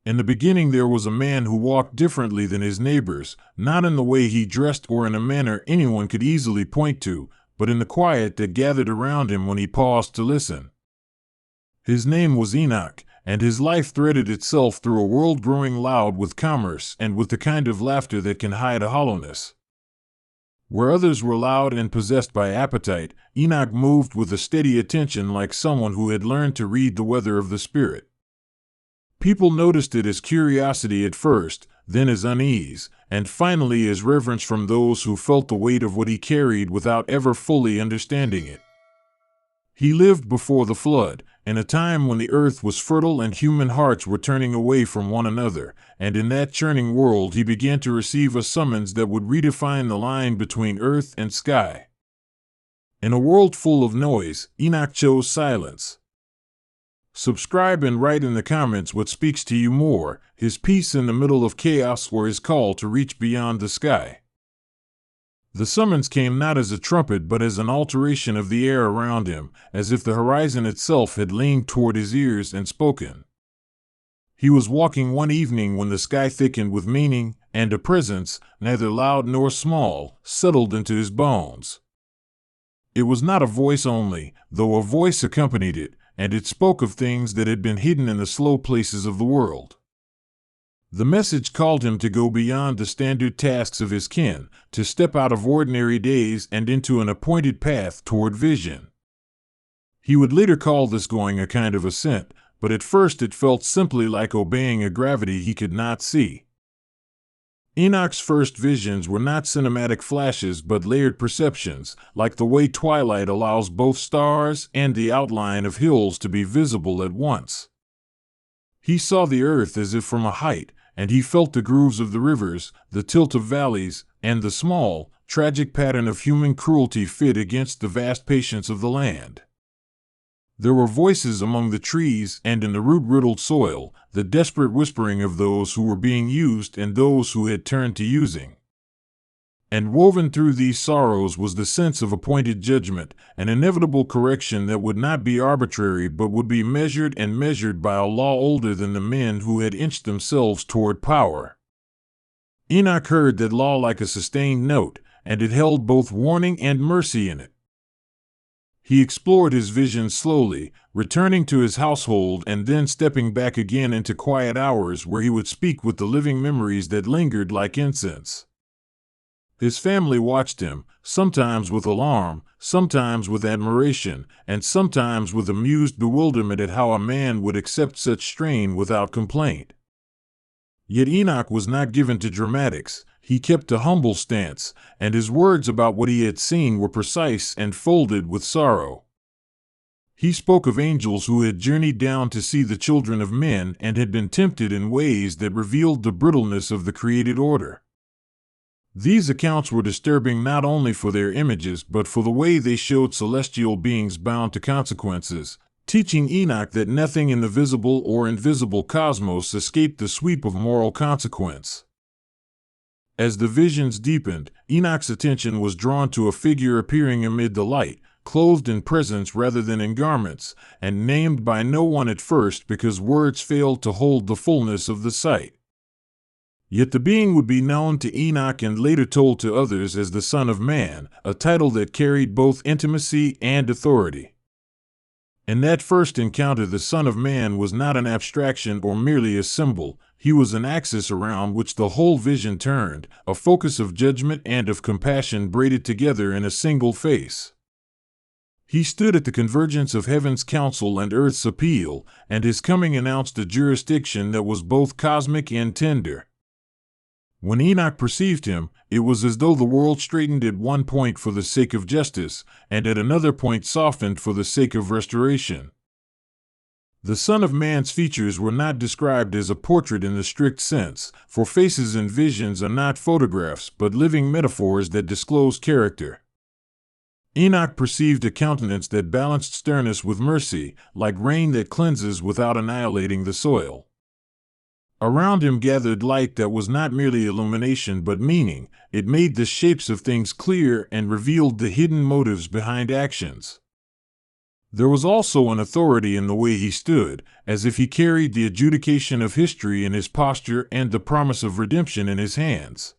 In the beginning there was a man who walked differently than his neighbors, not in the way he dressed or in a manner anyone could easily point to, but in the quiet that gathered around him when he paused to listen. His name was Enoch, and his life threaded itself through a world growing loud with commerce and with the kind of laughter that can hide a hollowness. Where others were loud and possessed by appetite, Enoch moved with a steady attention like someone who had learned to read the weather of the spirit. People noticed it as curiosity at first, then as unease, and finally as reverence from those who felt the weight of what he carried without ever fully understanding it. He lived before the flood, in a time when the earth was fertile and human hearts were turning away from one another, and in that churning world he began to receive a summons that would redefine the line between earth and sky. In a world full of noise, Enoch chose silence. Subscribe and write in the comments what speaks to you more, his peace in the middle of chaos or his call to reach beyond the sky. The summons came not as a trumpet but as an alteration of the air around him, as if the horizon itself had leaned toward his ears and spoken. He was walking one evening when the sky thickened with meaning, and a presence, neither loud nor small, settled into his bones. It was not a voice only, though a voice accompanied it, and it spoke of things that had been hidden in the slow places of the world. The message called him to go beyond the standard tasks of his kin, to step out of ordinary days and into an appointed path toward vision. He would later call this going a kind of ascent, but at first it felt simply like obeying a gravity he could not see. Enoch's first visions were not cinematic flashes but layered perceptions, like the way twilight allows both stars and the outline of hills to be visible at once. He saw the earth as if from a height, and he felt the grooves of the rivers, the tilt of valleys, and the small, tragic pattern of human cruelty fit against the vast patience of the land. There were voices among the trees and in the root-riddled soil, the desperate whispering of those who were being used and those who had turned to using. And woven through these sorrows was the sense of appointed judgment, an inevitable correction that would not be arbitrary but would be measured and measured by a law older than the men who had inched themselves toward power. Enoch heard that law like a sustained note, and it held both warning and mercy in it. He explored his visions slowly, returning to his household and then stepping back again into quiet hours where he would speak with the living memories that lingered like incense. His family watched him, sometimes with alarm, sometimes with admiration, and sometimes with amused bewilderment at how a man would accept such strain without complaint. Yet Enoch was not given to dramatics. He kept a humble stance, and his words about what he had seen were precise and folded with sorrow. He spoke of angels who had journeyed down to see the children of men and had been tempted in ways that revealed the brittleness of the created order. These accounts were disturbing not only for their images but for the way they showed celestial beings bound to consequences, teaching Enoch that nothing in the visible or invisible cosmos escaped the sweep of moral consequence. As the visions deepened, Enoch's attention was drawn to a figure appearing amid the light, clothed in presence rather than in garments, and named by no one at first because words failed to hold the fullness of the sight. Yet the being would be known to Enoch and later told to others as the Son of Man, a title that carried both intimacy and authority. In that first encounter, the Son of Man was not an abstraction or merely a symbol. He was an axis around which the whole vision turned, a focus of judgment and of compassion braided together in a single face. He stood at the convergence of heaven's counsel and earth's appeal, and his coming announced a jurisdiction that was both cosmic and tender. When Enoch perceived him, it was as though the world straightened at one point for the sake of justice, and at another point softened for the sake of restoration. The Son of Man's features were not described as a portrait in the strict sense, for faces and visions are not photographs but living metaphors that disclose character. Enoch perceived a countenance that balanced sternness with mercy, like rain that cleanses without annihilating the soil. Around him gathered light that was not merely illumination but meaning. It made the shapes of things clear and revealed the hidden motives behind actions. There was also an authority in the way he stood, as if he carried the adjudication of history in his posture and the promise of redemption in his hands.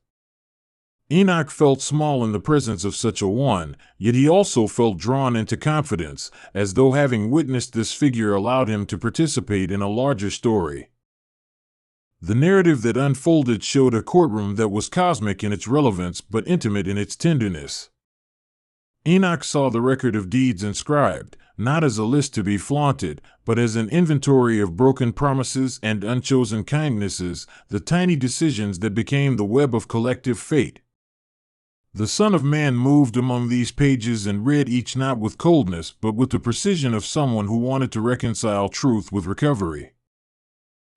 Enoch felt small in the presence of such a one, yet he also felt drawn into confidence, as though having witnessed this figure allowed him to participate in a larger story. The narrative that unfolded showed a courtroom that was cosmic in its relevance but intimate in its tenderness. Enoch saw the record of deeds inscribed, not as a list to be flaunted, but as an inventory of broken promises and unchosen kindnesses, the tiny decisions that became the web of collective fate. The Son of Man moved among these pages and read each not with coldness, but with the precision of someone who wanted to reconcile truth with recovery.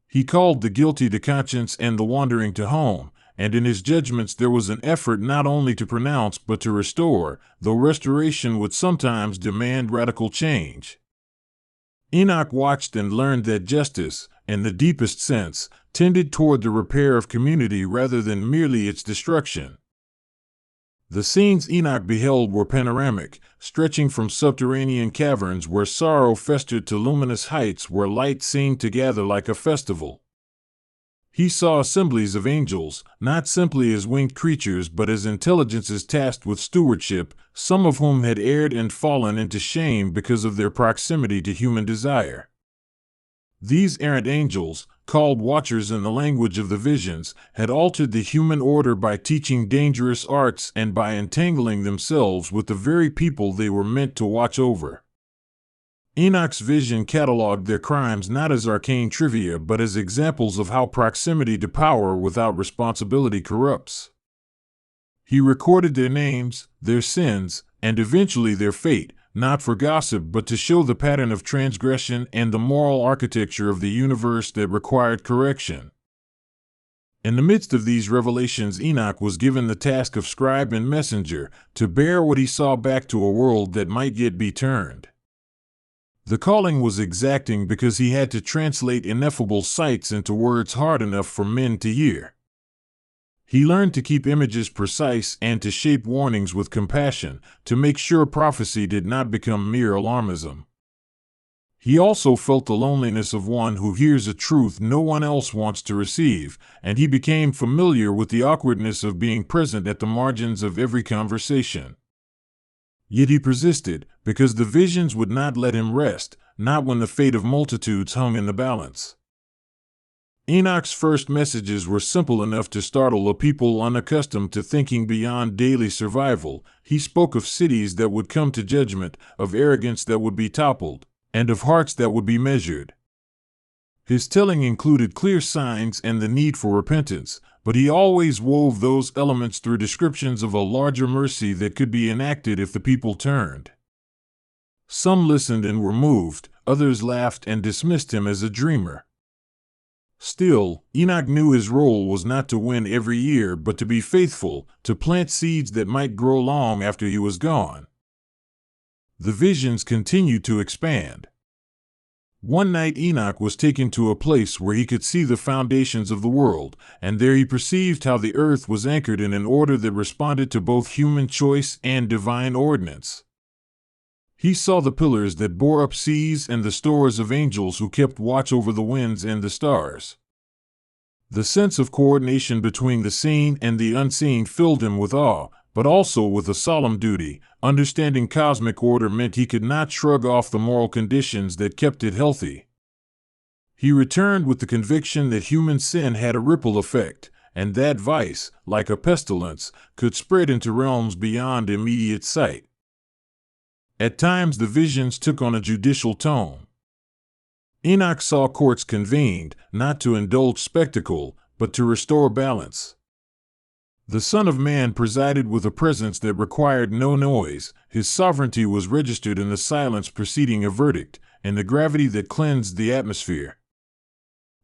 He called the guilty to conscience and the wandering to home, and in his judgments there was an effort not only to pronounce but to restore, though restoration would sometimes demand radical change. Enoch watched and learned that justice, in the deepest sense, tended toward the repair of community rather than merely its destruction. The scenes Enoch beheld were panoramic, stretching from subterranean caverns where sorrow festered to luminous heights where light seemed to gather like a festival. He saw assemblies of angels, not simply as winged creatures but as intelligences tasked with stewardship, some of whom had erred and fallen into shame because of their proximity to human desire. These errant angels, called watchers in the language of the visions, had altered the human order by teaching dangerous arts and by entangling themselves with the very people they were meant to watch over. Enoch's vision catalogued their crimes not as arcane trivia but as examples of how proximity to power without responsibility corrupts. He recorded their names, their sins, and eventually their fate, not for gossip but to show the pattern of transgression and the moral architecture of the universe that required correction. In the midst of these revelations, Enoch was given the task of scribe and messenger, to bear what he saw back to a world that might yet be turned. The calling was exacting because he had to translate ineffable sights into words hard enough for men to hear. He learned to keep images precise and to shape warnings with compassion, to make sure prophecy did not become mere alarmism. He also felt the loneliness of one who hears a truth no one else wants to receive, and he became familiar with the awkwardness of being present at the margins of every conversation. Yet he persisted, because the visions would not let him rest, not when the fate of multitudes hung in the balance. Enoch's first messages were simple enough to startle a people unaccustomed to thinking beyond daily survival. He spoke of cities that would come to judgment, of arrogance that would be toppled, and of hearts that would be measured. His telling included clear signs and the need for repentance, but he always wove those elements through descriptions of a larger mercy that could be enacted if the people turned. Some listened and were moved, others laughed and dismissed him as a dreamer. Still, Enoch knew his role was not to win every year but to be faithful, to plant seeds that might grow long after he was gone. The visions continued to expand. One night Enoch was taken to a place where he could see the foundations of the world, and there he perceived how the earth was anchored in an order that responded to both human choice and divine ordinance. He saw the pillars that bore up seas and the stores of angels who kept watch over the winds and the stars. The sense of coordination between the seen and the unseen filled him with awe, but also with a solemn duty. Understanding cosmic order meant he could not shrug off the moral conditions that kept it healthy. He returned with the conviction that human sin had a ripple effect, and that vice, like a pestilence, could spread into realms beyond immediate sight. At times the visions took on a judicial tone. Enoch saw courts convened, not to indulge spectacle, but to restore balance. The Son of Man presided with a presence that required no noise. His sovereignty was registered in the silence preceding a verdict, and the gravity that cleansed the atmosphere.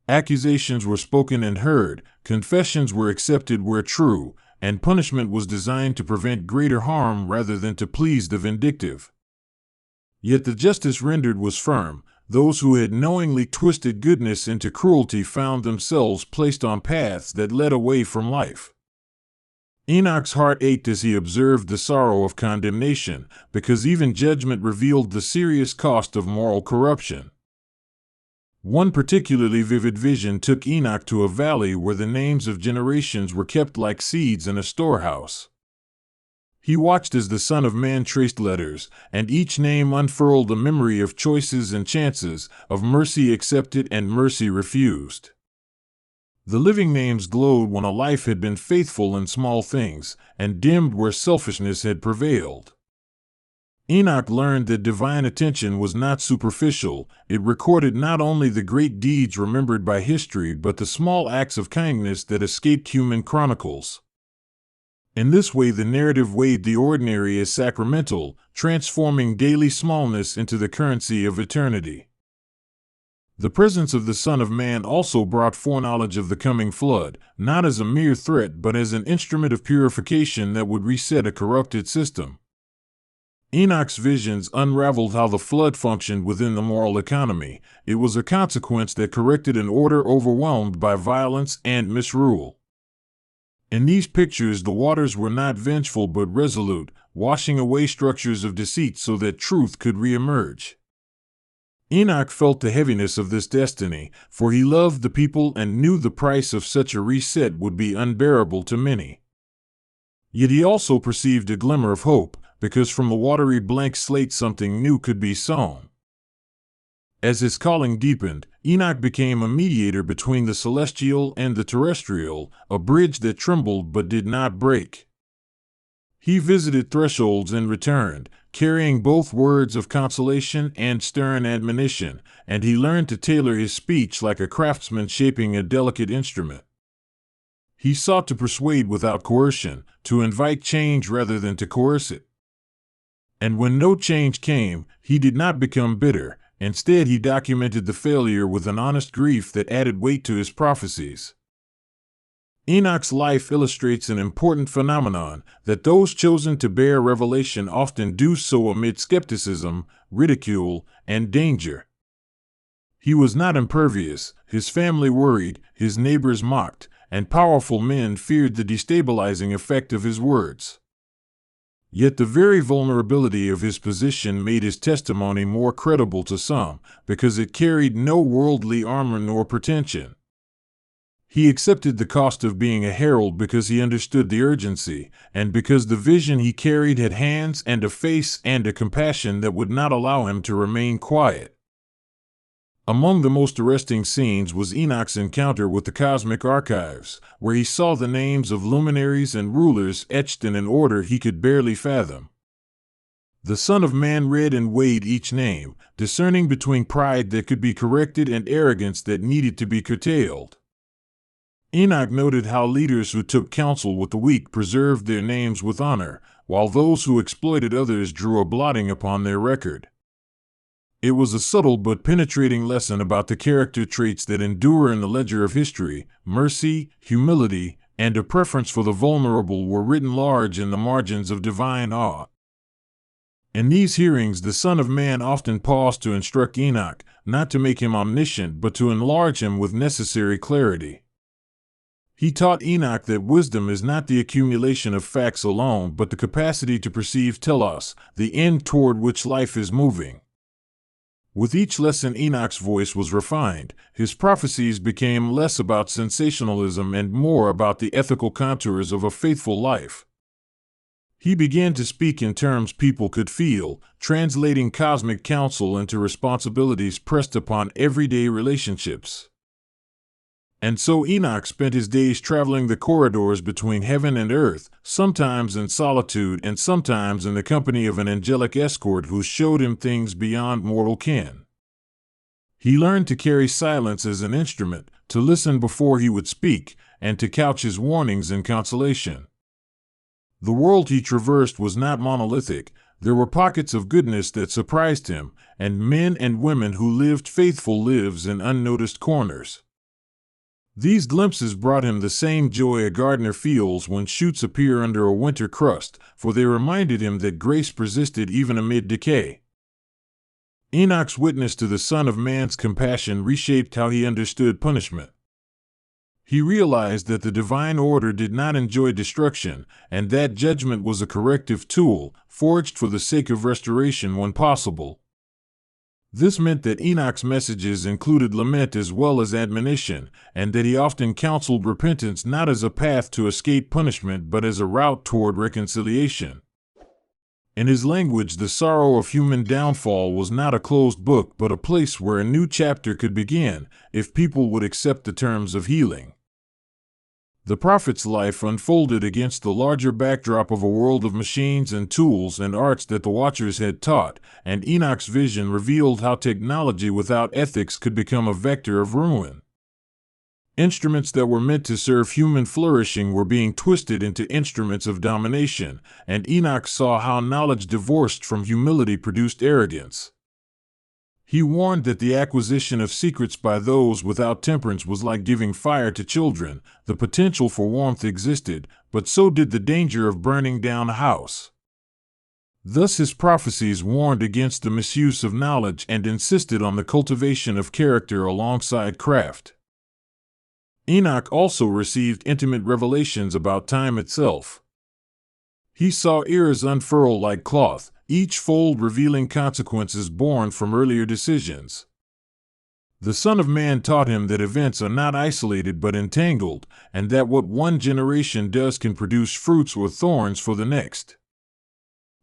Accusations were spoken and heard, confessions were accepted where true, and punishment was designed to prevent greater harm rather than to please the vindictive. Yet the justice rendered was firm. Those who had knowingly twisted goodness into cruelty found themselves placed on paths that led away from life. Enoch's heart ached as he observed the sorrow of condemnation, because even judgment revealed the serious cost of moral corruption. One particularly vivid vision took Enoch to a valley where the names of generations were kept like seeds in a storehouse. He watched as the Son of Man traced letters, and each name unfurled a memory of choices and chances, of mercy accepted and mercy refused. The living names glowed when a life had been faithful in small things, and dimmed where selfishness had prevailed. Enoch learned that divine attention was not superficial. It recorded not only the great deeds remembered by history but the small acts of kindness that escaped human chronicles. In this way, the narrative weighed the ordinary as sacramental, transforming daily smallness into the currency of eternity. The presence of the Son of Man also brought foreknowledge of the coming flood, not as a mere threat but as an instrument of purification that would reset a corrupted system. Enoch's visions unraveled how the flood functioned within the moral economy. It was a consequence that corrected an order overwhelmed by violence and misrule. In these pictures, the waters were not vengeful but resolute, washing away structures of deceit so that truth could reemerge. Enoch felt the heaviness of this destiny, for he loved the people and knew the price of such a reset would be unbearable to many. Yet he also perceived a glimmer of hope, because from the watery blank slate something new could be sown. As his calling deepened, Enoch became a mediator between the celestial and the terrestrial, a bridge that trembled but did not break. He visited thresholds and returned, carrying both words of consolation and stern admonition, and he learned to tailor his speech like a craftsman shaping a delicate instrument. He sought to persuade without coercion, to invite change rather than to coerce it. And when no change came, he did not become bitter. Instead, he documented the failure with an honest grief that added weight to his prophecies. Enoch's life illustrates an important phenomenon, that those chosen to bear revelation often do so amid skepticism, ridicule, and danger. He was not impervious, his family worried, his neighbors mocked, and powerful men feared the destabilizing effect of his words. Yet the very vulnerability of his position made his testimony more credible to some, because it carried no worldly armor nor pretension. He accepted the cost of being a herald because he understood the urgency, and because the vision he carried had hands and a face and a compassion that would not allow him to remain quiet. Among the most arresting scenes was Enoch's encounter with the cosmic archives, where he saw the names of luminaries and rulers etched in an order he could barely fathom. The Son of Man read and weighed each name, discerning between pride that could be corrected and arrogance that needed to be curtailed. Enoch noted how leaders who took counsel with the weak preserved their names with honor, while those who exploited others drew a blotting upon their record. It was a subtle but penetrating lesson about the character traits that endure in the ledger of history. Mercy, humility, and a preference for the vulnerable were written large in the margins of divine awe. In these hearings, the Son of Man often paused to instruct Enoch, not to make him omniscient but to enlarge him with necessary clarity. He taught Enoch that wisdom is not the accumulation of facts alone but the capacity to perceive telos, the end toward which life is moving. With each lesson, Enoch's voice was refined. His prophecies became less about sensationalism and more about the ethical contours of a faithful life. He began to speak in terms people could feel, translating cosmic counsel into responsibilities pressed upon everyday relationships. And so Enoch spent his days traveling the corridors between heaven and earth, sometimes in solitude and sometimes in the company of an angelic escort who showed him things beyond mortal ken. He learned to carry silence as an instrument, to listen before he would speak, and to couch his warnings in consolation. The world he traversed was not monolithic. There were pockets of goodness that surprised him, and men and women who lived faithful lives in unnoticed corners. These glimpses brought him the same joy a gardener feels when shoots appear under a winter crust, for they reminded him that grace persisted even amid decay. Enoch's witness to the Son of Man's compassion reshaped how he understood punishment. He realized that the divine order did not enjoy destruction, and that judgment was a corrective tool, forged for the sake of restoration when possible. This meant that Enoch's messages included lament as well as admonition, and that he often counseled repentance not as a path to escape punishment but as a route toward reconciliation. In his language, the sorrow of human downfall was not a closed book but a place where a new chapter could begin, if people would accept the terms of healing. The prophet's life unfolded against the larger backdrop of a world of machines and tools and arts that the Watchers had taught, and Enoch's vision revealed how technology without ethics could become a vector of ruin. Instruments that were meant to serve human flourishing were being twisted into instruments of domination, and Enoch saw how knowledge divorced from humility produced arrogance. He warned that the acquisition of secrets by those without temperance was like giving fire to children. The potential for warmth existed, but so did the danger of burning down a house. Thus his prophecies warned against the misuse of knowledge and insisted on the cultivation of character alongside craft. Enoch also received intimate revelations about time itself. He saw eras unfurl like cloth, each fold revealing consequences born from earlier decisions. The Son of Man taught him that events are not isolated but entangled, and that what one generation does can produce fruits or thorns for the next.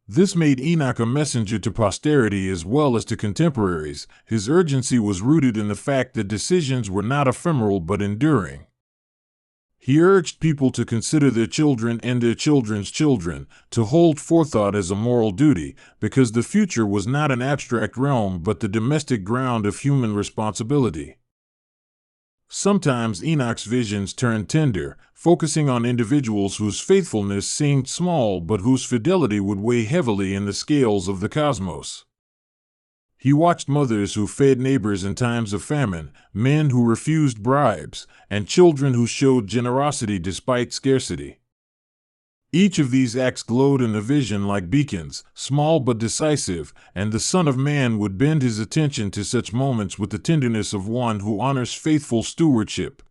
This made Enoch a messenger to posterity as well as to contemporaries. His urgency was rooted in the fact that decisions were not ephemeral but enduring. He urged people to consider their children and their children's children, to hold forethought as a moral duty, because the future was not an abstract realm but the domestic ground of human responsibility. Sometimes Enoch's visions turned tender, focusing on individuals whose faithfulness seemed small but whose fidelity would weigh heavily in the scales of the cosmos. He watched mothers who fed neighbors in times of famine, men who refused bribes, and children who showed generosity despite scarcity. Each of these acts glowed in the vision like beacons, small but decisive, and the Son of Man would bend his attention to such moments with the tenderness of one who honors faithful stewardship.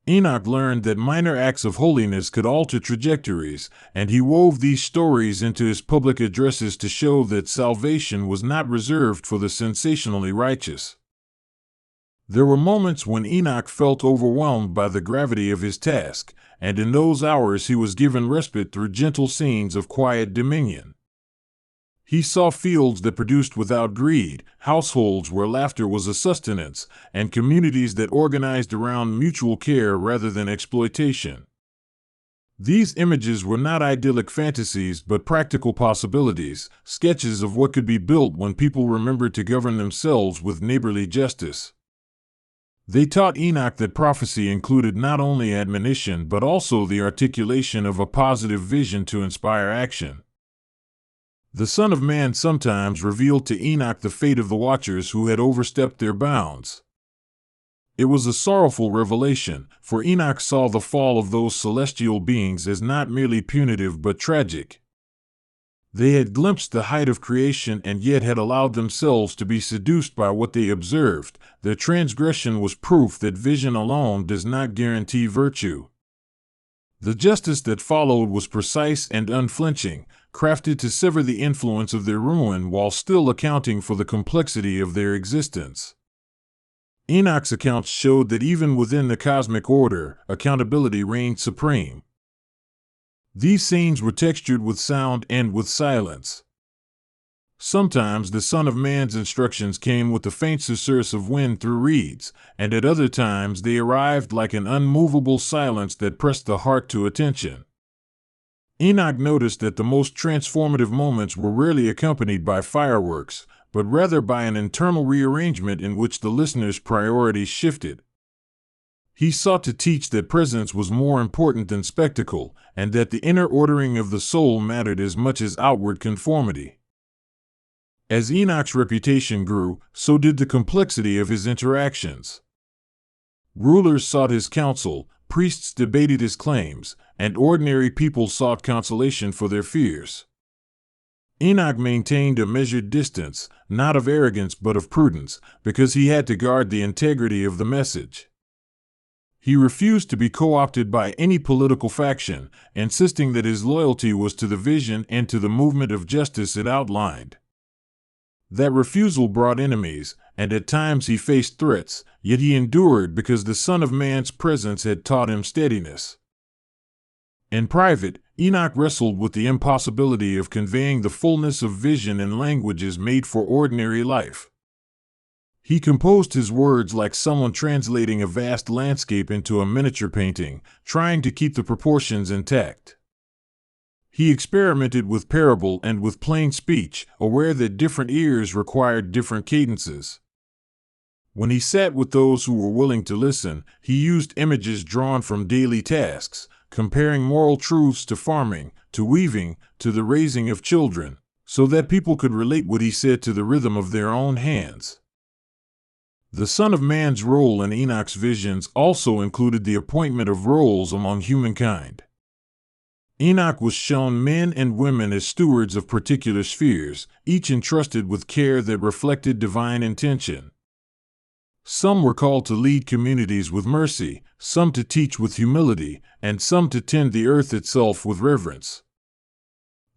Enoch learned that minor acts of holiness could alter trajectories, and he wove these stories into his public addresses to show that salvation was not reserved for the sensationally righteous. There were moments when Enoch felt overwhelmed by the gravity of his task, and in those hours he was given respite through gentle scenes of quiet dominion. He saw fields that produced without greed, households where laughter was a sustenance, and communities that organized around mutual care rather than exploitation. These images were not idyllic fantasies but practical possibilities, sketches of what could be built when people remembered to govern themselves with neighborly justice. They taught Enoch that prophecy included not only admonition but also the articulation of a positive vision to inspire action. The Son of Man sometimes revealed to Enoch the fate of the Watchers who had overstepped their bounds. It was a sorrowful revelation, for Enoch saw the fall of those celestial beings as not merely punitive but tragic. They had glimpsed the height of creation and yet had allowed themselves to be seduced by what they observed. Their transgression was proof that vision alone does not guarantee virtue. The justice that followed was precise and unflinching, crafted to sever the influence of their ruin while still accounting for the complexity of their existence. Enoch's accounts showed that even within the cosmic order, accountability reigned supreme. These scenes were textured with sound and with silence. Sometimes the Son of Man's instructions came with the faint susurrus of wind through reeds, and at other times they arrived like an unmovable silence that pressed the heart to attention. Enoch noticed that the most transformative moments were rarely accompanied by fireworks, but rather by an internal rearrangement in which the listener's priorities shifted. He sought to teach that presence was more important than spectacle, and that the inner ordering of the soul mattered as much as outward conformity. As Enoch's reputation grew, so did the complexity of his interactions. Rulers sought his counsel, priests debated his claims, and ordinary people sought consolation for their fears. Enoch maintained a measured distance, not of arrogance but of prudence, because he had to guard the integrity of the message. He refused to be co-opted by any political faction, insisting that his loyalty was to the vision and to the movement of justice it outlined. That refusal brought enemies, and at times he faced threats, yet he endured because the Son of Man's presence had taught him steadiness. In private, Enoch wrestled with the impossibility of conveying the fullness of vision in languages made for ordinary life. He composed his words like someone translating a vast landscape into a miniature painting, trying to keep the proportions intact. He experimented with parable and with plain speech, aware that different ears required different cadences. When he sat with those who were willing to listen, he used images drawn from daily tasks, comparing moral truths to farming, to weaving, to the raising of children, so that people could relate what he said to the rhythm of their own hands. The Son of Man's role in Enoch's visions also included the appointment of roles among humankind. Enoch was shown men and women as stewards of particular spheres, each entrusted with care that reflected divine intention. Some were called to lead communities with mercy, some to teach with humility, and some to tend the earth itself with reverence.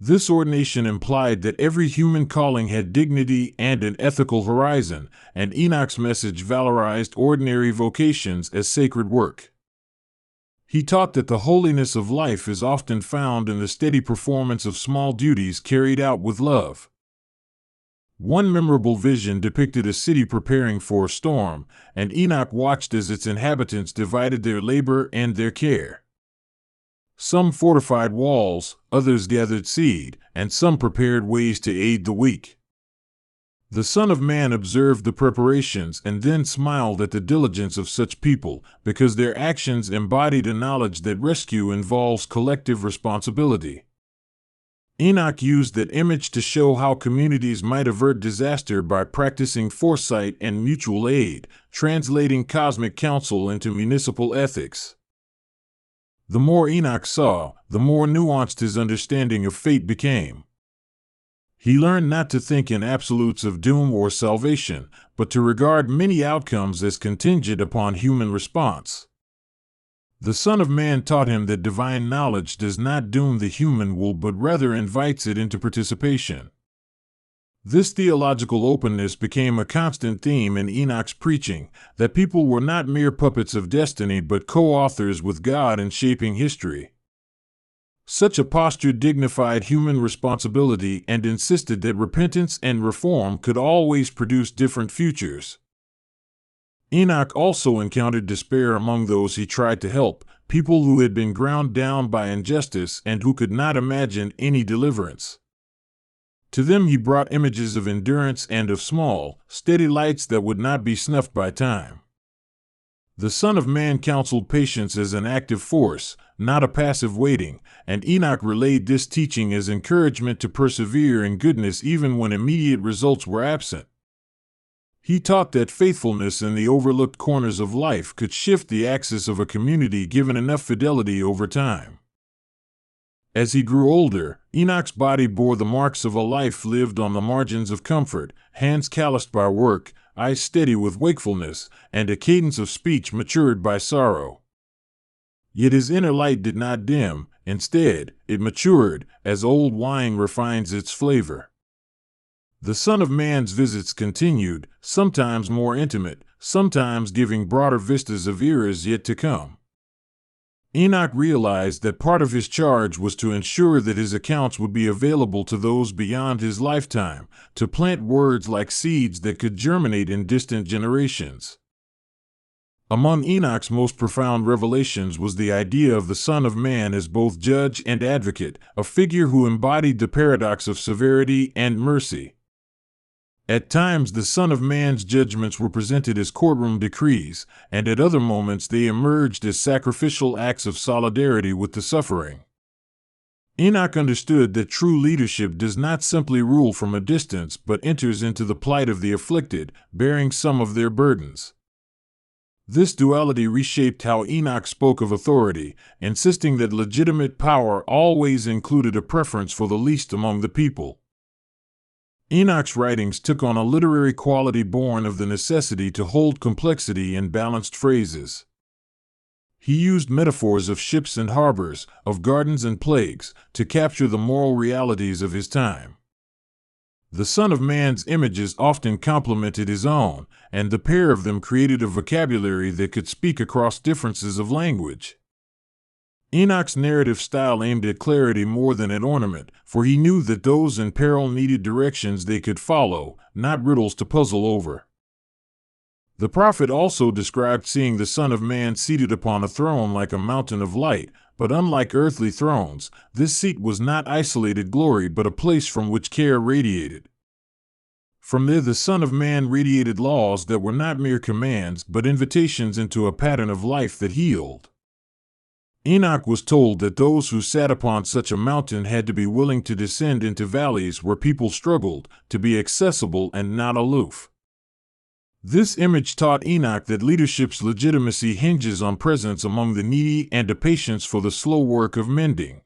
This ordination implied that every human calling had dignity and an ethical horizon, and Enoch's message valorized ordinary vocations as sacred work. He taught that the holiness of life is often found in the steady performance of small duties carried out with love. One memorable vision depicted a city preparing for a storm, and Enoch watched as its inhabitants divided their labor and their care. Some fortified walls, others gathered seed, and some prepared ways to aid the weak. The Son of Man observed the preparations and then smiled at the diligence of such people, because their actions embodied a knowledge that rescue involves collective responsibility. Enoch used that image to show how communities might avert disaster by practicing foresight and mutual aid, translating cosmic counsel into municipal ethics. The more Enoch saw, the more nuanced his understanding of fate became. He learned not to think in absolutes of doom or salvation, but to regard many outcomes as contingent upon human response. The Son of Man taught him that divine knowledge does not doom the human will but rather invites it into participation. This theological openness became a constant theme in Enoch's preaching, that people were not mere puppets of destiny but co-authors with God in shaping history. Such a posture dignified human responsibility and insisted that repentance and reform could always produce different futures. Enoch also encountered despair among those he tried to help, people who had been ground down by injustice and who could not imagine any deliverance. To them he brought images of endurance and of small, steady lights that would not be snuffed by time. The Son of Man counseled patience as an active force, not a passive waiting, and Enoch relayed this teaching as encouragement to persevere in goodness even when immediate results were absent. He taught that faithfulness in the overlooked corners of life could shift the axis of a community given enough fidelity over time. As he grew older, Enoch's body bore the marks of a life lived on the margins of comfort, hands calloused by work, eyes steady with wakefulness, and a cadence of speech matured by sorrow. Yet his inner light did not dim, instead, it matured, as old wine refines its flavor. The Son of Man's visits continued, sometimes more intimate, sometimes giving broader vistas of eras yet to come. Enoch realized that part of his charge was to ensure that his accounts would be available to those beyond his lifetime, to plant words like seeds that could germinate in distant generations. Among Enoch's most profound revelations was the idea of the Son of Man as both judge and advocate, a figure who embodied the paradox of severity and mercy. At times the Son of Man's judgments were presented as courtroom decrees, and at other moments they emerged as sacrificial acts of solidarity with the suffering. Enoch understood that true leadership does not simply rule from a distance but enters into the plight of the afflicted, bearing some of their burdens. This duality reshaped how Enoch spoke of authority, insisting that legitimate power always included a preference for the least among the people. Enoch's writings took on a literary quality born of the necessity to hold complexity in balanced phrases. He used metaphors of ships and harbors, of gardens and plagues, to capture the moral realities of his time. The Son of Man's images often complemented his own, and the pair of them created a vocabulary that could speak across differences of language. Enoch's narrative style aimed at clarity more than at ornament, for he knew that those in peril needed directions they could follow, not riddles to puzzle over. The prophet also described seeing the Son of Man seated upon a throne like a mountain of light, but unlike earthly thrones, this seat was not isolated glory but a place from which care radiated. From there the Son of Man radiated laws that were not mere commands but invitations into a pattern of life that healed. Enoch was told that those who sat upon such a mountain had to be willing to descend into valleys where people struggled, to be accessible and not aloof. This image taught Enoch that leadership's legitimacy hinges on presence among the needy and a patience for the slow work of mending.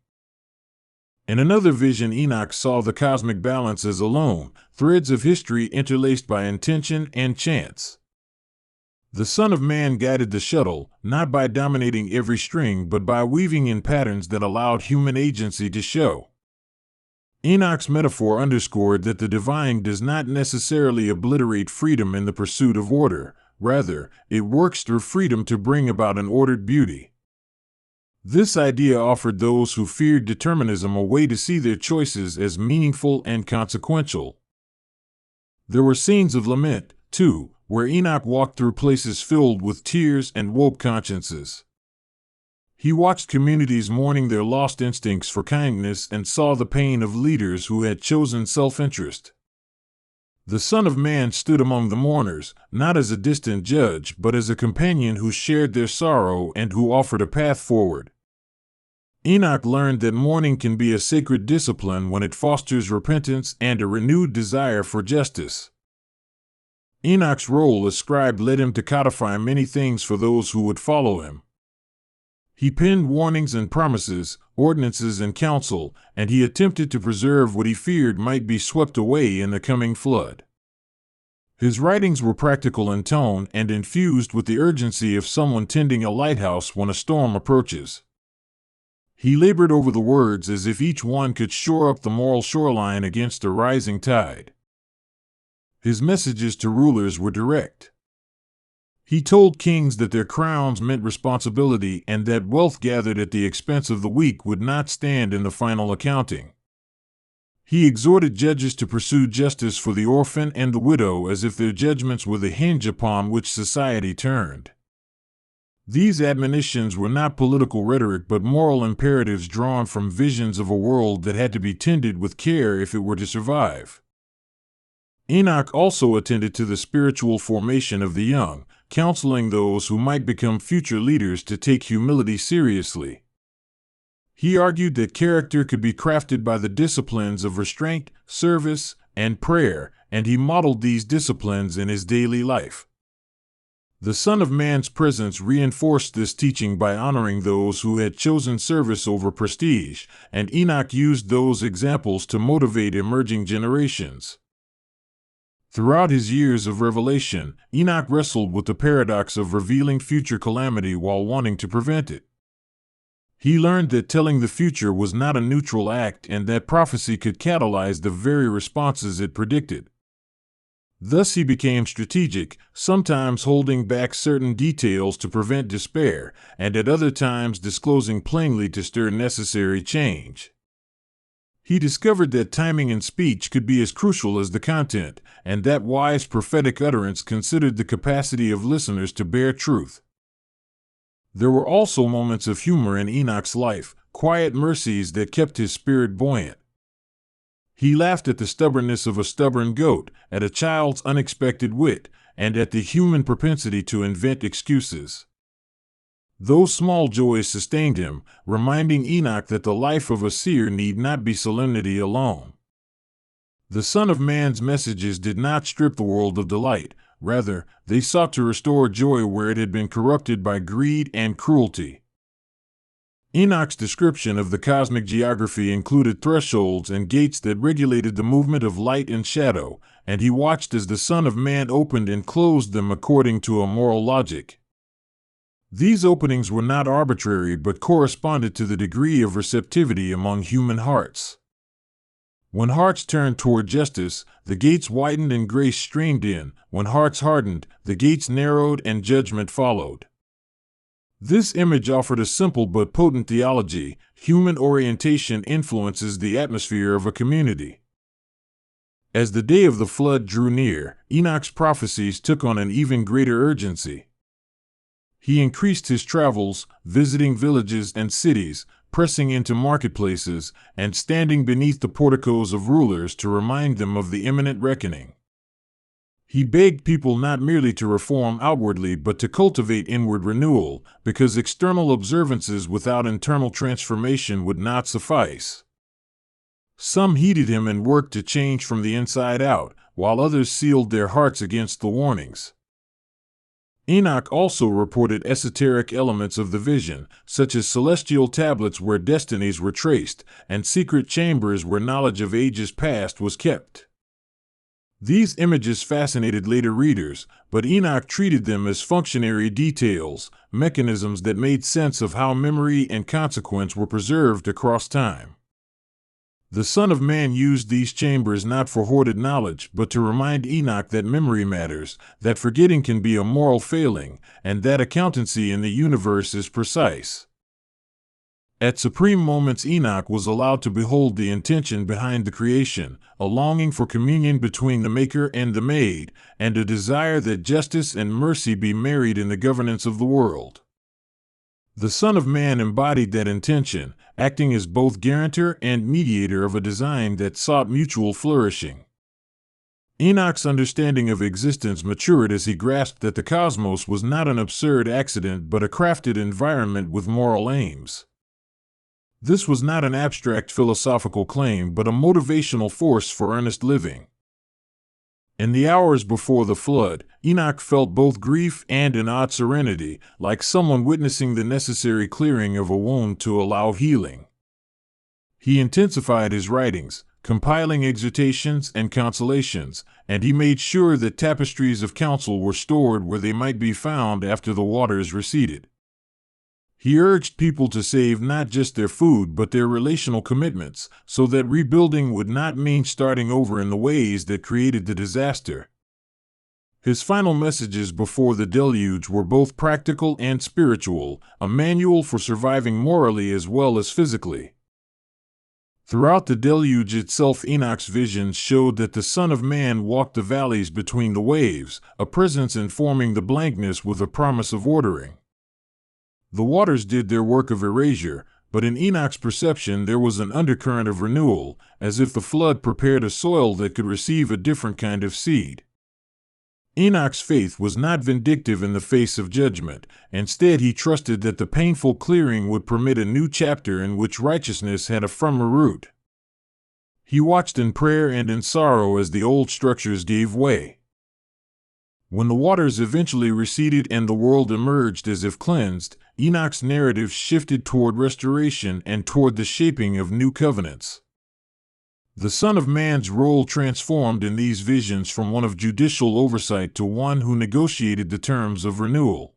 In another vision, Enoch saw the cosmic balance as alone, threads of history interlaced by intention and chance. The Son of Man guided the shuttle, not by dominating every string but by weaving in patterns that allowed human agency to show. Enoch's metaphor underscored that the divine does not necessarily obliterate freedom in the pursuit of order. Rather, it works through freedom to bring about an ordered beauty. This idea offered those who feared determinism a way to see their choices as meaningful and consequential. There were scenes of lament, too, where Enoch walked through places filled with tears and woke consciences. He watched communities mourning their lost instincts for kindness and saw the pain of leaders who had chosen self-interest. The Son of Man stood among the mourners, not as a distant judge but as a companion who shared their sorrow and who offered a path forward. Enoch learned that mourning can be a sacred discipline when it fosters repentance and a renewed desire for justice. Enoch's role as scribe led him to codify many things for those who would follow him. He penned warnings and promises, ordinances and counsel, and he attempted to preserve what he feared might be swept away in the coming flood. His writings were practical in tone and infused with the urgency of someone tending a lighthouse when a storm approaches. He labored over the words as if each one could shore up the moral shoreline against a rising tide. His messages to rulers were direct. He told kings that their crowns meant responsibility and that wealth gathered at the expense of the weak would not stand in the final accounting. He exhorted judges to pursue justice for the orphan and the widow as if their judgments were the hinge upon which society turned. These admonitions were not political rhetoric but moral imperatives drawn from visions of a world that had to be tended with care if it were to survive. Enoch also attended to the spiritual formation of the young, counseling those who might become future leaders to take humility seriously. He argued that character could be crafted by the disciplines of restraint, service, and prayer, and he modeled these disciplines in his daily life. The Son of Man's presence reinforced this teaching by honoring those who had chosen service over prestige, and Enoch used those examples to motivate emerging generations. Throughout his years of revelation, Enoch wrestled with the paradox of revealing future calamity while wanting to prevent it. He learned that telling the future was not a neutral act and that prophecy could catalyze the very responses it predicted. Thus he became strategic, sometimes holding back certain details to prevent despair, and at other times disclosing plainly to stir necessary change. He discovered that timing in speech could be as crucial as the content, and that wise prophetic utterance considered the capacity of listeners to bear truth. There were also moments of humor in Enoch's life, quiet mercies that kept his spirit buoyant. He laughed at the stubbornness of a stubborn goat, at a child's unexpected wit, and at the human propensity to invent excuses. Those small joys sustained him, reminding Enoch that the life of a seer need not be solemnity alone. The Son of Man's messages did not strip the world of delight. Rather, they sought to restore joy where it had been corrupted by greed and cruelty. Enoch's description of the cosmic geography included thresholds and gates that regulated the movement of light and shadow, and he watched as the Son of Man opened and closed them according to a moral logic. These openings were not arbitrary but corresponded to the degree of receptivity among human hearts. When hearts turned toward justice, the gates widened and grace streamed in. When hearts hardened, the gates narrowed and judgment followed. This image offered a simple but potent theology. Human orientation influences the atmosphere of a community. As the day of the flood drew near, Enoch's prophecies took on an even greater urgency. He increased his travels, visiting villages and cities, pressing into marketplaces, and standing beneath the porticos of rulers to remind them of the imminent reckoning. He begged people not merely to reform outwardly but to cultivate inward renewal, because external observances without internal transformation would not suffice. Some heeded him and worked to change from the inside out, while others sealed their hearts against the warnings. Enoch also reported esoteric elements of the vision, such as celestial tablets where destinies were traced, and secret chambers where knowledge of ages past was kept. These images fascinated later readers, but Enoch treated them as functionary details, mechanisms that made sense of how memory and consequence were preserved across time. The Son of Man used these chambers not for hoarded knowledge, but to remind Enoch that memory matters, that forgetting can be a moral failing, and that accountancy in the universe is precise. At supreme moments, Enoch was allowed to behold the intention behind the creation, a longing for communion between the Maker and the made, and a desire that justice and mercy be married in the governance of the world. The Son of Man embodied that intention, acting as both guarantor and mediator of a design that sought mutual flourishing. Enoch's understanding of existence matured as he grasped that the cosmos was not an absurd accident but a crafted environment with moral aims. This was not an abstract philosophical claim but a motivational force for earnest living. In the hours before the flood, Enoch felt both grief and an odd serenity, like someone witnessing the necessary clearing of a wound to allow healing. He intensified his writings, compiling exhortations and consolations, and he made sure that tapestries of counsel were stored where they might be found after the waters receded. He urged people to save not just their food but their relational commitments, so that rebuilding would not mean starting over in the ways that created the disaster. His final messages before the deluge were both practical and spiritual, a manual for surviving morally as well as physically. Throughout the deluge itself, Enoch's visions showed that the Son of Man walked the valleys between the waves, a presence informing the blankness with a promise of ordering. The waters did their work of erasure, but in Enoch's perception there was an undercurrent of renewal, as if the flood prepared a soil that could receive a different kind of seed. Enoch's faith was not vindictive in the face of judgment. Instead, he trusted that the painful clearing would permit a new chapter in which righteousness had a firmer root. He watched in prayer and in sorrow as the old structures gave way. When the waters eventually receded and the world emerged as if cleansed, Enoch's narrative shifted toward restoration and toward the shaping of new covenants. The Son of Man's role transformed in these visions from one of judicial oversight to one who negotiated the terms of renewal.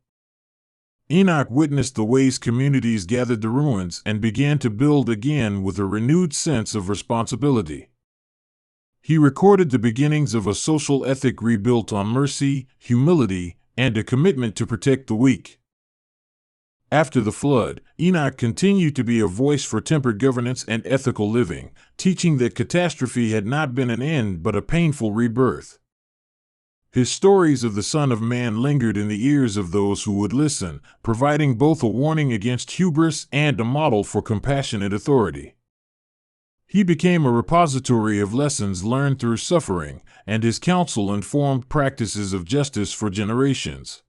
Enoch witnessed the ways communities gathered the ruins and began to build again with a renewed sense of responsibility. He recorded the beginnings of a social ethic rebuilt on mercy, humility, and a commitment to protect the weak. After the flood, Enoch continued to be a voice for tempered governance and ethical living, teaching that catastrophe had not been an end but a painful rebirth. His stories of the Son of Man lingered in the ears of those who would listen, providing both a warning against hubris and a model for compassionate authority. He became a repository of lessons learned through suffering, and his counsel informed practices of justice for generations.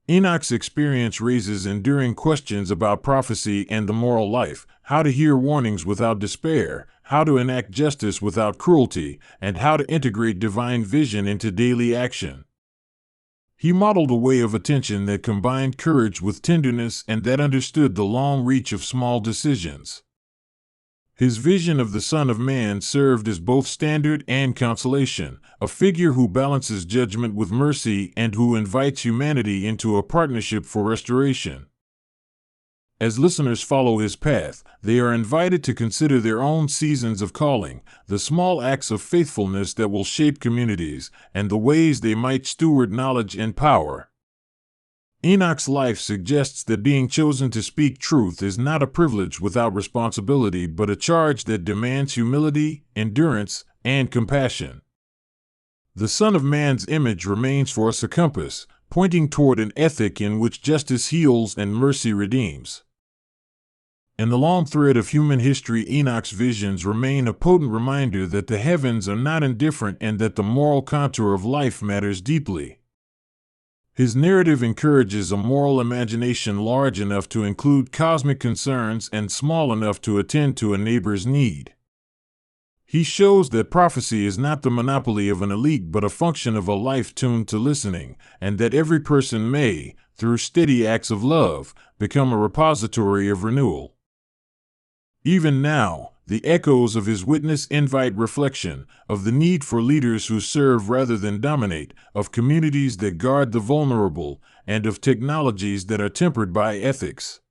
Enoch's experience raises enduring questions about prophecy and the moral life: how to hear warnings without despair, how to enact justice without cruelty, and how to integrate divine vision into daily action. He modeled a way of attention that combined courage with tenderness and that understood the long reach of small decisions. His vision of the Son of Man served as both standard and consolation, a figure who balances judgment with mercy and who invites humanity into a partnership for restoration. As listeners follow his path, they are invited to consider their own seasons of calling, the small acts of faithfulness that will shape communities, and the ways they might steward knowledge and power. Enoch's life suggests that being chosen to speak truth is not a privilege without responsibility, but a charge that demands humility, endurance, and compassion. The Son of Man's image remains for us a compass, pointing toward an ethic in which justice heals and mercy redeems. In the long thread of human history, Enoch's visions remain a potent reminder that the heavens are not indifferent and that the moral contour of life matters deeply. His narrative encourages a moral imagination large enough to include cosmic concerns and small enough to attend to a neighbor's need. He shows that prophecy is not the monopoly of an elite but a function of a life tuned to listening, and that every person may, through steady acts of love, become a repository of renewal. Even now, the echoes of his witness invite reflection, of the need for leaders who serve rather than dominate, of communities that guard the vulnerable, and of technologies that are tempered by ethics.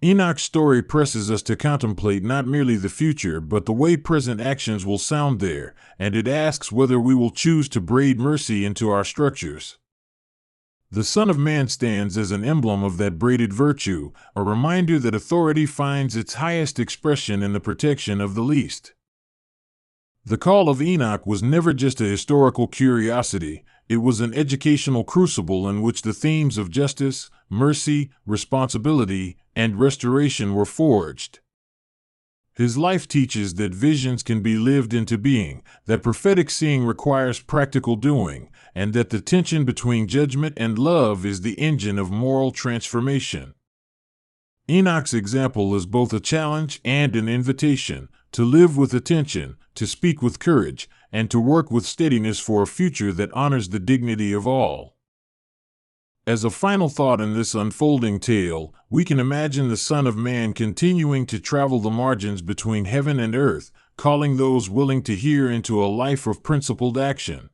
Enoch's story presses us to contemplate not merely the future but the way present actions will sound there, and it asks whether we will choose to braid mercy into our structures. The Son of Man stands as an emblem of that braided virtue, a reminder that authority finds its highest expression in the protection of the least. The call of Enoch was never just a historical curiosity, it was an educational crucible in which the themes of justice, mercy, responsibility, and restoration were forged. His life teaches that visions can be lived into being, that prophetic seeing requires practical doing, and that the tension between judgment and love is the engine of moral transformation. Enoch's example is both a challenge and an invitation to live with attention, to speak with courage, and to work with steadiness for a future that honors the dignity of all. As a final thought in this unfolding tale, we can imagine the Son of Man continuing to travel the margins between heaven and earth, calling those willing to hear into a life of principled action.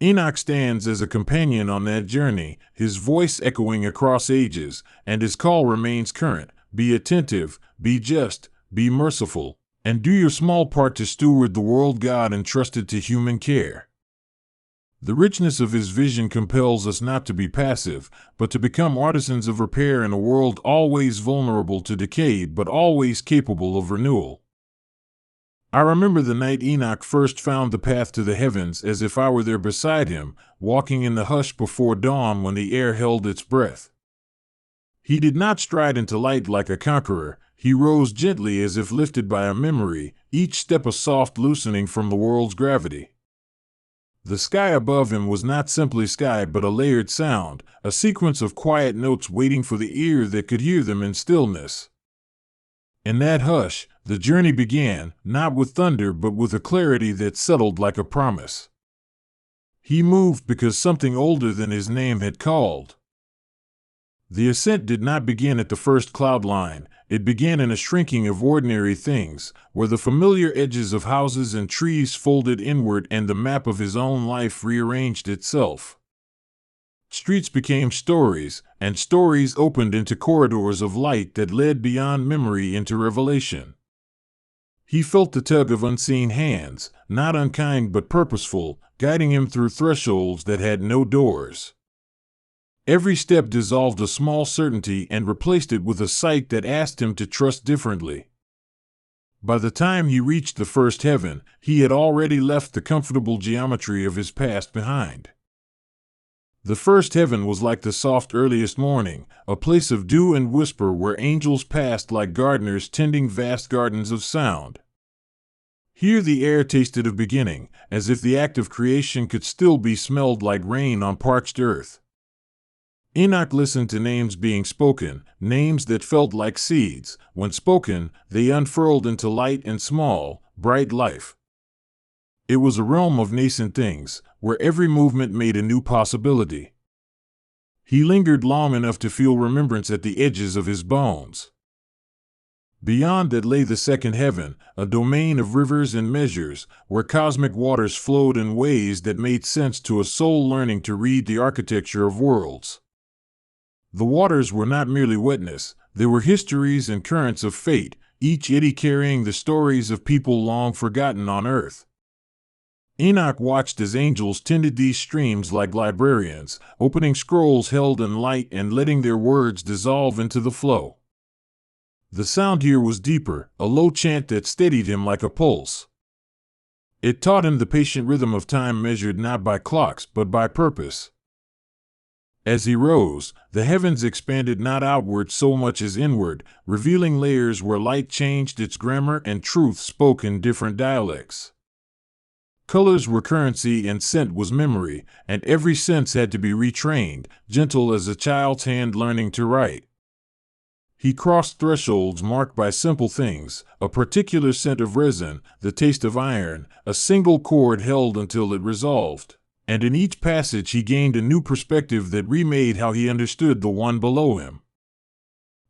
Enoch stands as a companion on that journey, his voice echoing across ages, and his call remains current: be attentive, be just, be merciful, and do your small part to steward the world God entrusted to human care. The richness of his vision compels us not to be passive, but to become artisans of repair in a world always vulnerable to decay but always capable of renewal. I remember the night Enoch first found the path to the heavens as if I were there beside him, walking in the hush before dawn when the air held its breath. He did not stride into light like a conqueror, he rose gently as if lifted by a memory, each step a soft loosening from the world's gravity. The sky above him was not simply sky but a layered sound, a sequence of quiet notes waiting for the ear that could hear them in stillness. In that hush, the journey began, not with thunder but with a clarity that settled like a promise. He moved because something older than his name had called. The ascent did not begin at the first cloud line, it began in a shrinking of ordinary things, where the familiar edges of houses and trees folded inward and the map of his own life rearranged itself. Streets became stories, and stories opened into corridors of light that led beyond memory into revelation. He felt the tug of unseen hands, not unkind but purposeful, guiding him through thresholds that had no doors. Every step dissolved a small certainty and replaced it with a sight that asked him to trust differently. By the time he reached the first heaven, he had already left the comfortable geometry of his past behind. The first heaven was like the soft earliest morning, a place of dew and whisper where angels passed like gardeners tending vast gardens of sound. Here the air tasted of beginning, as if the act of creation could still be smelled like rain on parched earth. Enoch listened to names being spoken, names that felt like seeds. When spoken, they unfurled into light and small, bright life. It was a realm of nascent things, where every movement made a new possibility. He lingered long enough to feel remembrance at the edges of his bones. Beyond that lay the second heaven, a domain of rivers and measures, where cosmic waters flowed in ways that made sense to a soul learning to read the architecture of worlds. The waters were not merely wetness, they were histories and currents of fate, each eddy carrying the stories of people long forgotten on earth. Enoch watched as angels tended these streams like librarians, opening scrolls held in light and letting their words dissolve into the flow. The sound here was deeper, a low chant that steadied him like a pulse. It taught him the patient rhythm of time measured not by clocks but by purpose. As he rose, the heavens expanded not outward so much as inward, revealing layers where light changed its grammar and truth spoke in different dialects. Colors were currency and scent was memory, and every sense had to be retrained, gentle as a child's hand learning to write. He crossed thresholds marked by simple things, a particular scent of resin, the taste of iron, a single chord held until it resolved. And in each passage he gained a new perspective that remade how he understood the one below him.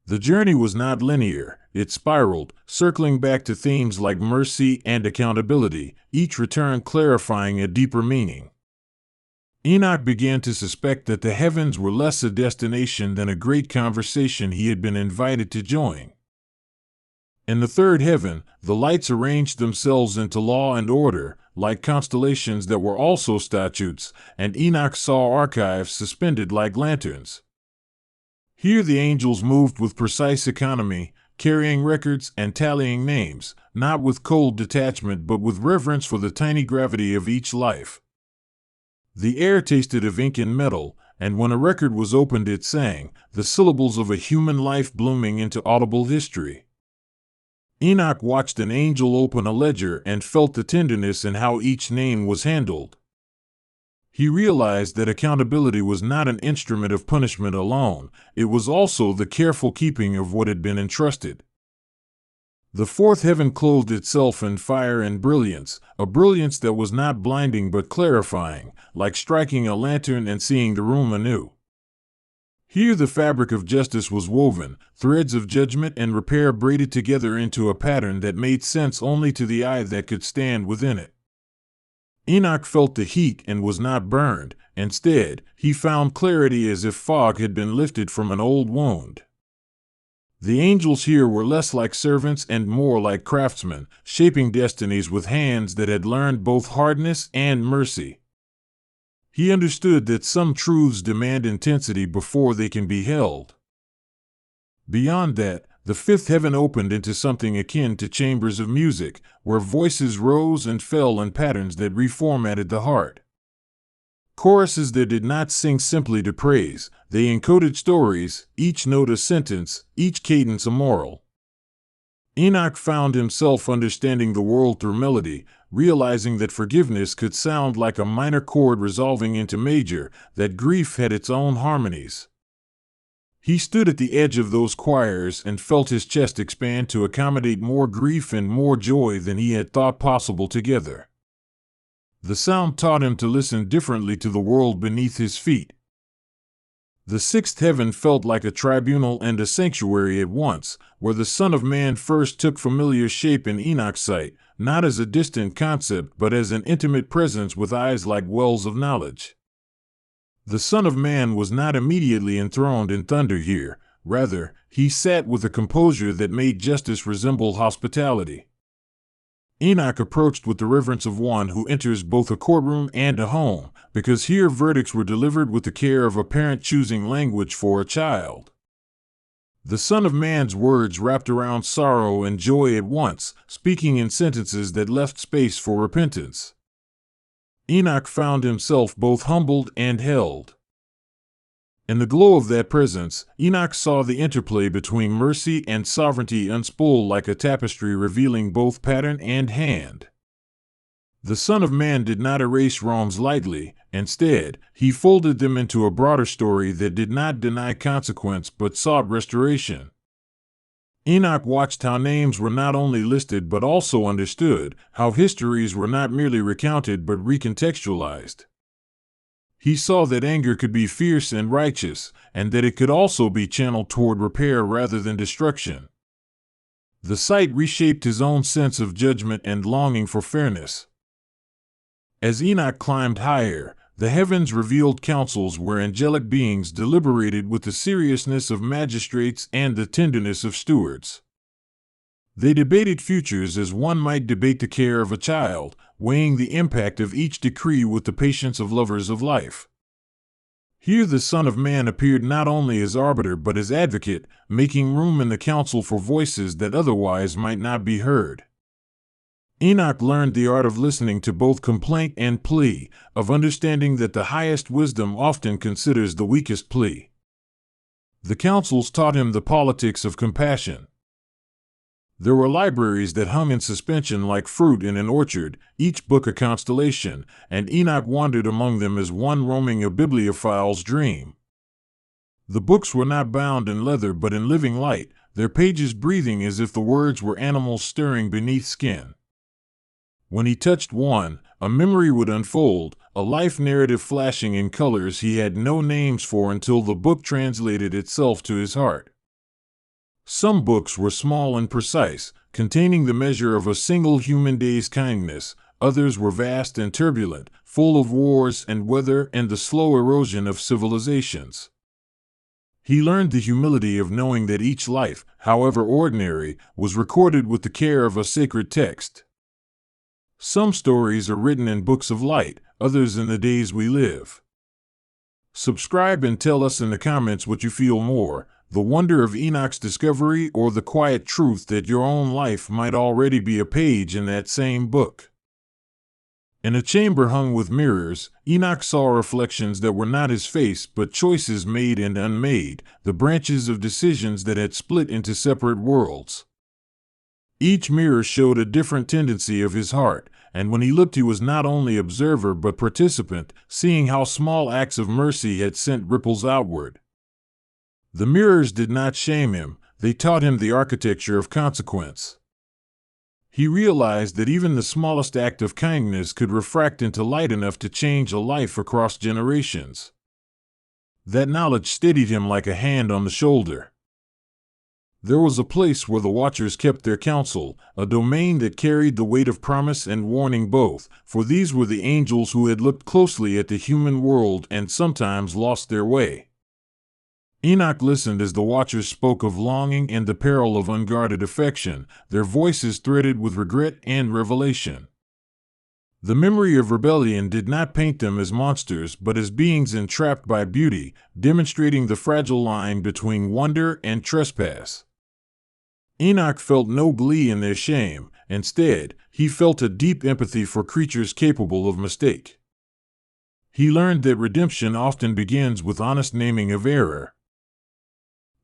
The journey was not linear, it spiraled, circling back to themes like mercy and accountability, each return clarifying a deeper meaning. Enoch began to suspect that the heavens were less a destination than a great conversation he had been invited to join. In the third heaven, the lights arranged themselves into law and order, like constellations that were also statutes, and Enoch saw archives suspended like lanterns. Here the angels moved with precise economy, carrying records and tallying names, not with cold detachment but with reverence for the tiny gravity of each life. The air tasted of ink and metal, and when a record was opened it sang, the syllables of a human life blooming into audible history. Enoch watched an angel open a ledger and felt the tenderness in how each name was handled. He realized that accountability was not an instrument of punishment alone, it was also the careful keeping of what had been entrusted. The fourth heaven clothed itself in fire and brilliance, a brilliance that was not blinding but clarifying, like striking a lantern and seeing the room anew. Here the fabric of justice was woven, threads of judgment and repair braided together into a pattern that made sense only to the eye that could stand within it. Enoch felt the heat and was not burned. Instead, he found clarity as if fog had been lifted from an old wound. The angels here were less like servants and more like craftsmen, shaping destinies with hands that had learned both hardness and mercy. He understood that some truths demand intensity before they can be held. Beyond that, the fifth heaven opened into something akin to chambers of music, where voices rose and fell in patterns that reformatted the heart. Choruses that did not sing simply to praise, they encoded stories, each note a sentence, each cadence a moral. Enoch found himself understanding the world through melody, realizing that forgiveness could sound like a minor chord resolving into major, that grief had its own harmonies. He stood at the edge of those choirs and felt his chest expand to accommodate more grief and more joy than he had thought possible together. The sound taught him to listen differently to the world beneath his feet. The sixth heaven felt like a tribunal and a sanctuary at once, where the Son of Man first took familiar shape in Enoch's sight, not as a distant concept but as an intimate presence with eyes like wells of knowledge. The Son of Man was not immediately enthroned in thunder here, rather, he sat with a composure that made justice resemble hospitality. Enoch approached with the reverence of one who enters both a courtroom and a home, because here verdicts were delivered with the care of a parent choosing language for a child. The Son of Man's words wrapped around sorrow and joy at once, speaking in sentences that left space for repentance. Enoch found himself both humbled and held. In the glow of that presence, Enoch saw the interplay between mercy and sovereignty unspool like a tapestry revealing both pattern and hand. The Son of Man did not erase wrongs lightly. Instead, he folded them into a broader story that did not deny consequence but sought restoration. Enoch watched how names were not only listed but also understood, how histories were not merely recounted but recontextualized. He saw that anger could be fierce and righteous, and that it could also be channeled toward repair rather than destruction. The sight reshaped his own sense of judgment and longing for fairness. As Enoch climbed higher, the heavens revealed councils where angelic beings deliberated with the seriousness of magistrates and the tenderness of stewards. They debated futures as one might debate the care of a child, weighing the impact of each decree with the patience of lovers of life. Here the Son of Man appeared not only as arbiter but as advocate, making room in the council for voices that otherwise might not be heard. Enoch learned the art of listening to both complaint and plea, of understanding that the highest wisdom often considers the weakest plea. The councils taught him the politics of compassion. There were libraries that hung in suspension like fruit in an orchard, each book a constellation, and Enoch wandered among them as one roaming a bibliophile's dream. The books were not bound in leather but in living light, their pages breathing as if the words were animals stirring beneath skin. When he touched one, a memory would unfold, a life narrative flashing in colors he had no names for until the book translated itself to his heart. Some books were small and precise, containing the measure of a single human day's kindness. Others were vast and turbulent, full of wars and weather and the slow erosion of civilizations. He learned the humility of knowing that each life, however ordinary, was recorded with the care of a sacred text. Some stories are written in books of light, others in the days we live. Subscribe and tell us in the comments what you feel more, the wonder of Enoch's discovery or the quiet truth that your own life might already be a page in that same book. In a chamber hung with mirrors, Enoch saw reflections that were not his face but choices made and unmade, the branches of decisions that had split into separate worlds. Each mirror showed a different tendency of his heart, and when he looked he was not only observer but participant, seeing how small acts of mercy had sent ripples outward. The mirrors did not shame him, they taught him the architecture of consequence. He realized that even the smallest act of kindness could refract into light enough to change a life across generations. That knowledge steadied him like a hand on the shoulder. There was a place where the Watchers kept their counsel, a domain that carried the weight of promise and warning both, for these were the angels who had looked closely at the human world and sometimes lost their way. Enoch listened as the Watchers spoke of longing and the peril of unguarded affection, their voices threaded with regret and revelation. The memory of rebellion did not paint them as monsters but as beings entrapped by beauty, demonstrating the fragile line between wonder and trespass. Enoch felt no glee in their shame. Instead, he felt a deep empathy for creatures capable of mistake. He learned that redemption often begins with honest naming of error.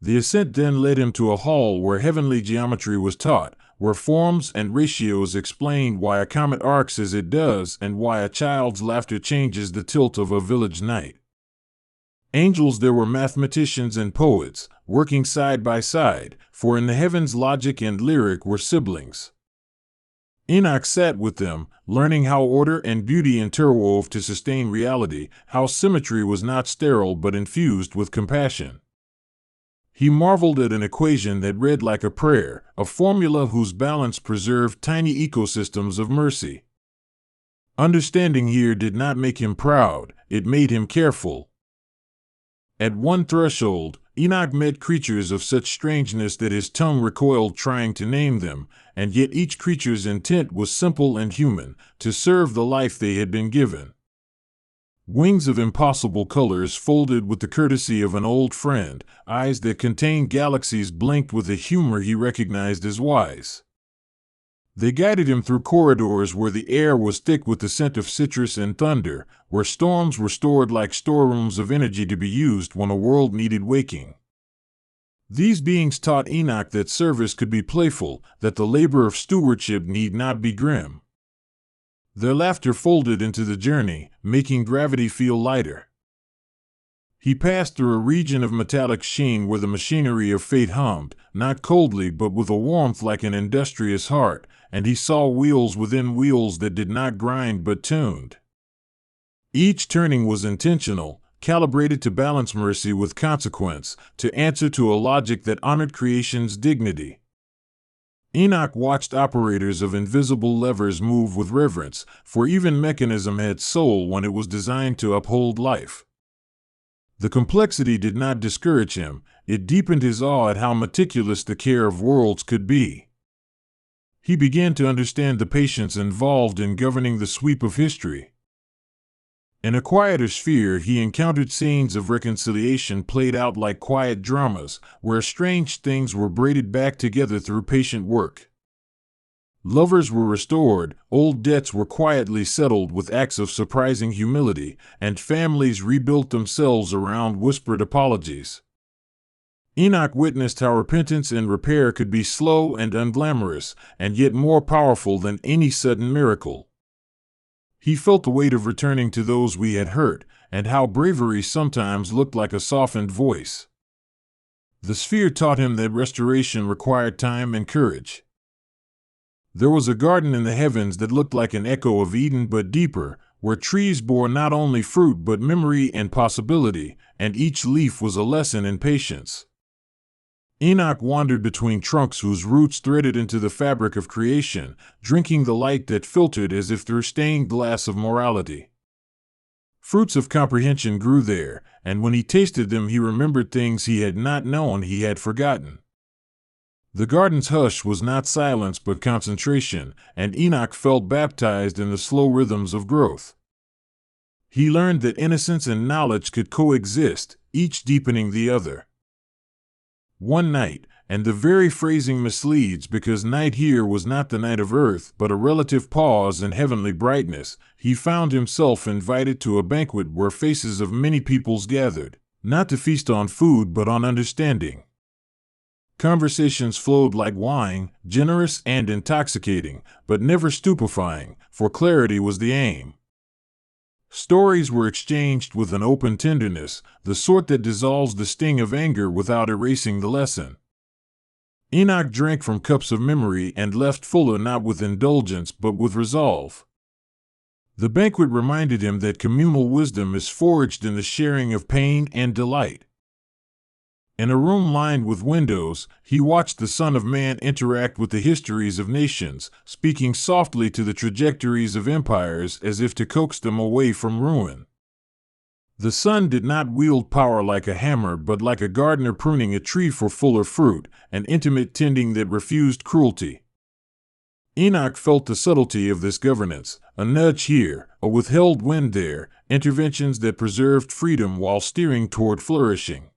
The ascent then led him to a hall where heavenly geometry was taught, where forms and ratios explained why a comet arcs as it does and why a child's laughter changes the tilt of a village night. Angels there were mathematicians and poets, working side by side, for in the heavens logic and lyric were siblings. Enoch sat with them, learning how order and beauty interwove to sustain reality, how symmetry was not sterile but infused with compassion. He marveled at an equation that read like a prayer, a formula whose balance preserved tiny ecosystems of mercy. Understanding here did not make him proud, it made him careful. At one threshold, Enoch met creatures of such strangeness that his tongue recoiled trying to name them, and yet each creature's intent was simple and human, to serve the life they had been given. Wings of impossible colors folded with the courtesy of an old friend, eyes that contained galaxies blinked with a humor he recognized as wise. They guided him through corridors where the air was thick with the scent of citrus and thunder, where storms were stored like storerooms of energy to be used when a world needed waking. These beings taught Enoch that service could be playful, that the labor of stewardship need not be grim. Their laughter folded into the journey, making gravity feel lighter. He passed through a region of metallic sheen where the machinery of fate hummed, not coldly but with a warmth like an industrious heart, and he saw wheels within wheels that did not grind but tuned. Each turning was intentional, calibrated to balance mercy with consequence, to answer to a logic that honored creation's dignity. Enoch watched operators of invisible levers move with reverence, for even mechanism had soul when it was designed to uphold life. The complexity did not discourage him, it deepened his awe at how meticulous the care of worlds could be. He began to understand the patience involved in governing the sweep of history. In a quieter sphere, he encountered scenes of reconciliation played out like quiet dramas, where strange things were braided back together through patient work. Lovers were restored, old debts were quietly settled with acts of surprising humility, and families rebuilt themselves around whispered apologies. Enoch witnessed how repentance and repair could be slow and unglamorous, and yet more powerful than any sudden miracle. He felt the weight of returning to those we had hurt, and how bravery sometimes looked like a softened voice. The sphere taught him that restoration required time and courage. There was a garden in the heavens that looked like an echo of Eden but deeper, where trees bore not only fruit but memory and possibility, and each leaf was a lesson in patience. Enoch wandered between trunks whose roots threaded into the fabric of creation, drinking the light that filtered as if through stained glass of morality. Fruits of comprehension grew there, and when he tasted them he remembered things he had not known he had forgotten. The garden's hush was not silence but concentration, and Enoch felt baptized in the slow rhythms of growth. He learned that innocence and knowledge could coexist, each deepening the other. One night, and the very phrasing misleads because night here was not the night of earth but a relative pause in heavenly brightness, he found himself invited to a banquet where faces of many peoples gathered, not to feast on food but on understanding. Conversations flowed like wine, generous and intoxicating, but never stupefying, for clarity was the aim. Stories were exchanged with an open tenderness, the sort that dissolves the sting of anger without erasing the lesson. Enoch drank from cups of memory and left fuller not with indulgence but with resolve. The banquet reminded him that communal wisdom is forged in the sharing of pain and delight. In a room lined with windows, he watched the Son of Man interact with the histories of nations, speaking softly to the trajectories of empires as if to coax them away from ruin. The Son did not wield power like a hammer but like a gardener pruning a tree for fuller fruit, an intimate tending that refused cruelty. Enoch felt the subtlety of this governance, a nudge here, a withheld wind there, interventions that preserved freedom while steering toward flourishing.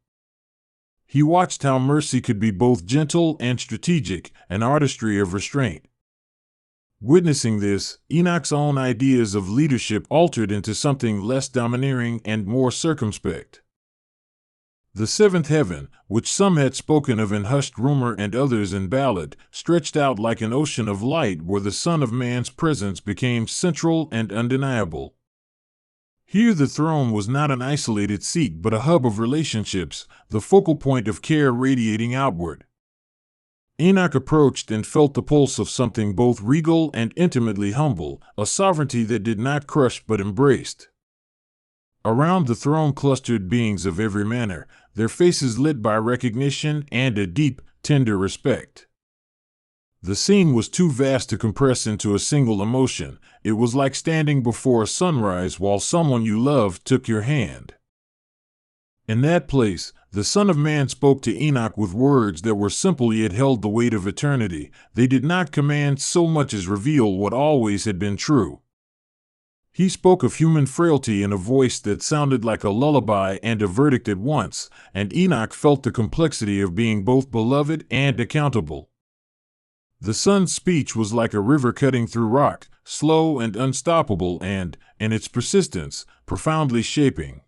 He watched how mercy could be both gentle and strategic, an artistry of restraint. Witnessing this, Enoch's own ideas of leadership altered into something less domineering and more circumspect. The seventh heaven, which some had spoken of in hushed rumor and others in ballad, stretched out like an ocean of light where the Son of Man's presence became central and undeniable. Here the throne was not an isolated seat but a hub of relationships, the focal point of care radiating outward. Enoch approached and felt the pulse of something both regal and intimately humble, a sovereignty that did not crush but embraced. Around the throne clustered beings of every manner, their faces lit by recognition and a deep, tender respect. The scene was too vast to compress into a single emotion. It was like standing before a sunrise while someone you loved took your hand. In that place, the Son of Man spoke to Enoch with words that were simple yet held the weight of eternity. They did not command so much as reveal what always had been true. He spoke of human frailty in a voice that sounded like a lullaby and a verdict at once, and Enoch felt the complexity of being both beloved and accountable. The Son's speech was like a river cutting through rock, slow and unstoppable and, in its persistence, profoundly shaping.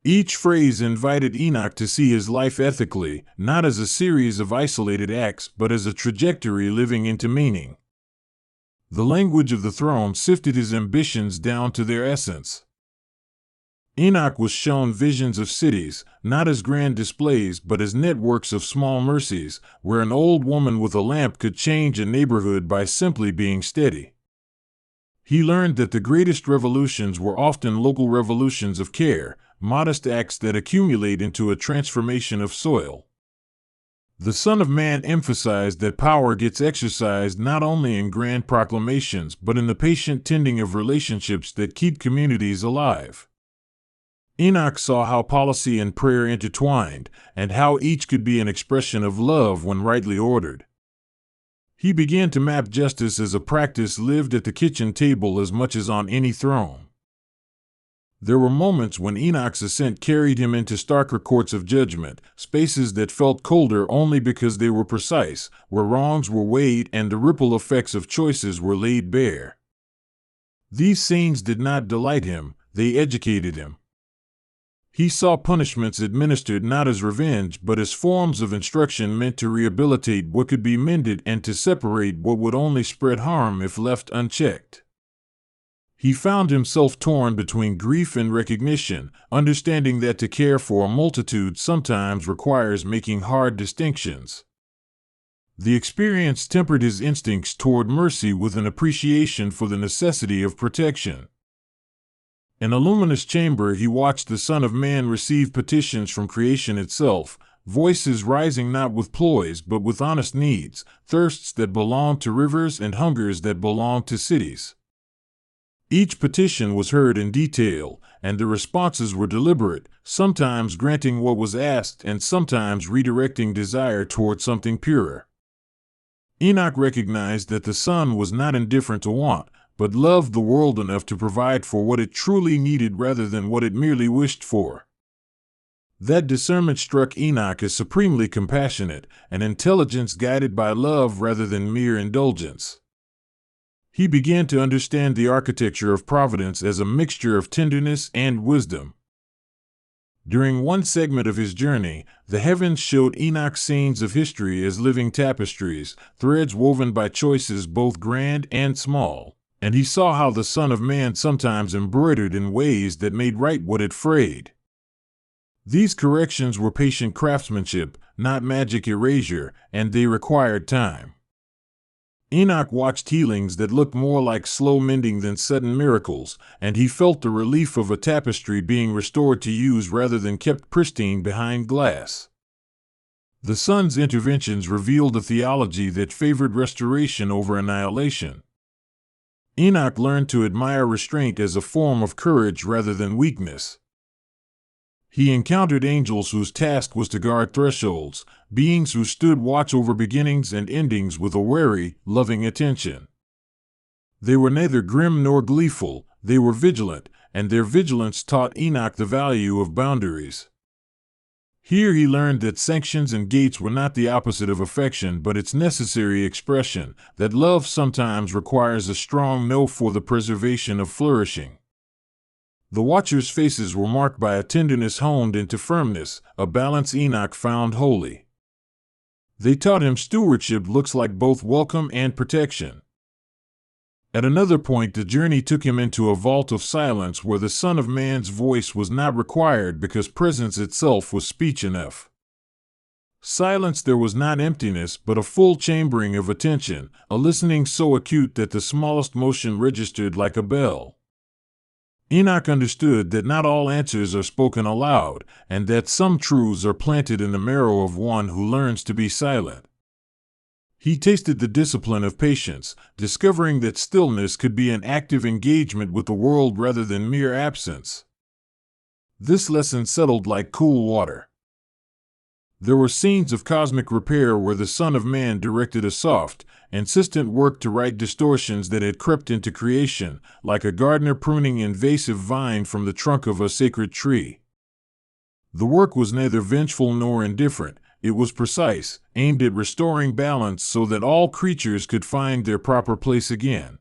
Each phrase invited Enoch to see his life ethically, not as a series of isolated acts but as a trajectory living into meaning. The language of the throne sifted his ambitions down to their essence. Enoch was shown visions of cities, not as grand displays but as networks of small mercies, where an old woman with a lamp could change a neighborhood by simply being steady. He learned that the greatest revolutions were often local revolutions of care, modest acts that accumulate into a transformation of soil. The Son of Man emphasized that power gets exercised not only in grand proclamations but in the patient tending of relationships that keep communities alive. Enoch saw how policy and prayer intertwined, and how each could be an expression of love when rightly ordered. He began to map justice as a practice lived at the kitchen table as much as on any throne. There were moments when Enoch's ascent carried him into starker courts of judgment, spaces that felt colder only because they were precise, where wrongs were weighed and the ripple effects of choices were laid bare. These scenes did not delight him, they educated him. He saw punishments administered not as revenge but as forms of instruction meant to rehabilitate what could be mended and to separate what would only spread harm if left unchecked. He found himself torn between grief and recognition, understanding that to care for a multitude sometimes requires making hard distinctions. The experience tempered his instincts toward mercy with an appreciation for the necessity of protection. In a luminous chamber, he watched the Son of Man receive petitions from creation itself, voices rising not with ploys but with honest needs, thirsts that belonged to rivers and hungers that belonged to cities. Each petition was heard in detail, and the responses were deliberate, sometimes granting what was asked and sometimes redirecting desire toward something purer. Enoch recognized that the Son was not indifferent to want, but loved the world enough to provide for what it truly needed rather than what it merely wished for. That discernment struck Enoch as supremely compassionate, an intelligence guided by love rather than mere indulgence. He began to understand the architecture of providence as a mixture of tenderness and wisdom. During one segment of his journey, the heavens showed Enoch scenes of history as living tapestries, threads woven by choices both grand and small, and he saw how the Son of Man sometimes embroidered in ways that made right what it frayed. These corrections were patient craftsmanship, not magic erasure, and they required time. Enoch watched healings that looked more like slow mending than sudden miracles, and he felt the relief of a tapestry being restored to use rather than kept pristine behind glass. The Son's interventions revealed a theology that favored restoration over annihilation. Enoch learned to admire restraint as a form of courage rather than weakness. He encountered angels whose task was to guard thresholds, beings who stood watch over beginnings and endings with a wary, loving attention. They were neither grim nor gleeful, they were vigilant, and their vigilance taught Enoch the value of boundaries. Here he learned that sanctions and gates were not the opposite of affection but its necessary expression, that love sometimes requires a strong no for the preservation of flourishing. The watchers' faces were marked by a tenderness honed into firmness, a balance Enoch found holy. They taught him stewardship looks like both welcome and protection. At another point, the journey took him into a vault of silence where the Son of Man's voice was not required because presence itself was speech enough. Silence there was not emptiness but a full chambering of attention, a listening so acute that the smallest motion registered like a bell. Enoch understood that not all answers are spoken aloud, and that some truths are planted in the marrow of one who learns to be silent. He tasted the discipline of patience, discovering that stillness could be an active engagement with the world rather than mere absence. This lesson settled like cool water. There were scenes of cosmic repair where the Son of Man directed a soft, insistent work to right distortions that had crept into creation, like a gardener pruning invasive vine from the trunk of a sacred tree. The work was neither vengeful nor indifferent, it was precise, aimed at restoring balance so that all creatures could find their proper place again.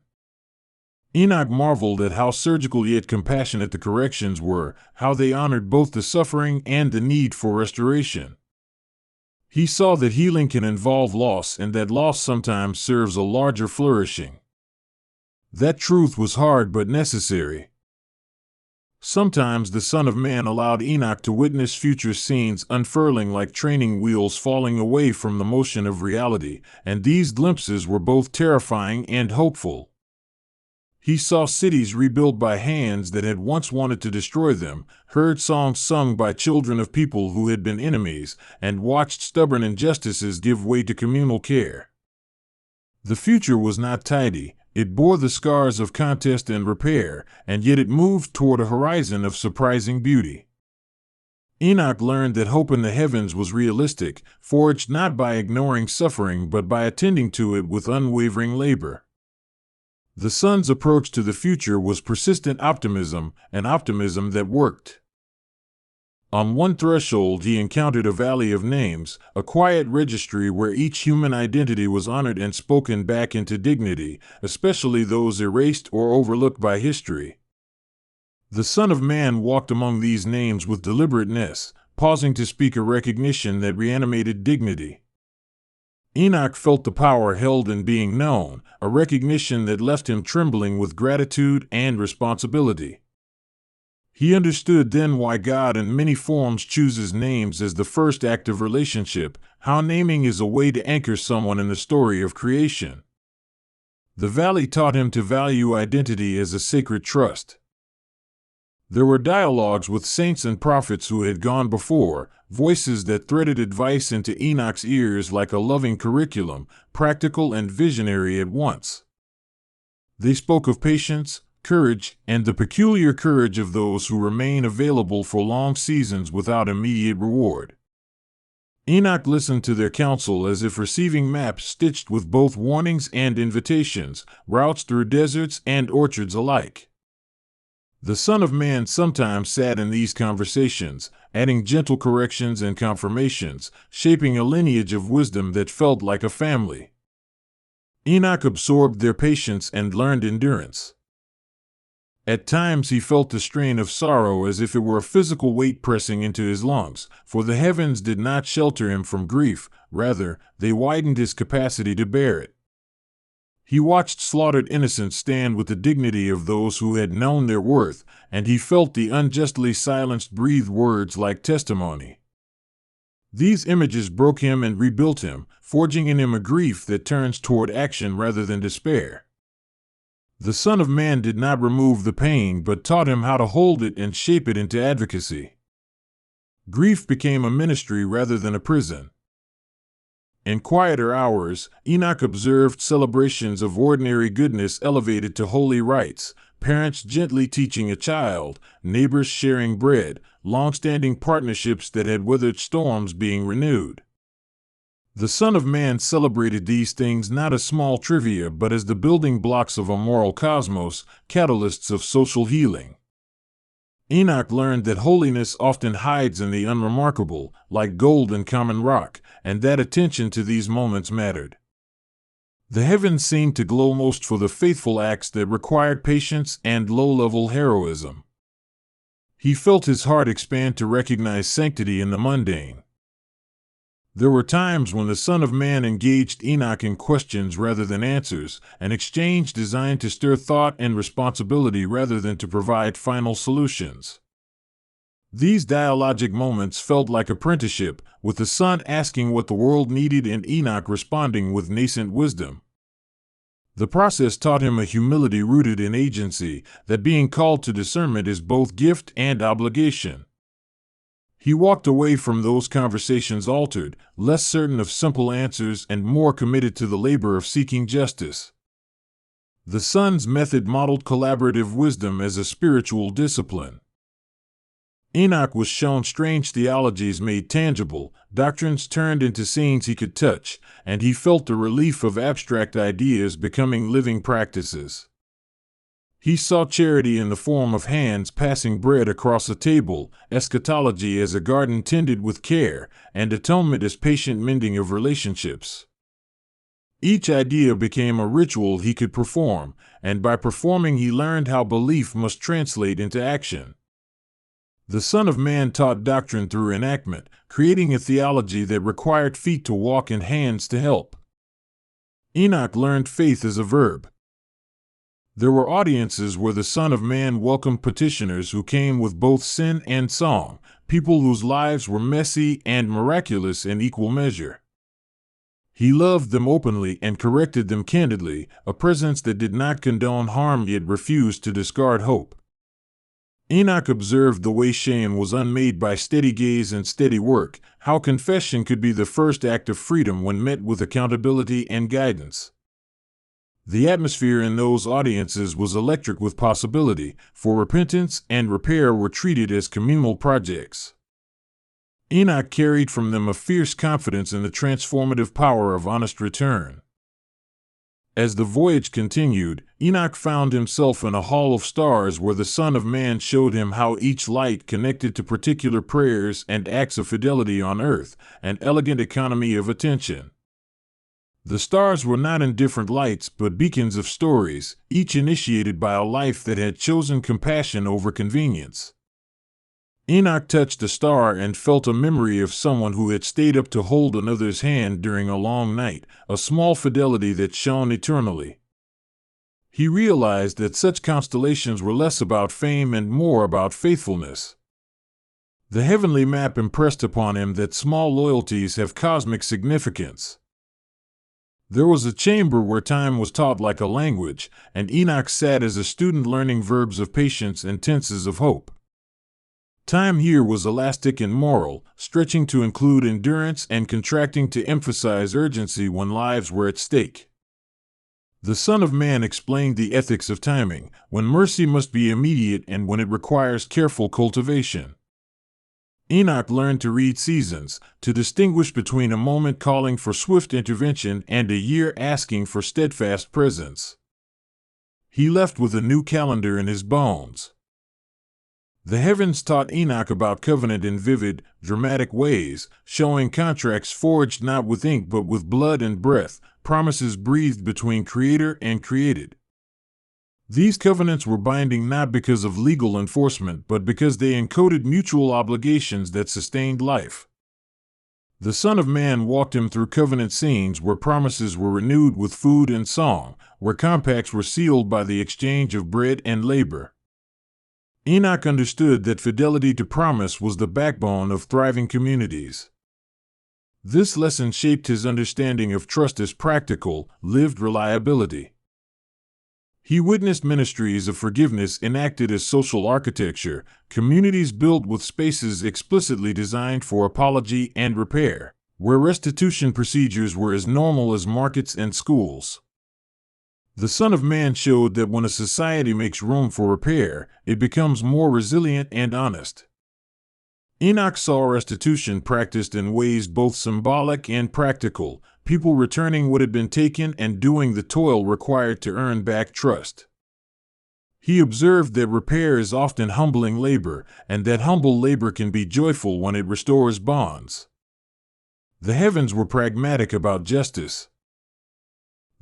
Enoch marveled at how surgical yet compassionate the corrections were, how they honored both the suffering and the need for restoration. He saw that healing can involve loss and that loss sometimes serves a larger flourishing. That truth was hard but necessary. Sometimes the Son of Man allowed Enoch to witness future scenes unfurling like training wheels falling away from the motion of reality, and these glimpses were both terrifying and hopeful. He saw cities rebuilt by hands that had once wanted to destroy them, heard songs sung by children of people who had been enemies, and watched stubborn injustices give way to communal care. The future was not tidy. It bore the scars of contest and repair, and yet it moved toward a horizon of surprising beauty. Enoch learned that hope in the heavens was realistic, forged not by ignoring suffering but by attending to it with unwavering labor. The son's approach to the future was persistent optimism, an optimism that worked. On one threshold he encountered a valley of names, a quiet registry where each human identity was honored and spoken back into dignity, especially those erased or overlooked by history. The Son of Man walked among these names with deliberateness, pausing to speak a recognition that reanimated dignity. Enoch felt the power held in being known, a recognition that left him trembling with gratitude and responsibility. He understood then why God in many forms chooses names as the first act of relationship, how naming is a way to anchor someone in the story of creation. The valley taught him to value identity as a sacred trust. There were dialogues with saints and prophets who had gone before, voices that threaded advice into Enoch's ears like a loving curriculum, practical and visionary at once. They spoke of patience, courage, and the peculiar courage of those who remain available for long seasons without immediate reward. Enoch listened to their counsel as if receiving maps stitched with both warnings and invitations, routes through deserts and orchards alike. The Son of Man sometimes sat in these conversations, adding gentle corrections and confirmations, shaping a lineage of wisdom that felt like a family. Enoch absorbed their patience and learned endurance. At times he felt the strain of sorrow as if it were a physical weight pressing into his lungs, for the heavens did not shelter him from grief, rather, they widened his capacity to bear it. He watched slaughtered innocents stand with the dignity of those who had known their worth, and he felt the unjustly silenced breathe words like testimony. These images broke him and rebuilt him, forging in him a grief that turns toward action rather than despair. The Son of Man did not remove the pain but taught him how to hold it and shape it into advocacy. Grief became a ministry rather than a prison. In quieter hours, Enoch observed celebrations of ordinary goodness elevated to holy rites, parents gently teaching a child, neighbors sharing bread, long-standing partnerships that had weathered storms being renewed. The Son of Man celebrated these things not as small trivia but as the building blocks of a moral cosmos, catalysts of social healing. Enoch learned that holiness often hides in the unremarkable, like gold in common rock, and that attention to these moments mattered. The heavens seemed to glow most for the faithful acts that required patience and low-level heroism. He felt his heart expand to recognize sanctity in the mundane. There were times when the Son of Man engaged Enoch in questions rather than answers, an exchange designed to stir thought and responsibility rather than to provide final solutions. These dialogic moments felt like apprenticeship, with the Son asking what the world needed and Enoch responding with nascent wisdom. The process taught him a humility rooted in agency, that being called to discernment is both gift and obligation. He walked away from those conversations altered, less certain of simple answers and more committed to the labor of seeking justice. The Son's method modeled collaborative wisdom as a spiritual discipline. Enoch was shown strange theologies made tangible, doctrines turned into scenes he could touch, and he felt the relief of abstract ideas becoming living practices. He saw charity in the form of hands passing bread across a table, eschatology as a garden tended with care, and atonement as patient mending of relationships. Each idea became a ritual he could perform, and by performing he learned how belief must translate into action. The Son of Man taught doctrine through enactment, creating a theology that required feet to walk and hands to help. Enoch learned faith as a verb. There were audiences where the Son of Man welcomed petitioners who came with both sin and song, people whose lives were messy and miraculous in equal measure. He loved them openly and corrected them candidly, a presence that did not condone harm yet refused to discard hope. Enoch observed the way shame was unmade by steady gaze and steady work, how confession could be the first act of freedom when met with accountability and guidance. The atmosphere in those audiences was electric with possibility, for repentance and repair were treated as communal projects. Enoch carried from them a fierce confidence in the transformative power of honest return. As the voyage continued, Enoch found himself in a hall of stars where the Son of Man showed him how each light connected to particular prayers and acts of fidelity on earth, an elegant economy of attention. The stars were not indifferent lights but beacons of stories, each initiated by a life that had chosen compassion over convenience. Enoch touched a star and felt a memory of someone who had stayed up to hold another's hand during a long night, a small fidelity that shone eternally. He realized that such constellations were less about fame and more about faithfulness. The heavenly map impressed upon him that small loyalties have cosmic significance. There was a chamber where time was taught like a language, and Enoch sat as a student learning verbs of patience and tenses of hope. Time here was elastic and moral, stretching to include endurance and contracting to emphasize urgency when lives were at stake. The Son of Man explained the ethics of timing, when mercy must be immediate and when it requires careful cultivation. Enoch learned to read seasons, to distinguish between a moment calling for swift intervention and a year asking for steadfast presence. He left with a new calendar in his bones. The heavens taught Enoch about covenant in vivid, dramatic ways, showing contracts forged not with ink but with blood and breath, promises breathed between creator and created. These covenants were binding not because of legal enforcement but because they encoded mutual obligations that sustained life. The Son of Man walked him through covenant scenes where promises were renewed with food and song, where compacts were sealed by the exchange of bread and labor. Enoch understood that fidelity to promise was the backbone of thriving communities. This lesson shaped his understanding of trust as practical, lived reliability. He witnessed ministries of forgiveness enacted as social architecture, communities built with spaces explicitly designed for apology and repair, where restitution procedures were as normal as markets and schools. The Son of Man showed that when a society makes room for repair, it becomes more resilient and honest. Enoch saw restitution practiced in ways both symbolic and practical, people returning what had been taken and doing the toil required to earn back trust. He observed that repair is often humbling labor, and that humble labor can be joyful when it restores bonds. The heavens were pragmatic about justice.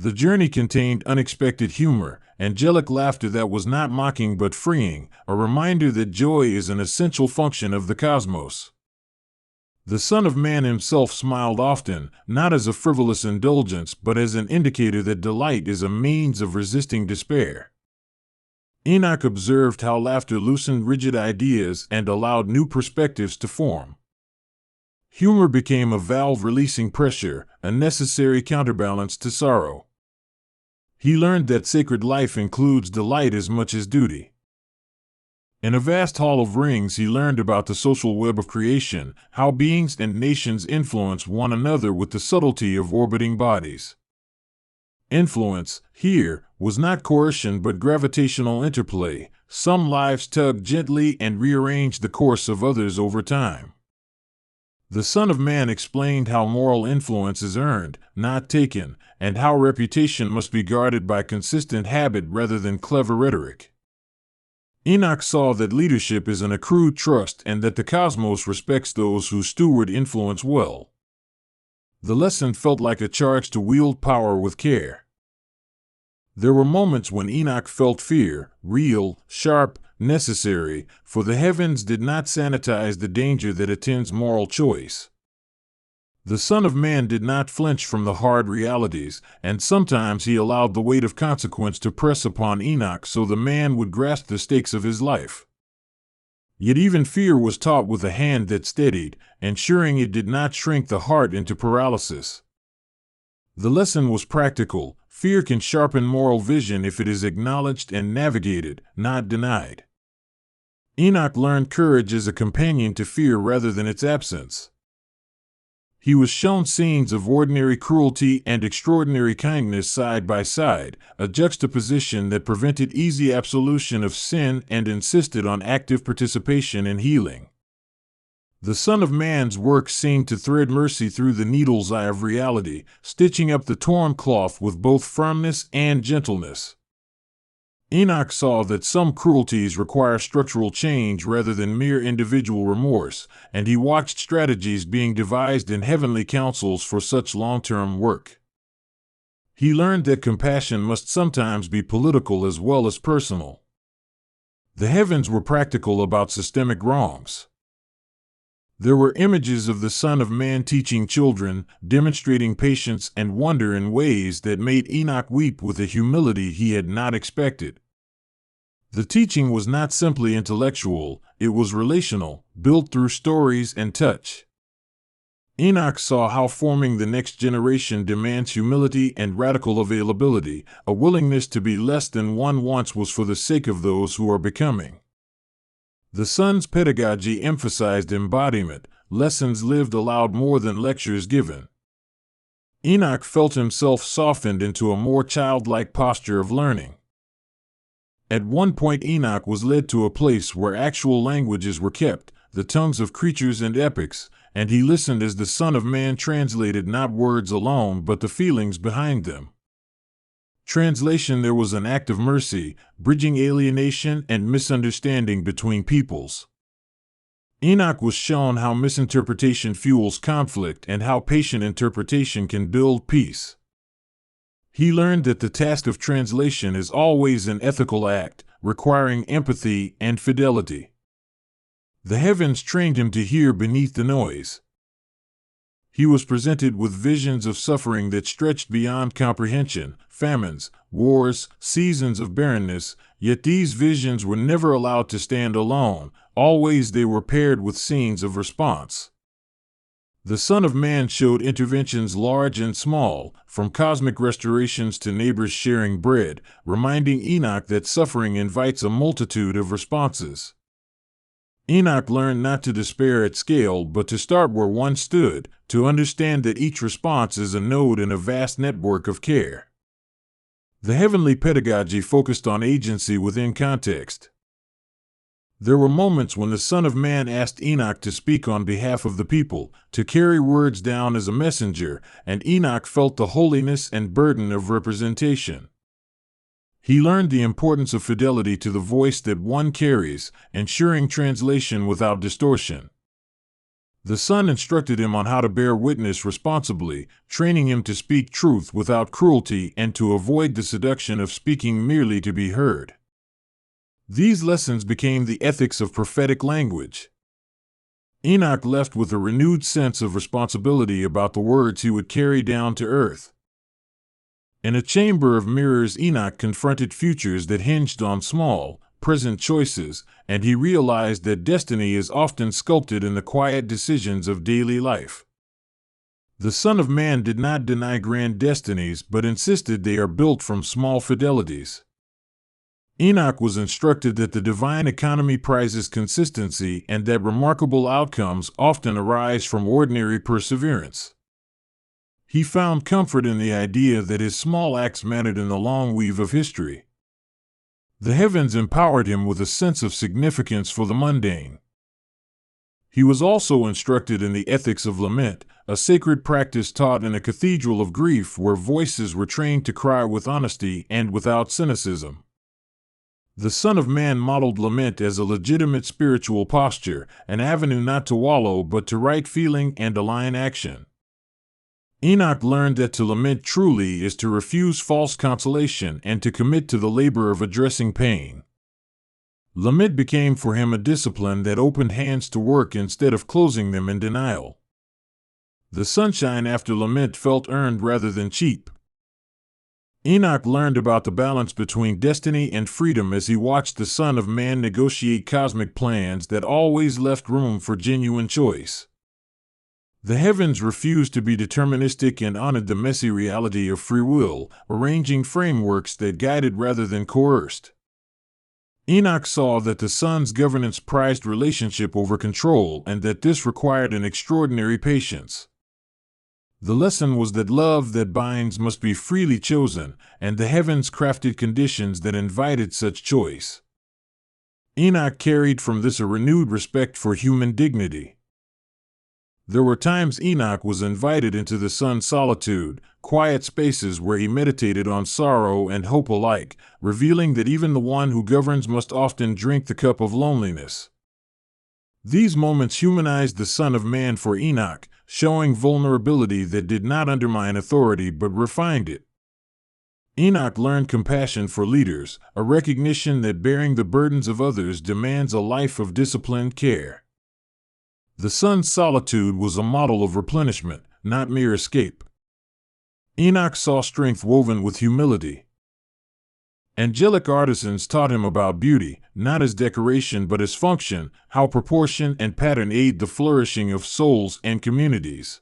The journey contained unexpected humor, angelic laughter that was not mocking but freeing, a reminder that joy is an essential function of the cosmos. The Son of Man himself smiled often, not as a frivolous indulgence but as an indicator that delight is a means of resisting despair. Enoch observed how laughter loosened rigid ideas and allowed new perspectives to form. Humor became a valve releasing pressure, a necessary counterbalance to sorrow. He learned that sacred life includes delight as much as duty. In a vast hall of rings, he learned about the social web of creation, how beings and nations influence one another with the subtlety of orbiting bodies. Influence, here, was not coercion but gravitational interplay. Some lives tugged gently and rearranged the course of others over time. The Son of Man explained how moral influence is earned, not taken, and how reputation must be guarded by consistent habit rather than clever rhetoric. Enoch saw that leadership is an accrued trust and that the cosmos respects those who steward influence well. The lesson felt like a charge to wield power with care. There were moments when Enoch felt fear, real, sharp, necessary, for the heavens did not sanitize the danger that attends moral choice. The Son of Man did not flinch from the hard realities, and sometimes he allowed the weight of consequence to press upon Enoch so the man would grasp the stakes of his life. Yet even fear was taught with a hand that steadied, ensuring it did not shrink the heart into paralysis. The lesson was practical. Fear can sharpen moral vision if it is acknowledged and navigated, not denied. Enoch learned courage as a companion to fear rather than its absence. He was shown scenes of ordinary cruelty and extraordinary kindness side by side, a juxtaposition that prevented easy absolution of sin and insisted on active participation in healing. The Son of Man's work seemed to thread mercy through the needle's eye of reality, stitching up the torn cloth with both firmness and gentleness. Enoch saw that some cruelties require structural change rather than mere individual remorse, and he watched strategies being devised in heavenly councils for such long-term work. He learned that compassion must sometimes be political as well as personal. The heavens were practical about systemic wrongs. There were images of the Son of Man teaching children, demonstrating patience and wonder in ways that made Enoch weep with a humility he had not expected. The teaching was not simply intellectual, it was relational, built through stories and touch. Enoch saw how forming the next generation demands humility and radical availability, a willingness to be less than one once was for the sake of those who are becoming. The Son's pedagogy emphasized embodiment, lessons lived aloud more than lectures given. Enoch felt himself softened into a more childlike posture of learning. At one point Enoch was led to a place where actual languages were kept, the tongues of creatures and epics, and he listened as the Son of Man translated not words alone but the feelings behind them. Translation: there was an act of mercy, bridging alienation and misunderstanding between peoples. Enoch was shown how misinterpretation fuels conflict and how patient interpretation can build peace. He learned that the task of translation is always an ethical act, requiring empathy and fidelity. The heavens trained him to hear beneath the noise. He was presented with visions of suffering that stretched beyond comprehension, famines, wars, seasons of barrenness, yet these visions were never allowed to stand alone, always they were paired with scenes of response. The Son of Man showed interventions large and small, from cosmic restorations to neighbors sharing bread, reminding Enoch that suffering invites a multitude of responses. Enoch learned not to despair at scale but to start where one stood, to understand that each response is a node in a vast network of care. The heavenly pedagogy focused on agency within context. There were moments when the Son of Man asked Enoch to speak on behalf of the people, to carry words down as a messenger, and Enoch felt the holiness and burden of representation. He learned the importance of fidelity to the voice that one carries, ensuring translation without distortion. The Son instructed him on how to bear witness responsibly, training him to speak truth without cruelty and to avoid the seduction of speaking merely to be heard. These lessons became the ethics of prophetic language. Enoch left with a renewed sense of responsibility about the words he would carry down to earth. In a chamber of mirrors, Enoch confronted futures that hinged on small, present choices, and he realized that destiny is often sculpted in the quiet decisions of daily life. The Son of Man did not deny grand destinies but insisted they are built from small fidelities. Enoch was instructed that the divine economy prizes consistency and that remarkable outcomes often arise from ordinary perseverance. He found comfort in the idea that his small acts mattered in the long weave of history. The heavens empowered him with a sense of significance for the mundane. He was also instructed in the ethics of lament, a sacred practice taught in a cathedral of grief where voices were trained to cry with honesty and without cynicism. The Son of Man modeled lament as a legitimate spiritual posture, an avenue not to wallow but to right feeling and align action. Enoch learned that to lament truly is to refuse false consolation and to commit to the labor of addressing pain. Lament became for him a discipline that opened hands to work instead of closing them in denial. The sunshine after lament felt earned rather than cheap. Enoch learned about the balance between destiny and freedom as he watched the Son of Man negotiate cosmic plans that always left room for genuine choice. The heavens refused to be deterministic and honored the messy reality of free will, arranging frameworks that guided rather than coerced. Enoch saw that the sun's governance prized relationship over control and that this required an extraordinary patience. The lesson was that love that binds must be freely chosen, and the heavens crafted conditions that invited such choice. Enoch carried from this a renewed respect for human dignity. There were times Enoch was invited into the sun's solitude, quiet spaces where he meditated on sorrow and hope alike, revealing that even the one who governs must often drink the cup of loneliness. These moments humanized the Son of Man for Enoch, showing vulnerability that did not undermine authority but refined it. Enoch learned compassion for leaders, a recognition that bearing the burdens of others demands a life of disciplined care. The sun's solitude was a model of replenishment, not mere escape. Enoch saw strength woven with humility. Angelic artisans taught him about beauty, not as decoration but as function, how proportion and pattern aid the flourishing of souls and communities.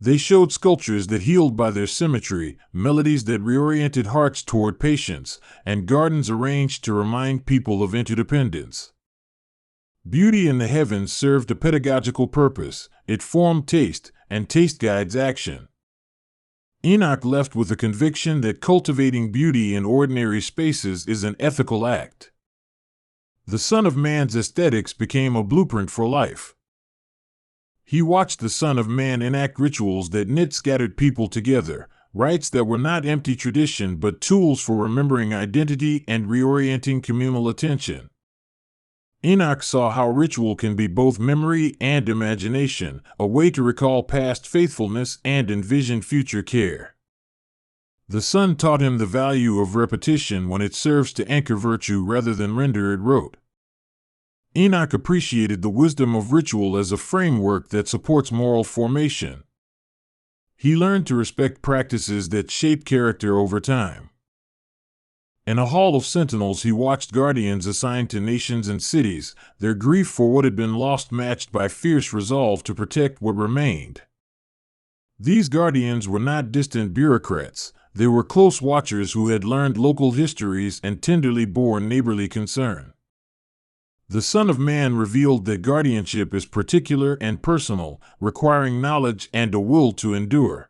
They showed sculptures that healed by their symmetry, melodies that reoriented hearts toward patience, and gardens arranged to remind people of interdependence. Beauty in the heavens served a pedagogical purpose. It formed taste, and taste guides action. Enoch left with the conviction that cultivating beauty in ordinary spaces is an ethical act. The Son of Man's aesthetics became a blueprint for life. He watched the Son of Man enact rituals that knit scattered people together, rites that were not empty tradition but tools for remembering identity and reorienting communal attention. Enoch saw how ritual can be both memory and imagination, a way to recall past faithfulness and envision future care. The sun taught him the value of repetition when it serves to anchor virtue rather than render it rote. Enoch appreciated the wisdom of ritual as a framework that supports moral formation. He learned to respect practices that shape character over time. In a hall of sentinels he watched guardians assigned to nations and cities, their grief for what had been lost matched by fierce resolve to protect what remained. These guardians were not distant bureaucrats, they were close watchers who had learned local histories and tenderly bore neighborly concern. The Son of Man revealed that guardianship is particular and personal, requiring knowledge and a will to endure.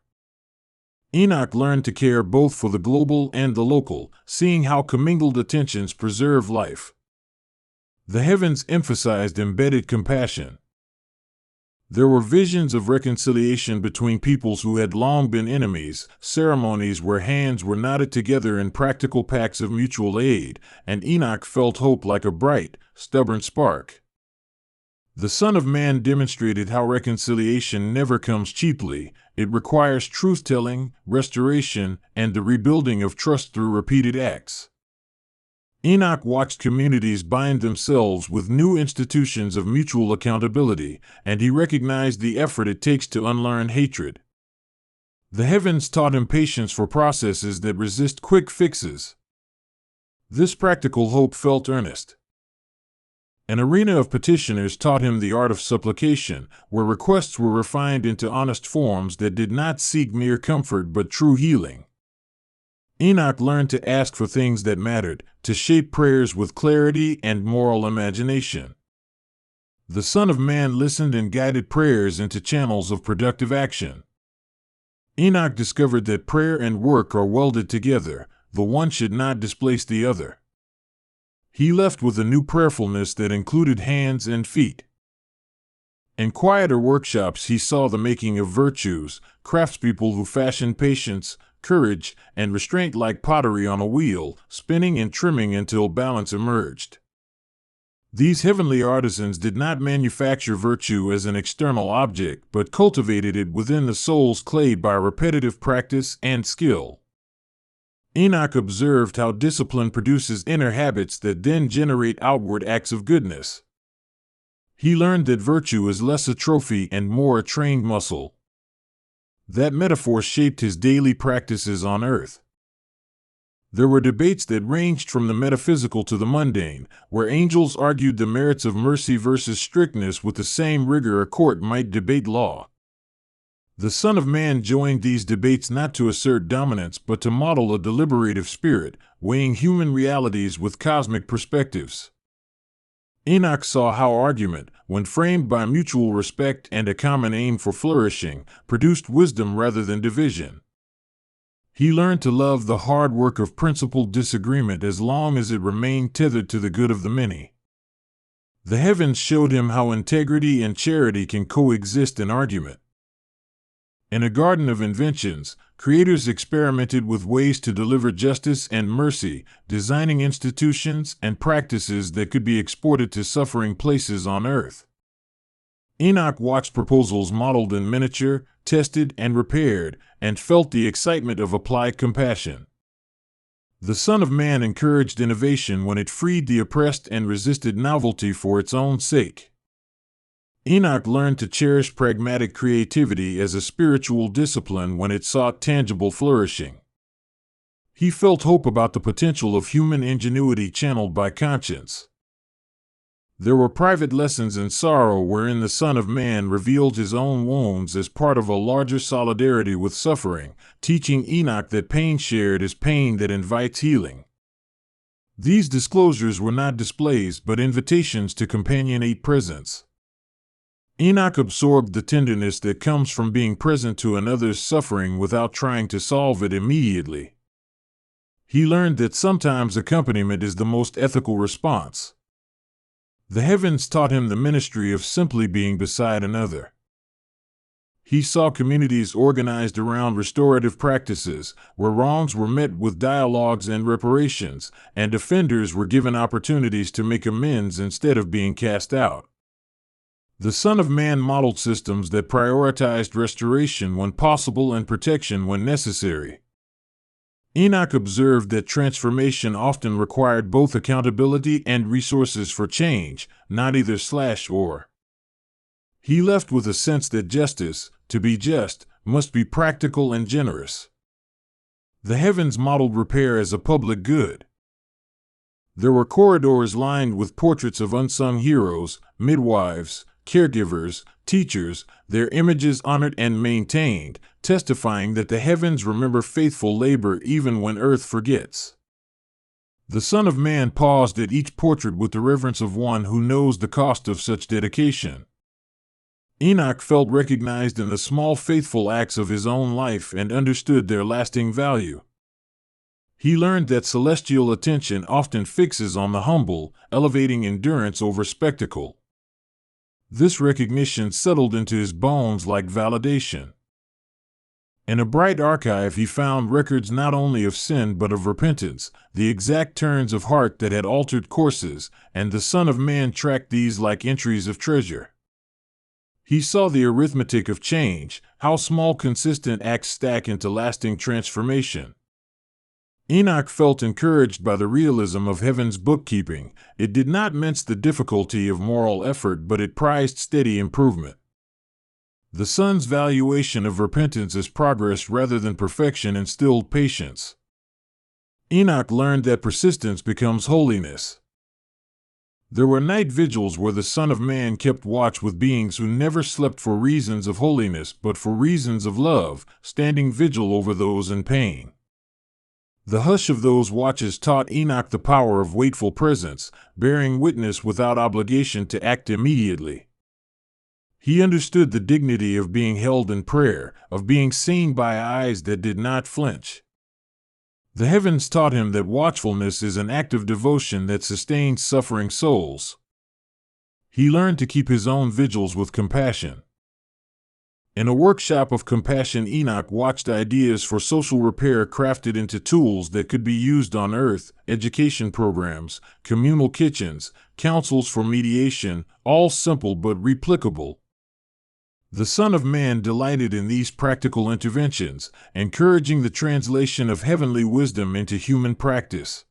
Enoch learned to care both for the global and the local, seeing how commingled attentions preserve life. The heavens emphasized embedded compassion. There were visions of reconciliation between peoples who had long been enemies, ceremonies where hands were knotted together in practical pacts of mutual aid, and Enoch felt hope like a bright, stubborn spark. The Son of Man demonstrated how reconciliation never comes cheaply. It requires truth-telling, restoration, and the rebuilding of trust through repeated acts. Enoch watched communities bind themselves with new institutions of mutual accountability, and he recognized the effort it takes to unlearn hatred. The heavens taught him patience for processes that resist quick fixes. This practical hope felt earnest. An arena of petitioners taught him the art of supplication, where requests were refined into honest forms that did not seek mere comfort but true healing. Enoch learned to ask for things that mattered, to shape prayers with clarity and moral imagination. The Son of Man listened and guided prayers into channels of productive action. Enoch discovered that prayer and work are welded together, the one should not displace the other. He left with a new prayerfulness that included hands and feet. In quieter workshops he saw the making of virtues, craftspeople who fashioned patience, courage, and restraint like pottery on a wheel, spinning and trimming until balance emerged. These heavenly artisans did not manufacture virtue as an external object, but cultivated it within the soul's clay by repetitive practice and skill. Enoch observed how discipline produces inner habits that then generate outward acts of goodness. He learned that virtue is less a trophy and more a trained muscle. That metaphor shaped his daily practices on earth. There were debates that ranged from the metaphysical to the mundane, where angels argued the merits of mercy versus strictness with the same rigor a court might debate law. The Son of Man joined these debates not to assert dominance but to model a deliberative spirit, weighing human realities with cosmic perspectives. Enoch saw how argument, when framed by mutual respect and a common aim for flourishing, produced wisdom rather than division. He learned to love the hard work of principled disagreement as long as it remained tethered to the good of the many. The heavens showed him how integrity and charity can coexist in argument. In a garden of inventions, creators experimented with ways to deliver justice and mercy, designing institutions and practices that could be exported to suffering places on earth. Enoch watched proposals modeled in miniature, tested and repaired, and felt the excitement of applied compassion. The Son of Man encouraged innovation when it freed the oppressed and resisted novelty for its own sake. Enoch learned to cherish pragmatic creativity as a spiritual discipline when it sought tangible flourishing. He felt hope about the potential of human ingenuity channeled by conscience. There were private lessons in sorrow wherein the Son of Man revealed his own wounds as part of a larger solidarity with suffering, teaching Enoch that pain shared is pain that invites healing. These disclosures were not displays but invitations to companionate presence. Enoch absorbed the tenderness that comes from being present to another's suffering without trying to solve it immediately. He learned that sometimes accompaniment is the most ethical response. The heavens taught him the ministry of simply being beside another. He saw communities organized around restorative practices, where wrongs were met with dialogues and reparations, and offenders were given opportunities to make amends instead of being cast out. The Son of Man modeled systems that prioritized restoration when possible and protection when necessary. Enoch observed that transformation often required both accountability and resources for change, not either/or. He left with a sense that justice, to be just, must be practical and generous. The heavens modeled repair as a public good. There were corridors lined with portraits of unsung heroes, midwives, caregivers, teachers, their images honored and maintained, testifying that the heavens remember faithful labor even when earth forgets. The Son of Man paused at each portrait with the reverence of one who knows the cost of such dedication. Enoch felt recognized in the small faithful acts of his own life and understood their lasting value. He learned that celestial attention often fixes on the humble, elevating endurance over spectacle. This recognition settled into his bones like validation. In a bright archive he found records not only of sin but of repentance, the exact turns of heart that had altered courses, and the Son of Man tracked these like entries of treasure. He saw the arithmetic of change, how small consistent acts stack into lasting transformation. Enoch felt encouraged by the realism of heaven's bookkeeping. It did not mince the difficulty of moral effort, but it prized steady improvement. The Son's valuation of repentance as progress rather than perfection instilled patience. Enoch learned that persistence becomes holiness. There were night vigils where the Son of Man kept watch with beings who never slept for reasons of holiness but for reasons of love, standing vigil over those in pain. The hush of those watches taught Enoch the power of wakeful presence, bearing witness without obligation to act immediately. He understood the dignity of being held in prayer, of being seen by eyes that did not flinch. The heavens taught him that watchfulness is an act of devotion that sustains suffering souls. He learned to keep his own vigils with compassion. In a workshop of compassion, Enoch watched ideas for social repair crafted into tools that could be used on Earth, education programs, communal kitchens, councils for mediation, all simple but replicable. The Son of Man delighted in these practical interventions, encouraging the translation of heavenly wisdom into human practice.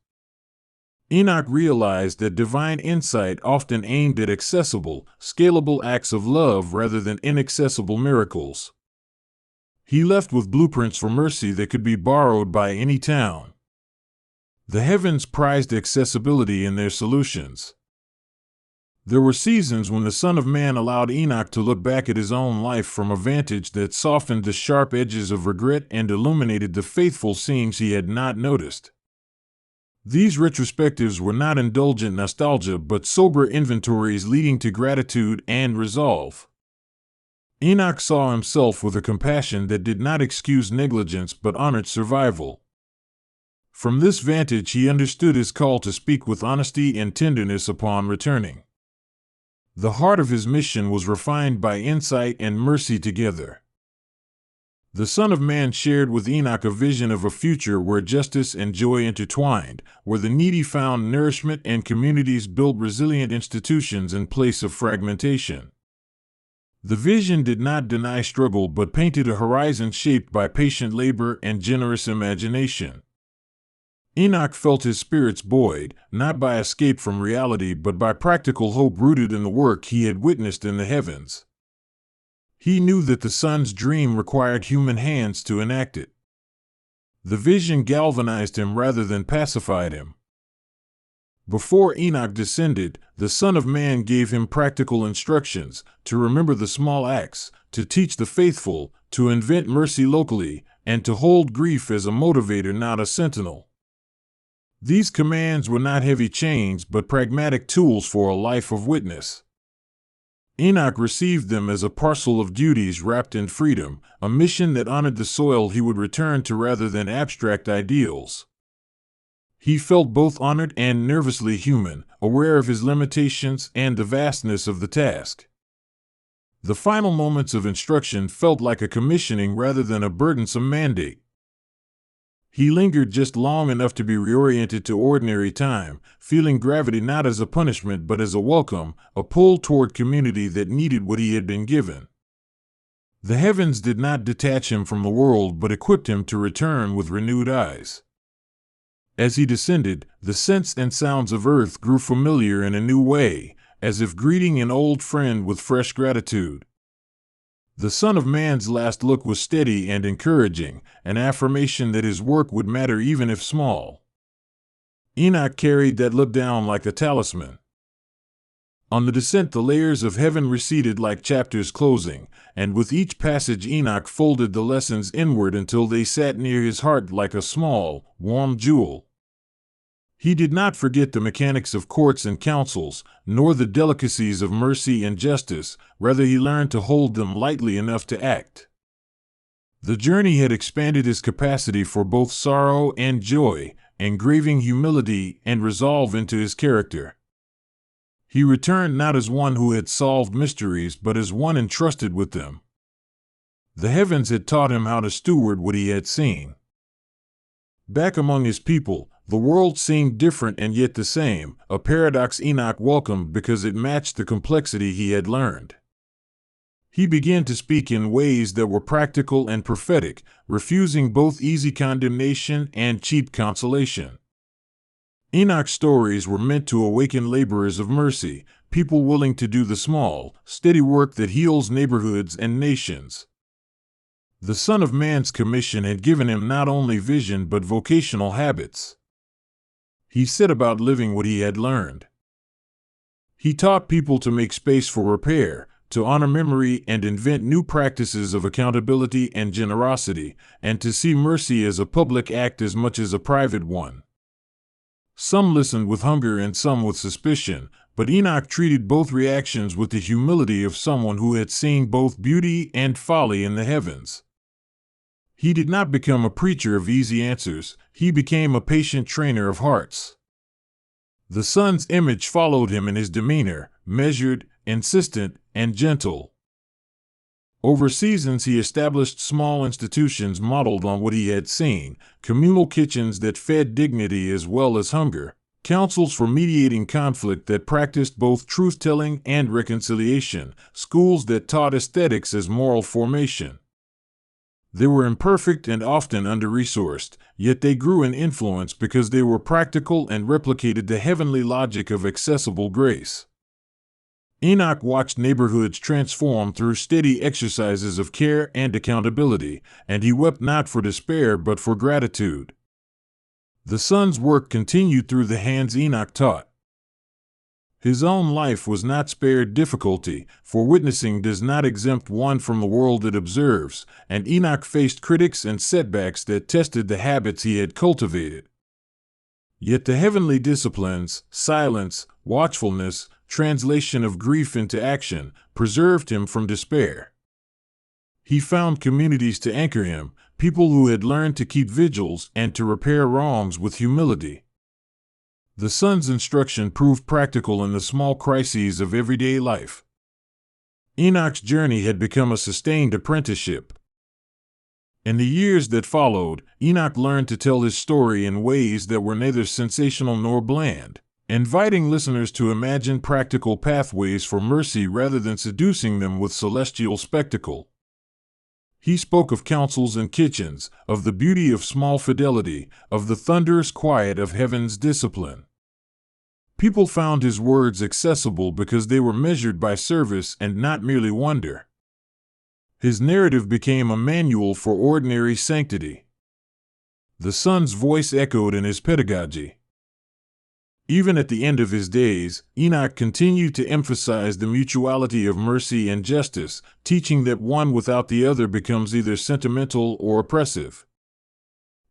Enoch realized that divine insight often aimed at accessible, scalable acts of love rather than inaccessible miracles. He left with blueprints for mercy that could be borrowed by any town. The heavens prized accessibility in their solutions. There were seasons when the Son of Man allowed Enoch to look back at his own life from a vantage that softened the sharp edges of regret and illuminated the faithful seams he had not noticed. These retrospectives were not indulgent nostalgia but sober inventories leading to gratitude and resolve. Enoch saw himself with a compassion that did not excuse negligence but honored survival. From this vantage he understood his call to speak with honesty and tenderness upon returning. The heart of his mission was refined by insight and mercy together. The Son of Man shared with Enoch a vision of a future where justice and joy intertwined, where the needy found nourishment and communities built resilient institutions in place of fragmentation. The vision did not deny struggle but painted a horizon shaped by patient labor and generous imagination. Enoch felt his spirits buoyed, not by escape from reality but by practical hope rooted in the work he had witnessed in the heavens. He knew that the Son's dream required human hands to enact it. The vision galvanized him rather than pacified him. Before Enoch descended, the Son of Man gave him practical instructions to remember the small acts, to teach the faithful, to invent mercy locally, and to hold grief as a motivator, not a sentinel. These commands were not heavy chains but pragmatic tools for a life of witness. Enoch received them as a parcel of duties wrapped in freedom, a mission that honored the soil he would return to rather than abstract ideals. He felt both honored and nervously human, aware of his limitations and the vastness of the task. The final moments of instruction felt like a commissioning rather than a burdensome mandate. He lingered just long enough to be reoriented to ordinary time, feeling gravity not as a punishment but as a welcome, a pull toward community that needed what he had been given. The heavens did not detach him from the world but equipped him to return with renewed eyes. As he descended, the scents and sounds of earth grew familiar in a new way, as if greeting an old friend with fresh gratitude. The Son of Man's last look was steady and encouraging, an affirmation that his work would matter even if small. Enoch carried that look down like a talisman. On the descent, the layers of heaven receded like chapters closing, and with each passage Enoch folded the lessons inward until they sat near his heart like a small, warm jewel. He did not forget the mechanics of courts and councils, nor the delicacies of mercy and justice, rather he learned to hold them lightly enough to act. The journey had expanded his capacity for both sorrow and joy, engraving humility and resolve into his character. He returned not as one who had solved mysteries but as one entrusted with them. The heavens had taught him how to steward what he had seen. Back among his people, the world seemed different and yet the same, a paradox Enoch welcomed because it matched the complexity he had learned. He began to speak in ways that were practical and prophetic, refusing both easy condemnation and cheap consolation. Enoch's stories were meant to awaken laborers of mercy, people willing to do the small, steady work that heals neighborhoods and nations. The Son of Man's commission had given him not only vision but vocational habits. He set about living what he had learned. He taught people to make space for repair, to honor memory and invent new practices of accountability and generosity, and to see mercy as a public act as much as a private one. Some listened with hunger and some with suspicion, but Enoch treated both reactions with the humility of someone who had seen both beauty and folly in the heavens. He did not become a preacher of easy answers, he became a patient trainer of hearts. The Son's image followed him in his demeanor, measured, insistent, and gentle. Over seasons he established small institutions modeled on what he had seen, communal kitchens that fed dignity as well as hunger, councils for mediating conflict that practiced both truth-telling and reconciliation, schools that taught aesthetics as moral formation. They were imperfect and often under-resourced, yet they grew in influence because they were practical and replicated the heavenly logic of accessible grace. Enoch watched neighborhoods transform through steady exercises of care and accountability, and he wept not for despair but for gratitude. The Son's work continued through the hands Enoch taught. His own life was not spared difficulty, for witnessing does not exempt one from the world it observes, and Enoch faced critics and setbacks that tested the habits he had cultivated. Yet the heavenly disciplines, silence, watchfulness, translation of grief into action, preserved him from despair. He found communities to anchor him, people who had learned to keep vigils and to repair wrongs with humility. The Son's instruction proved practical in the small crises of everyday life. Enoch's journey had become a sustained apprenticeship. In the years that followed, Enoch learned to tell his story in ways that were neither sensational nor bland, inviting listeners to imagine practical pathways for mercy rather than seducing them with celestial spectacle. He spoke of councils and kitchens, of the beauty of small fidelity, of the thunderous quiet of heaven's discipline. People found his words accessible because they were measured by service and not merely wonder. His narrative became a manual for ordinary sanctity. The Son's voice echoed in his pedagogy. Even at the end of his days, Enoch continued to emphasize the mutuality of mercy and justice, teaching that one without the other becomes either sentimental or oppressive.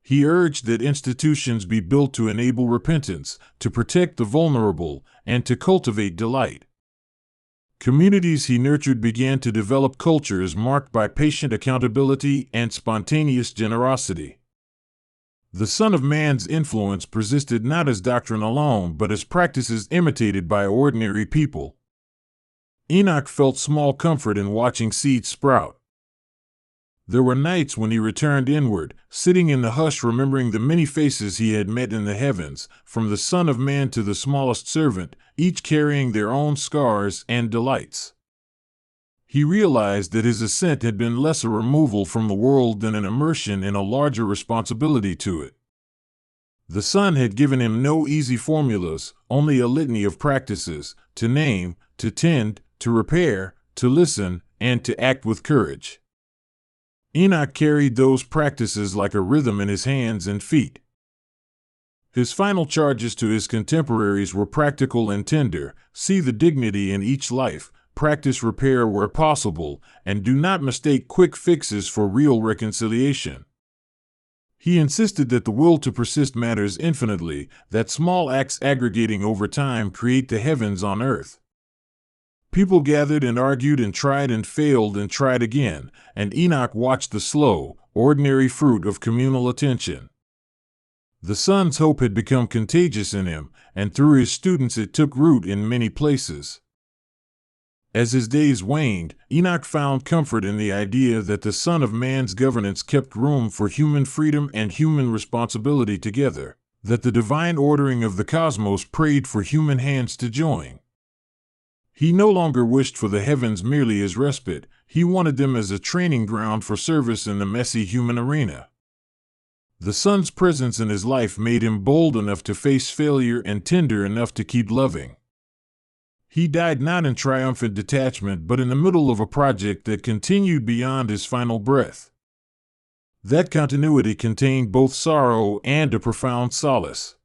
He urged that institutions be built to enable repentance, to protect the vulnerable, and to cultivate delight. Communities he nurtured began to develop cultures marked by patient accountability and spontaneous generosity. The Son of Man's influence persisted not as doctrine alone, but as practices imitated by ordinary people. Enoch felt small comfort in watching seeds sprout. There were nights when he returned inward, sitting in the hush remembering the many faces he had met in the heavens, from the Son of Man to the smallest servant, each carrying their own scars and delights. He realized that his ascent had been less a removal from the world than an immersion in a larger responsibility to it. The Son had given him no easy formulas, only a litany of practices, to name, to tend, to repair, to listen, and to act with courage. Enoch carried those practices like a rhythm in his hands and feet. His final charges to his contemporaries were practical and tender: see the dignity in each life, practice repair where possible, and do not mistake quick fixes for real reconciliation. He insisted that the will to persist matters infinitely, that small acts aggregating over time create the heavens on earth. People gathered and argued and tried and failed and tried again, and Enoch watched the slow, ordinary fruit of communal attention. The Son's hope had become contagious in him, and through his students it took root in many places. As his days waned, Enoch found comfort in the idea that the Son of Man's governance kept room for human freedom and human responsibility together, that the divine ordering of the cosmos prayed for human hands to join. He no longer wished for the heavens merely as respite, he wanted them as a training ground for service in the messy human arena. The Son's presence in his life made him bold enough to face failure and tender enough to keep loving. He died not in triumphant detachment but in the middle of a project that continued beyond his final breath. That continuity contained both sorrow and a profound solace.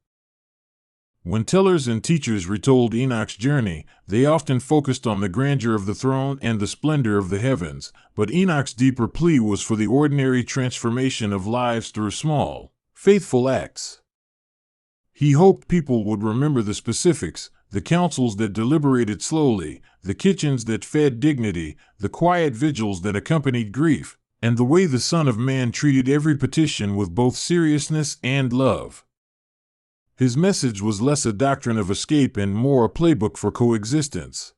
When tellers and teachers retold Enoch's journey, they often focused on the grandeur of the throne and the splendor of the heavens, but Enoch's deeper plea was for the ordinary transformation of lives through small, faithful acts. He hoped people would remember the specifics, the councils that deliberated slowly, the kitchens that fed dignity, the quiet vigils that accompanied grief, and the way the Son of Man treated every petition with both seriousness and love. His message was less a doctrine of escape and more a playbook for coexistence.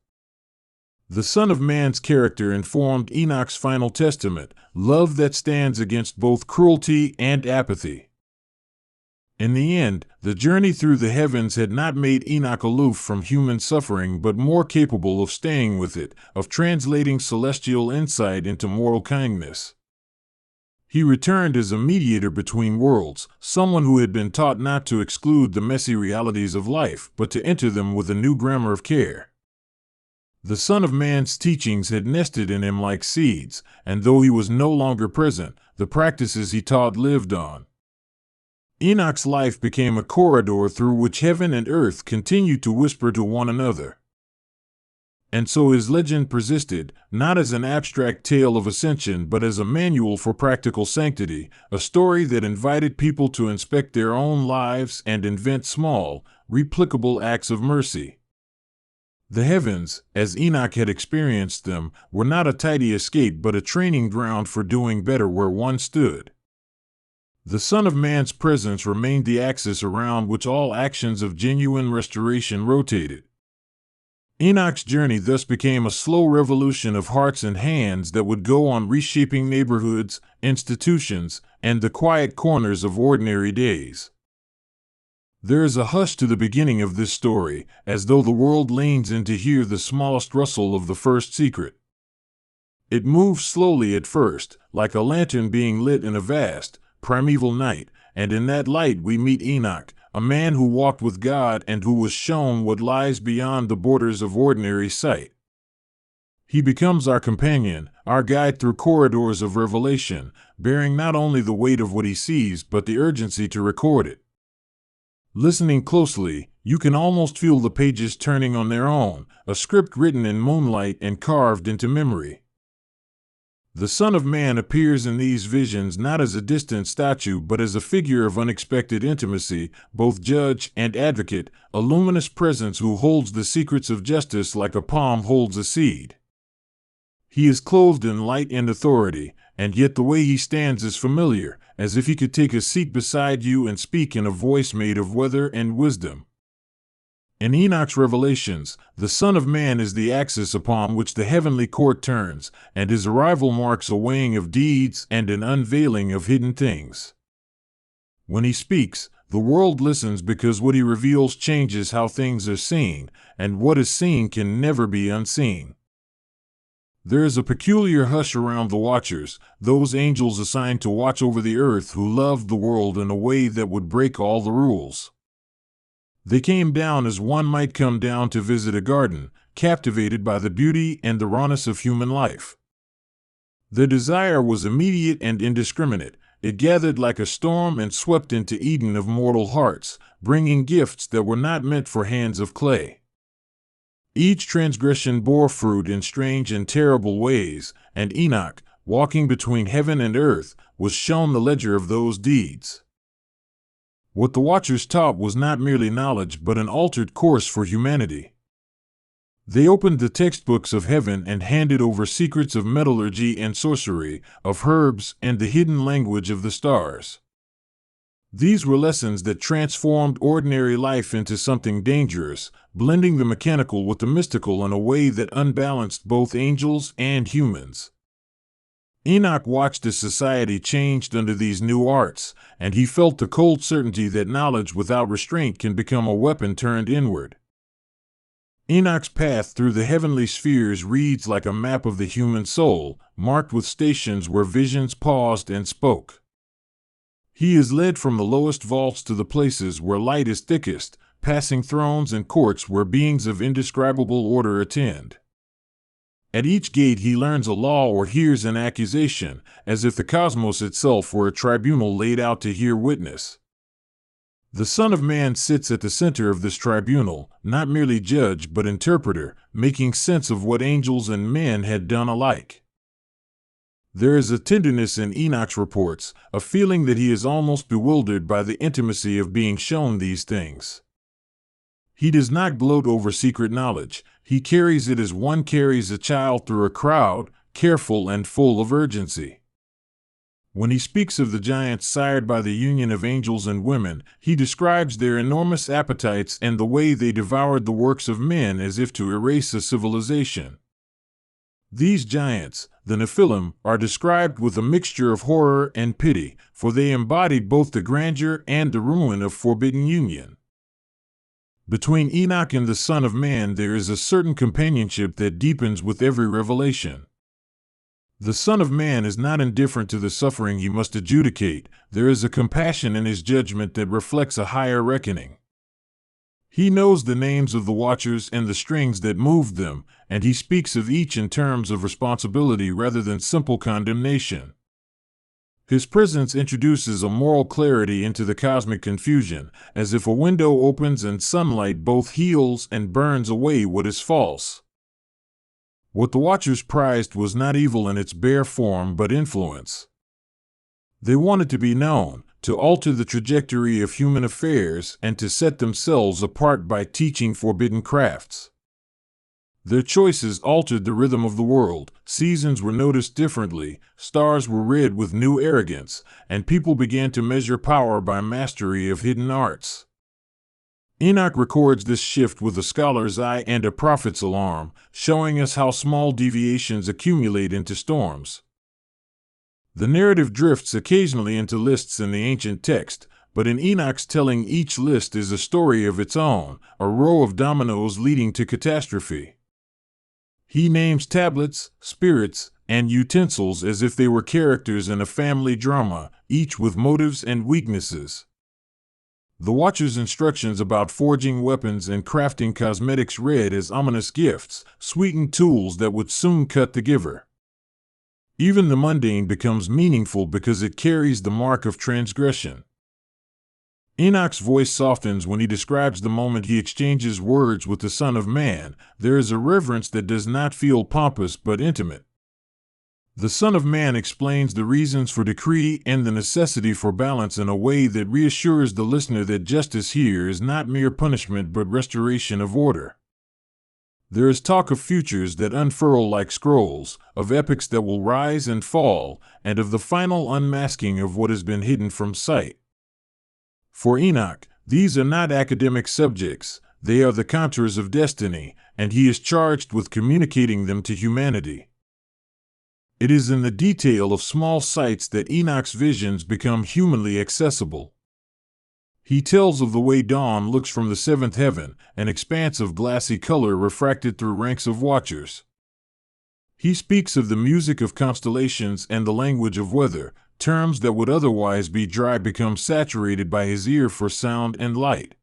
The Son of Man's character informed Enoch's final testament, love that stands against both cruelty and apathy. In the end, the journey through the heavens had not made Enoch aloof from human suffering but more capable of staying with it, of translating celestial insight into moral kindness. He returned as a mediator between worlds, someone who had been taught not to exclude the messy realities of life, but to enter them with a new grammar of care. The Son of Man's teachings had nested in him like seeds, and though he was no longer present, the practices he taught lived on. Enoch's life became a corridor through which heaven and earth continued to whisper to one another. And so his legend persisted, not as an abstract tale of ascension but as a manual for practical sanctity, a story that invited people to inspect their own lives and invent small, replicable acts of mercy. The heavens, as Enoch had experienced them, were not a tidy escape but a training ground for doing better where one stood. The Son of Man's presence remained the axis around which all actions of genuine restoration rotated. Enoch's journey thus became a slow revolution of hearts and hands that would go on reshaping neighborhoods, institutions, and the quiet corners of ordinary days. There is a hush to the beginning of this story, as though the world leans in to hear the smallest rustle of the first secret. It moves slowly at first, like a lantern being lit in a vast, primeval night, and in that light we meet Enoch, a man who walked with God and who was shown what lies beyond the borders of ordinary sight. He becomes our companion, our guide through corridors of revelation, bearing not only the weight of what he sees but the urgency to record it. Listening closely, you can almost feel the pages turning on their own, a script written in moonlight and carved into memory. The Son of Man appears in these visions not as a distant statue but as a figure of unexpected intimacy, both judge and advocate, a luminous presence who holds the secrets of justice like a palm holds a seed. He is clothed in light and authority, and yet the way he stands is familiar, as if he could take a seat beside you and speak in a voice made of weather and wisdom. In Enoch's revelations, the Son of Man is the axis upon which the heavenly court turns, and his arrival marks a weighing of deeds and an unveiling of hidden things. When he speaks, the world listens because what he reveals changes how things are seen, and what is seen can never be unseen. There is a peculiar hush around the watchers, those angels assigned to watch over the earth who loved the world in a way that would break all the rules. They came down as one might come down to visit a garden, captivated by the beauty and the rawness of human life. Their desire was immediate and indiscriminate. It gathered like a storm and swept into Eden of mortal hearts, bringing gifts that were not meant for hands of clay. Each transgression bore fruit in strange and terrible ways, and Enoch, walking between heaven and earth, was shown the ledger of those deeds. What the Watchers taught was not merely knowledge but an altered course for humanity. They opened the textbooks of heaven and handed over secrets of metallurgy and sorcery, of herbs and the hidden language of the stars. These were lessons that transformed ordinary life into something dangerous, blending the mechanical with the mystical in a way that unbalanced both angels and humans. Enoch watched as society changed under these new arts, and he felt the cold certainty that knowledge without restraint can become a weapon turned inward. Enoch's path through the heavenly spheres reads like a map of the human soul, marked with stations where visions paused and spoke. He is led from the lowest vaults to the places where light is thickest, passing thrones and courts where beings of indescribable order attend. At each gate he learns a law or hears an accusation, as if the cosmos itself were a tribunal laid out to hear witness. The Son of Man sits at the center of this tribunal, not merely judge but interpreter, making sense of what angels and men had done alike. There is a tenderness in Enoch's reports, a feeling that he is almost bewildered by the intimacy of being shown these things. He does not gloat over secret knowledge. He carries it as one carries a child through a crowd, careful and full of urgency. When he speaks of the giants sired by the union of angels and women, he describes their enormous appetites and the way they devoured the works of men as if to erase a civilization. These giants, the Nephilim, are described with a mixture of horror and pity, for they embodied both the grandeur and the ruin of forbidden union. Between Enoch and the Son of Man there is a certain companionship that deepens with every revelation. The Son of Man is not indifferent to the suffering he must adjudicate. There is a compassion in his judgment that reflects a higher reckoning. He knows the names of the watchers and the strings that moved them, and he speaks of each in terms of responsibility rather than simple condemnation. His presence introduces a moral clarity into the cosmic confusion, as if a window opens and sunlight both heals and burns away what is false. What the Watchers prized was not evil in its bare form but influence. They wanted to be known, to alter the trajectory of human affairs, and to set themselves apart by teaching forbidden crafts. Their choices altered the rhythm of the world, seasons were noticed differently, stars were read with new arrogance, and people began to measure power by mastery of hidden arts. Enoch records this shift with a scholar's eye and a prophet's alarm, showing us how small deviations accumulate into storms. The narrative drifts occasionally into lists in the ancient text, but in Enoch's telling each list is a story of its own, a row of dominoes leading to catastrophe. He names tablets, spirits, and utensils as if they were characters in a family drama, each with motives and weaknesses. The Watcher's instructions about forging weapons and crafting cosmetics read as ominous gifts, sweetened tools that would soon cut the giver. Even the mundane becomes meaningful because it carries the mark of transgression. Enoch's voice softens when he describes the moment he exchanges words with the Son of Man. There is a reverence that does not feel pompous but intimate. The Son of Man explains the reasons for decree and the necessity for balance in a way that reassures the listener that justice here is not mere punishment but restoration of order. There is talk of futures that unfurl like scrolls, of epics that will rise and fall, and of the final unmasking of what has been hidden from sight. For Enoch, these are not academic subjects, they are the contours of destiny, and he is charged with communicating them to humanity. It is in the detail of small sights that Enoch's visions become humanly accessible. He tells of the way dawn looks from the seventh heaven, an expanse of glassy color refracted through ranks of watchers. He speaks of the music of constellations and the language of weather, terms that would otherwise be dry become saturated by his ear for sound and light.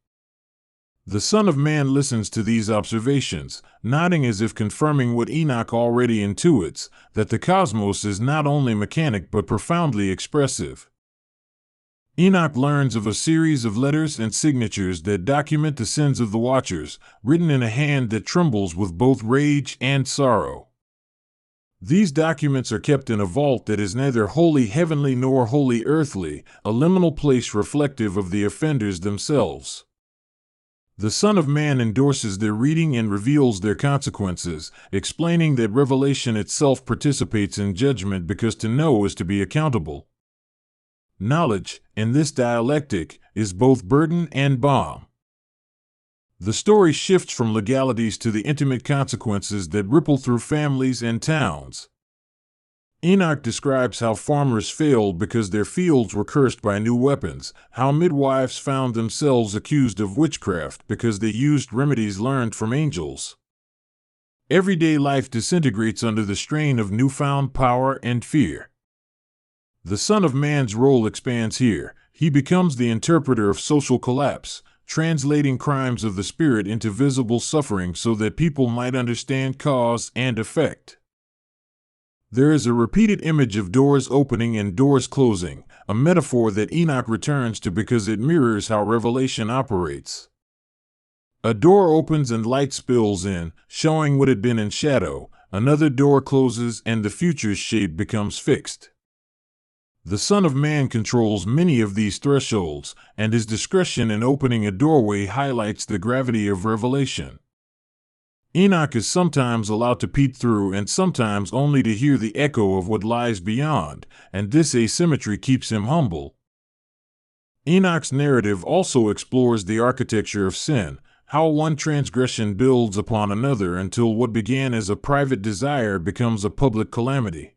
The Son of Man listens to these observations, nodding as if confirming what Enoch already intuits, that the cosmos is not only mechanic but profoundly expressive. Enoch learns of a series of letters and signatures that document the sins of the Watchers, written in a hand that trembles with both rage and sorrow. These documents are kept in a vault that is neither wholly heavenly nor wholly earthly, a liminal place reflective of the offenders themselves. The Son of Man endorses their reading and reveals their consequences, explaining that revelation itself participates in judgment because to know is to be accountable. Knowledge, in this dialectic, is both burden and balm. The story shifts from legalities to the intimate consequences that ripple through families and towns. Enoch describes how farmers failed because their fields were cursed by new weapons, how midwives found themselves accused of witchcraft because they used remedies learned from angels. Everyday life disintegrates under the strain of newfound power and fear. The Son of Man's role expands here. He becomes the interpreter of social collapse, translating crimes of the spirit into visible suffering so that people might understand cause and effect. There is a repeated image of doors opening and doors closing, a metaphor that Enoch returns to because it mirrors how revelation operates. A door opens and light spills in, showing what had been in shadow. Another door closes and the future's shape becomes fixed. The Son of Man controls many of these thresholds, and his discretion in opening a doorway highlights the gravity of revelation. Enoch is sometimes allowed to peek through and sometimes only to hear the echo of what lies beyond, and this asymmetry keeps him humble. Enoch's narrative also explores the architecture of sin, how one transgression builds upon another until what began as a private desire becomes a public calamity.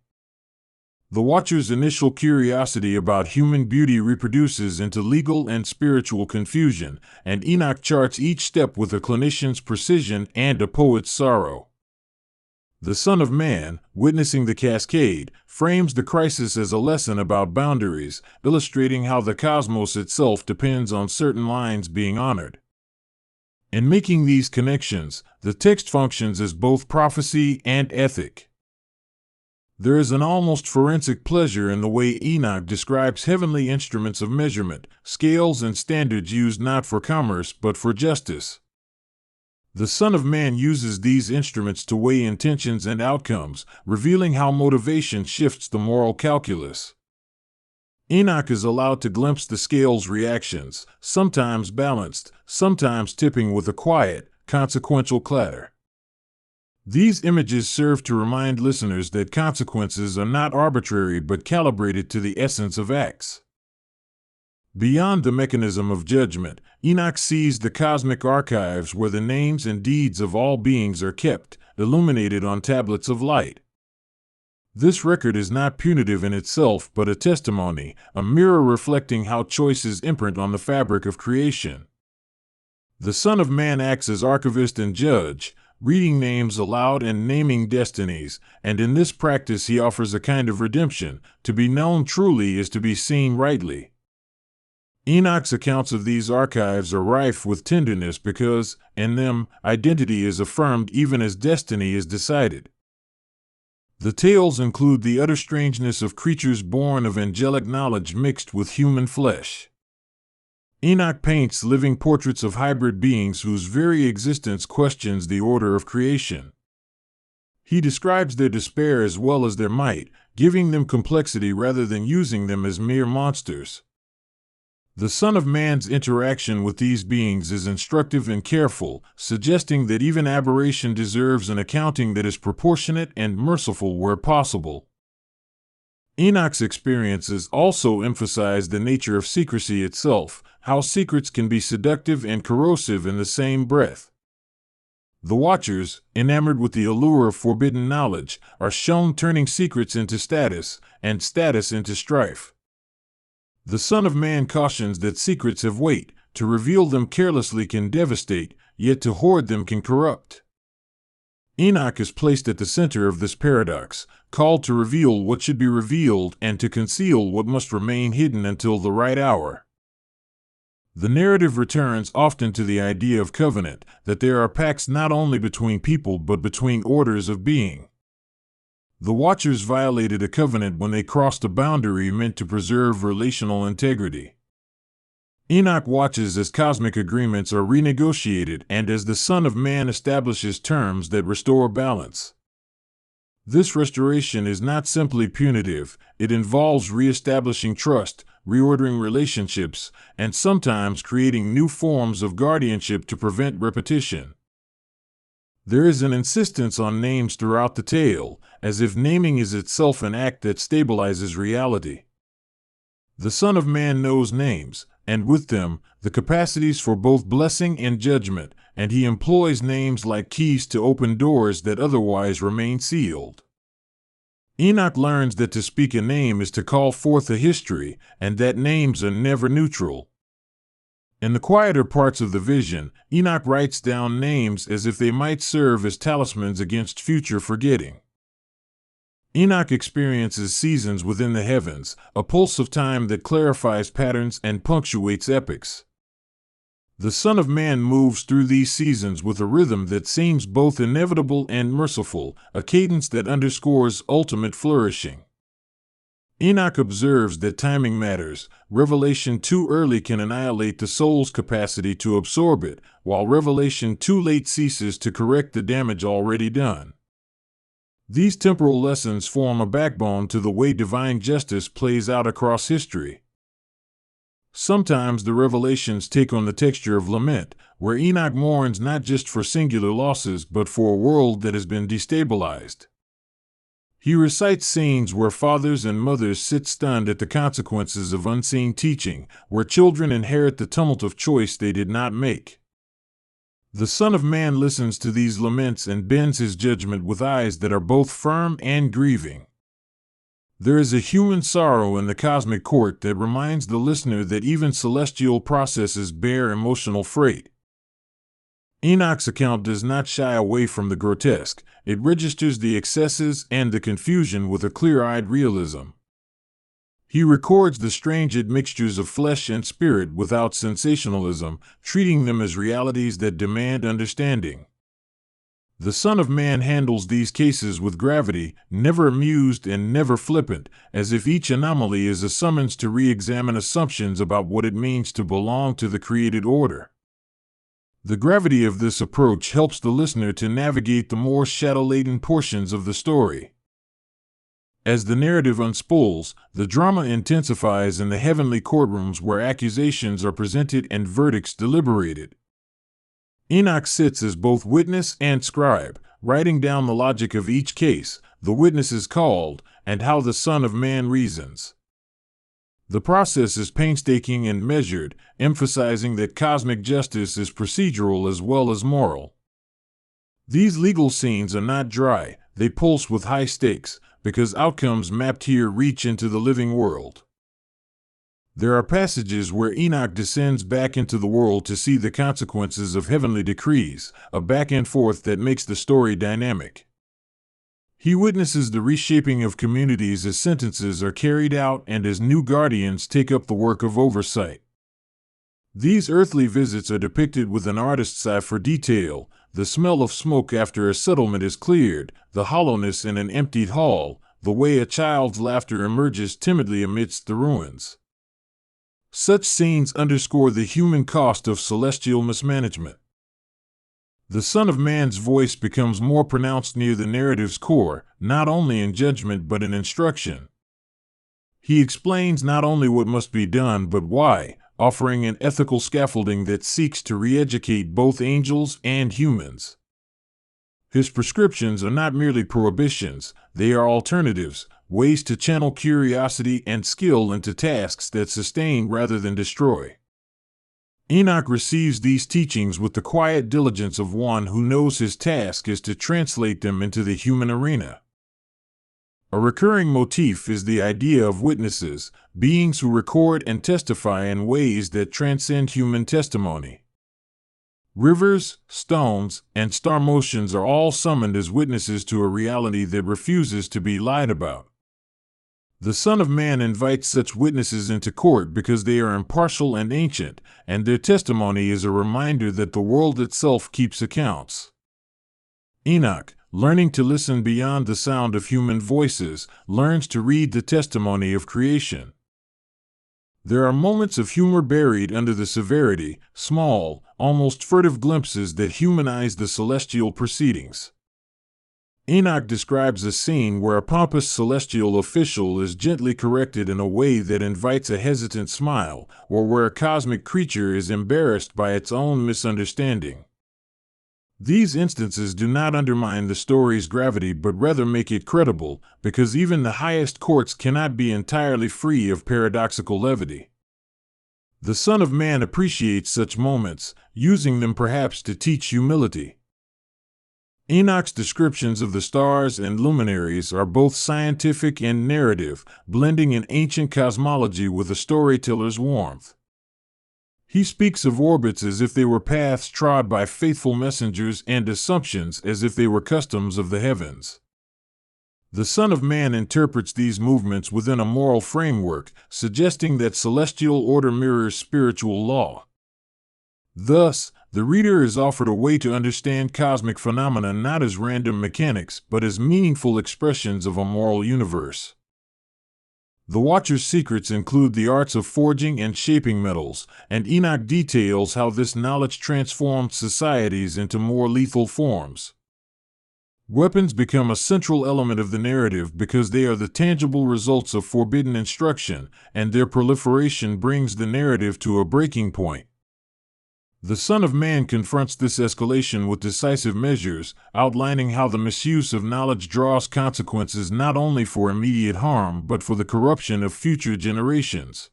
The Watcher's initial curiosity about human beauty reproduces into legal and spiritual confusion, and Enoch charts each step with a clinician's precision and a poet's sorrow. The Son of Man, witnessing the cascade, frames the crisis as a lesson about boundaries, illustrating how the cosmos itself depends on certain lines being honored. In making these connections, the text functions as both prophecy and ethic. There is an almost forensic pleasure in the way Enoch describes heavenly instruments of measurement, scales and standards used not for commerce but for justice. The Son of Man uses these instruments to weigh intentions and outcomes, revealing how motivation shifts the moral calculus. Enoch is allowed to glimpse the scale's reactions, sometimes balanced, sometimes tipping with a quiet, consequential clatter. These images serve to remind listeners that consequences are not arbitrary but calibrated to the essence of acts. Beyond the mechanism of judgment, Enoch sees the cosmic archives where the names and deeds of all beings are kept, illuminated on tablets of light. This record is not punitive in itself but a testimony, a mirror reflecting how choices imprint on the fabric of creation. The Son of Man acts as archivist and judge, reading names aloud and naming destinies, and in this practice he offers a kind of redemption. To be known truly is to be seen rightly. Enoch's accounts of these archives are rife with tenderness because, in them, identity is affirmed even as destiny is decided. The tales include the utter strangeness of creatures born of angelic knowledge mixed with human flesh. Enoch paints living portraits of hybrid beings whose very existence questions the order of creation. He describes their despair as well as their might, giving them complexity rather than using them as mere monsters. The Son of Man's interaction with these beings is instructive and careful, suggesting that even aberration deserves an accounting that is proportionate and merciful where possible. Enoch's experiences also emphasize the nature of secrecy itself, how secrets can be seductive and corrosive in the same breath. The Watchers, enamored with the allure of forbidden knowledge, are shown turning secrets into status, and status into strife. The Son of Man cautions that secrets have weight, to reveal them carelessly can devastate, yet to hoard them can corrupt. Enoch is placed at the center of this paradox, called to reveal what should be revealed and to conceal what must remain hidden until the right hour. The narrative returns often to the idea of covenant, that there are pacts not only between people but between orders of being. The Watchers violated a covenant when they crossed a boundary meant to preserve relational integrity. Enoch watches as cosmic agreements are renegotiated and as the Son of Man establishes terms that restore balance. This restoration is not simply punitive, it involves reestablishing trust, reordering relationships, and sometimes creating new forms of guardianship to prevent repetition. There is an insistence on names throughout the tale, as if naming is itself an act that stabilizes reality. The Son of Man knows names, and with them, the capacities for both blessing and judgment, and he employs names like keys to open doors that otherwise remain sealed. Enoch learns that to speak a name is to call forth a history, and that names are never neutral. In the quieter parts of the vision, Enoch writes down names as if they might serve as talismans against future forgetting. Enoch experiences seasons within the heavens, a pulse of time that clarifies patterns and punctuates epochs. The Son of Man moves through these seasons with a rhythm that seems both inevitable and merciful, a cadence that underscores ultimate flourishing. Enoch observes that timing matters. Revelation too early can annihilate the soul's capacity to absorb it, while revelation too late ceases to correct the damage already done. These temporal lessons form a backbone to the way divine justice plays out across history. Sometimes the revelations take on the texture of lament, where Enoch mourns not just for singular losses but for a world that has been destabilized. He recites scenes where fathers and mothers sit stunned at the consequences of unseen teaching, where children inherit the tumult of choice they did not make. The Son of Man listens to these laments and bends his judgment with eyes that are both firm and grieving. There is a human sorrow in the cosmic court that reminds the listener that even celestial processes bear emotional freight. Enoch's account does not shy away from the grotesque. It registers the excesses and the confusion with a clear-eyed realism. He records the strange admixtures of flesh and spirit without sensationalism, treating them as realities that demand understanding. The Son of Man handles these cases with gravity, never amused and never flippant, as if each anomaly is a summons to re-examine assumptions about what it means to belong to the created order. The gravity of this approach helps the listener to navigate the more shadow-laden portions of the story. As the narrative unspools, the drama intensifies in the heavenly courtrooms where accusations are presented and verdicts deliberated. Enoch sits as both witness and scribe, writing down the logic of each case, the witnesses called, and how the Son of Man reasons. The process is painstaking and measured, emphasizing that cosmic justice is procedural as well as moral. These legal scenes are not dry, they pulse with high stakes, because outcomes mapped here reach into the living world. There are passages where Enoch descends back into the world to see the consequences of heavenly decrees, a back and forth that makes the story dynamic. He witnesses the reshaping of communities as sentences are carried out and as new guardians take up the work of oversight. These earthly visits are depicted with an artist's eye for detail, the smell of smoke after a settlement is cleared, the hollowness in an emptied hall, the way a child's laughter emerges timidly amidst the ruins. Such scenes underscore the human cost of celestial mismanagement. The Son of Man's voice becomes more pronounced near the narrative's core, not only in judgment but in instruction. He explains not only what must be done but why, offering an ethical scaffolding that seeks to re-educate both angels and humans. His prescriptions are not merely prohibitions, they are alternatives, ways to channel curiosity and skill into tasks that sustain rather than destroy. Enoch receives these teachings with the quiet diligence of one who knows his task is to translate them into the human arena. A recurring motif is the idea of witnesses, beings who record and testify in ways that transcend human testimony. Rivers, stones, and star motions are all summoned as witnesses to a reality that refuses to be lied about. The Son of Man invites such witnesses into court because they are impartial and ancient, and their testimony is a reminder that the world itself keeps accounts. Enoch, learning to listen beyond the sound of human voices, learns to read the testimony of creation. There are moments of humor buried under the severity, small, almost furtive glimpses that humanize the celestial proceedings. Enoch describes a scene where a pompous celestial official is gently corrected in a way that invites a hesitant smile, or where a cosmic creature is embarrassed by its own misunderstanding. These instances do not undermine the story's gravity but rather make it credible, because even the highest courts cannot be entirely free of paradoxical levity. The Son of Man appreciates such moments, using them perhaps to teach humility. Enoch's descriptions of the stars and luminaries are both scientific and narrative, blending an ancient cosmology with a storyteller's warmth. He speaks of orbits as if they were paths trod by faithful messengers and assumptions as if they were customs of the heavens. The Son of Man interprets these movements within a moral framework, suggesting that celestial order mirrors spiritual law. Thus, the reader is offered a way to understand cosmic phenomena not as random mechanics but as meaningful expressions of a moral universe. The Watcher's secrets include the arts of forging and shaping metals, and Enoch details how this knowledge transformed societies into more lethal forms. Weapons become a central element of the narrative because they are the tangible results of forbidden instruction, and their proliferation brings the narrative to a breaking point. The Son of Man confronts this escalation with decisive measures, outlining how the misuse of knowledge draws consequences not only for immediate harm but for the corruption of future generations.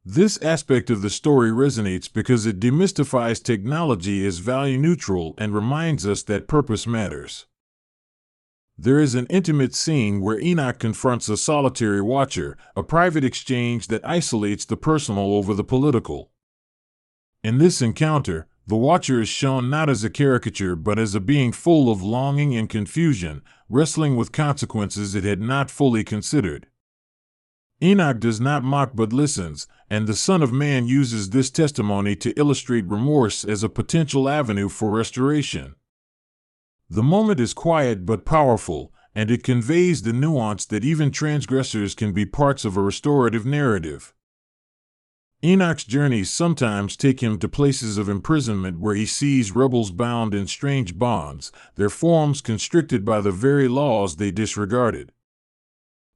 This aspect of the story resonates because it demystifies technology as value-neutral and reminds us that purpose matters. There is an intimate scene where Enoch confronts a solitary watcher, a private exchange that isolates the personal over the political. In this encounter, the Watcher is shown not as a caricature but as a being full of longing and confusion, wrestling with consequences it had not fully considered. Enoch does not mock but listens, and the Son of Man uses this testimony to illustrate remorse as a potential avenue for restoration. The moment is quiet but powerful, and it conveys the nuance that even transgressors can be parts of a restorative narrative. Enoch's journeys sometimes take him to places of imprisonment where he sees rebels bound in strange bonds, their forms constricted by the very laws they disregarded.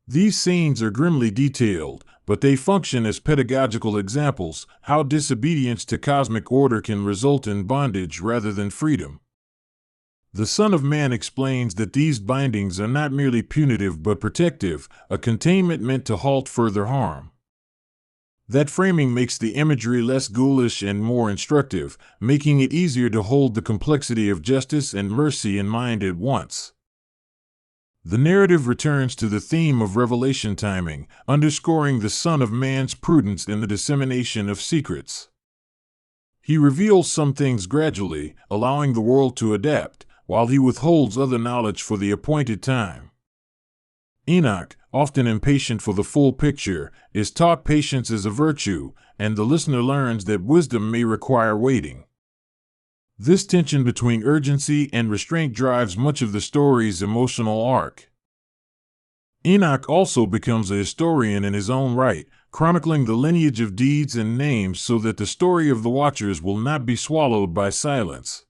These scenes are grimly detailed, but they function as pedagogical examples how disobedience to cosmic order can result in bondage rather than freedom. The Son of Man explains that these bindings are not merely punitive but protective, a containment meant to halt further harm. That framing makes the imagery less ghoulish and more instructive, making it easier to hold the complexity of justice and mercy in mind at once. The narrative returns to the theme of revelation timing, underscoring the Son of Man's prudence in the dissemination of secrets. He reveals some things gradually, allowing the world to adapt, while he withholds other knowledge for the appointed time. Enoch, often impatient for the full picture, is taught patience as a virtue, and the listener learns that wisdom may require waiting. This tension between urgency and restraint drives much of the story's emotional arc. Enoch also becomes a historian in his own right, chronicling the lineage of deeds and names so that the story of the Watchers will not be swallowed by silence.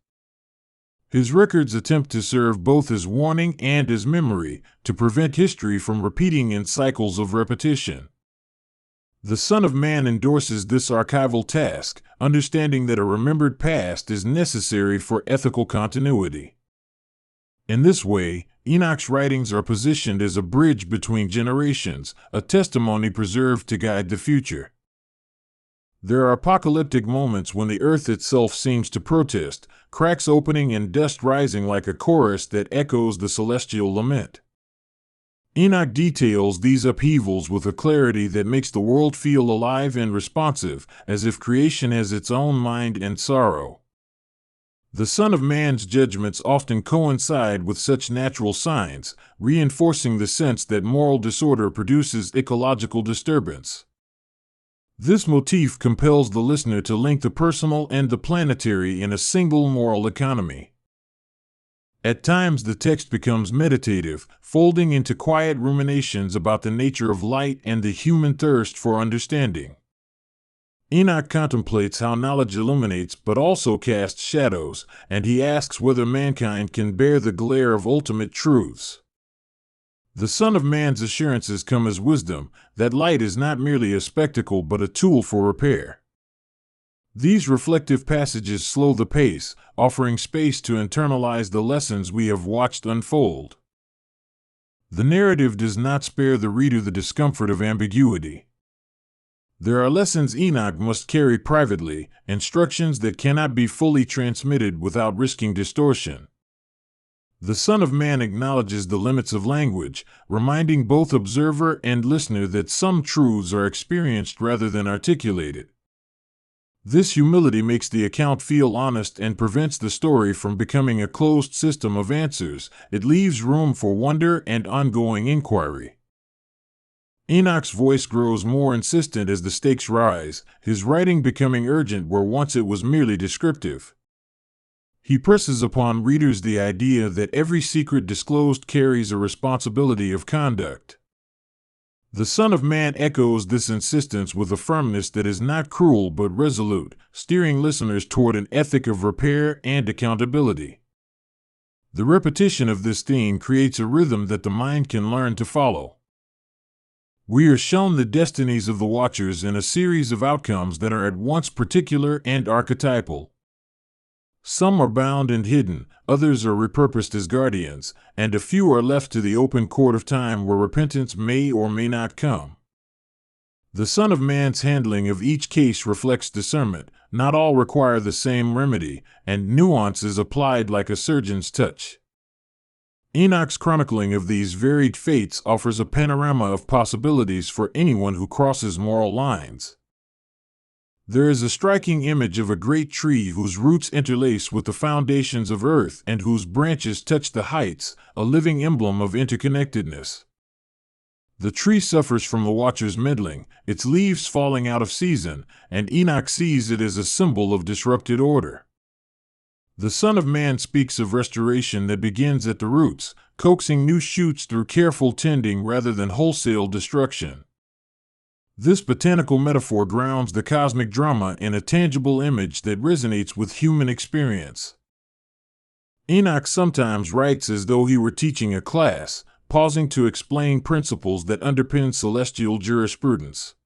His records attempt to serve both as warning and as memory, to prevent history from repeating in cycles of repetition. The Son of Man endorses this archival task, understanding that a remembered past is necessary for ethical continuity. In this way, Enoch's writings are positioned as a bridge between generations, a testimony preserved to guide the future. There are apocalyptic moments when the earth itself seems to protest, cracks opening and dust rising like a chorus that echoes the celestial lament. Enoch details these upheavals with a clarity that makes the world feel alive and responsive, as if creation has its own mind and sorrow. The Son of Man's judgments often coincide with such natural signs, reinforcing the sense that moral disorder produces ecological disturbance. This motif compels the listener to link the personal and the planetary in a single moral economy. At times the text becomes meditative, folding into quiet ruminations about the nature of light and the human thirst for understanding. Enoch contemplates how knowledge illuminates but also casts shadows, and he asks whether mankind can bear the glare of ultimate truths. The Son of Man's assurances come as wisdom, that light is not merely a spectacle but a tool for repair. These reflective passages slow the pace, offering space to internalize the lessons we have watched unfold. The narrative does not spare the reader the discomfort of ambiguity. There are lessons Enoch must carry privately, instructions that cannot be fully transmitted without risking distortion. The Son of Man acknowledges the limits of language, reminding both observer and listener that some truths are experienced rather than articulated. This humility makes the account feel honest and prevents the story from becoming a closed system of answers. It leaves room for wonder and ongoing inquiry. Enoch's voice grows more insistent as the stakes rise, his writing becoming urgent where once it was merely descriptive. He presses upon readers the idea that every secret disclosed carries a responsibility of conduct. The Son of Man echoes this insistence with a firmness that is not cruel but resolute, steering listeners toward an ethic of repair and accountability. The repetition of this theme creates a rhythm that the mind can learn to follow. We are shown the destinies of the Watchers in a series of outcomes that are at once particular and archetypal. Some are bound and hidden, others are repurposed as guardians, and a few are left to the open court of time where repentance may or may not come. The Son of Man's handling of each case reflects discernment. Not all require the same remedy, and nuance is applied like a surgeon's touch. Enoch's chronicling of these varied fates offers a panorama of possibilities for anyone who crosses moral lines. There is a striking image of a great tree whose roots interlace with the foundations of earth and whose branches touch the heights, a living emblem of interconnectedness. The tree suffers from the Watcher's meddling, its leaves falling out of season, and Enoch sees it as a symbol of disrupted order. The Son of Man speaks of restoration that begins at the roots, coaxing new shoots through careful tending rather than wholesale destruction. This botanical metaphor grounds the cosmic drama in a tangible image that resonates with human experience. Enoch sometimes writes as though he were teaching a class, pausing to explain principles that underpin celestial jurisprudence.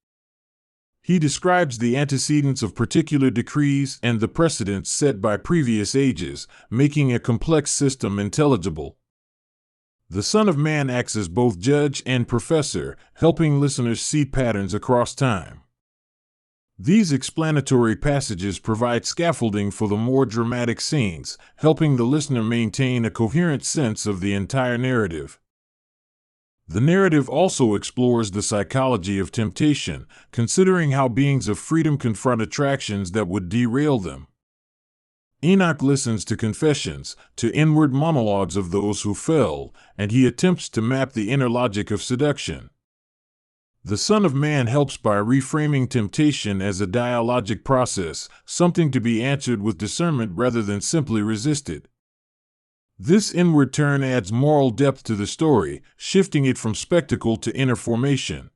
He describes the antecedents of particular decrees and the precedents set by previous ages, making a complex system intelligible. The Son of Man acts as both judge and professor, helping listeners see patterns across time. These explanatory passages provide scaffolding for the more dramatic scenes, helping the listener maintain a coherent sense of the entire narrative. The narrative also explores the psychology of temptation, considering how beings of freedom confront attractions that would derail them. Enoch listens to confessions, to inward monologues of those who fell, and he attempts to map the inner logic of seduction. The Son of Man helps by reframing temptation as a dialogic process, something to be answered with discernment rather than simply resisted. This inward turn adds moral depth to the story, shifting it from spectacle to inner formation.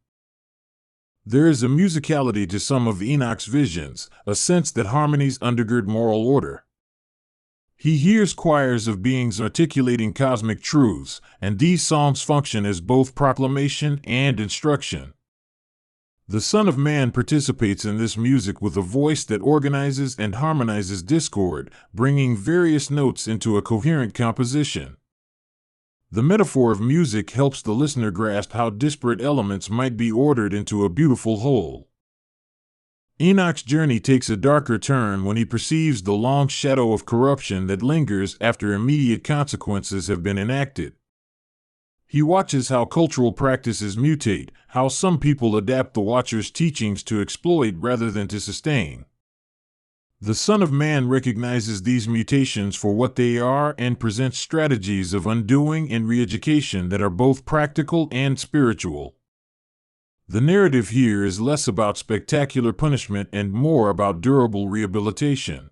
There is a musicality to some of Enoch's visions, a sense that harmonies undergird moral order. He hears choirs of beings articulating cosmic truths, and these songs function as both proclamation and instruction. The Son of Man participates in this music with a voice that organizes and harmonizes discord, bringing various notes into a coherent composition. The metaphor of music helps the listener grasp how disparate elements might be ordered into a beautiful whole. Enoch's journey takes a darker turn when he perceives the long shadow of corruption that lingers after immediate consequences have been enacted. He watches how cultural practices mutate, how some people adapt the Watcher's teachings to exploit rather than to sustain. The Son of Man recognizes these mutations for what they are and presents strategies of undoing and re-education that are both practical and spiritual. The narrative here is less about spectacular punishment and more about durable rehabilitation.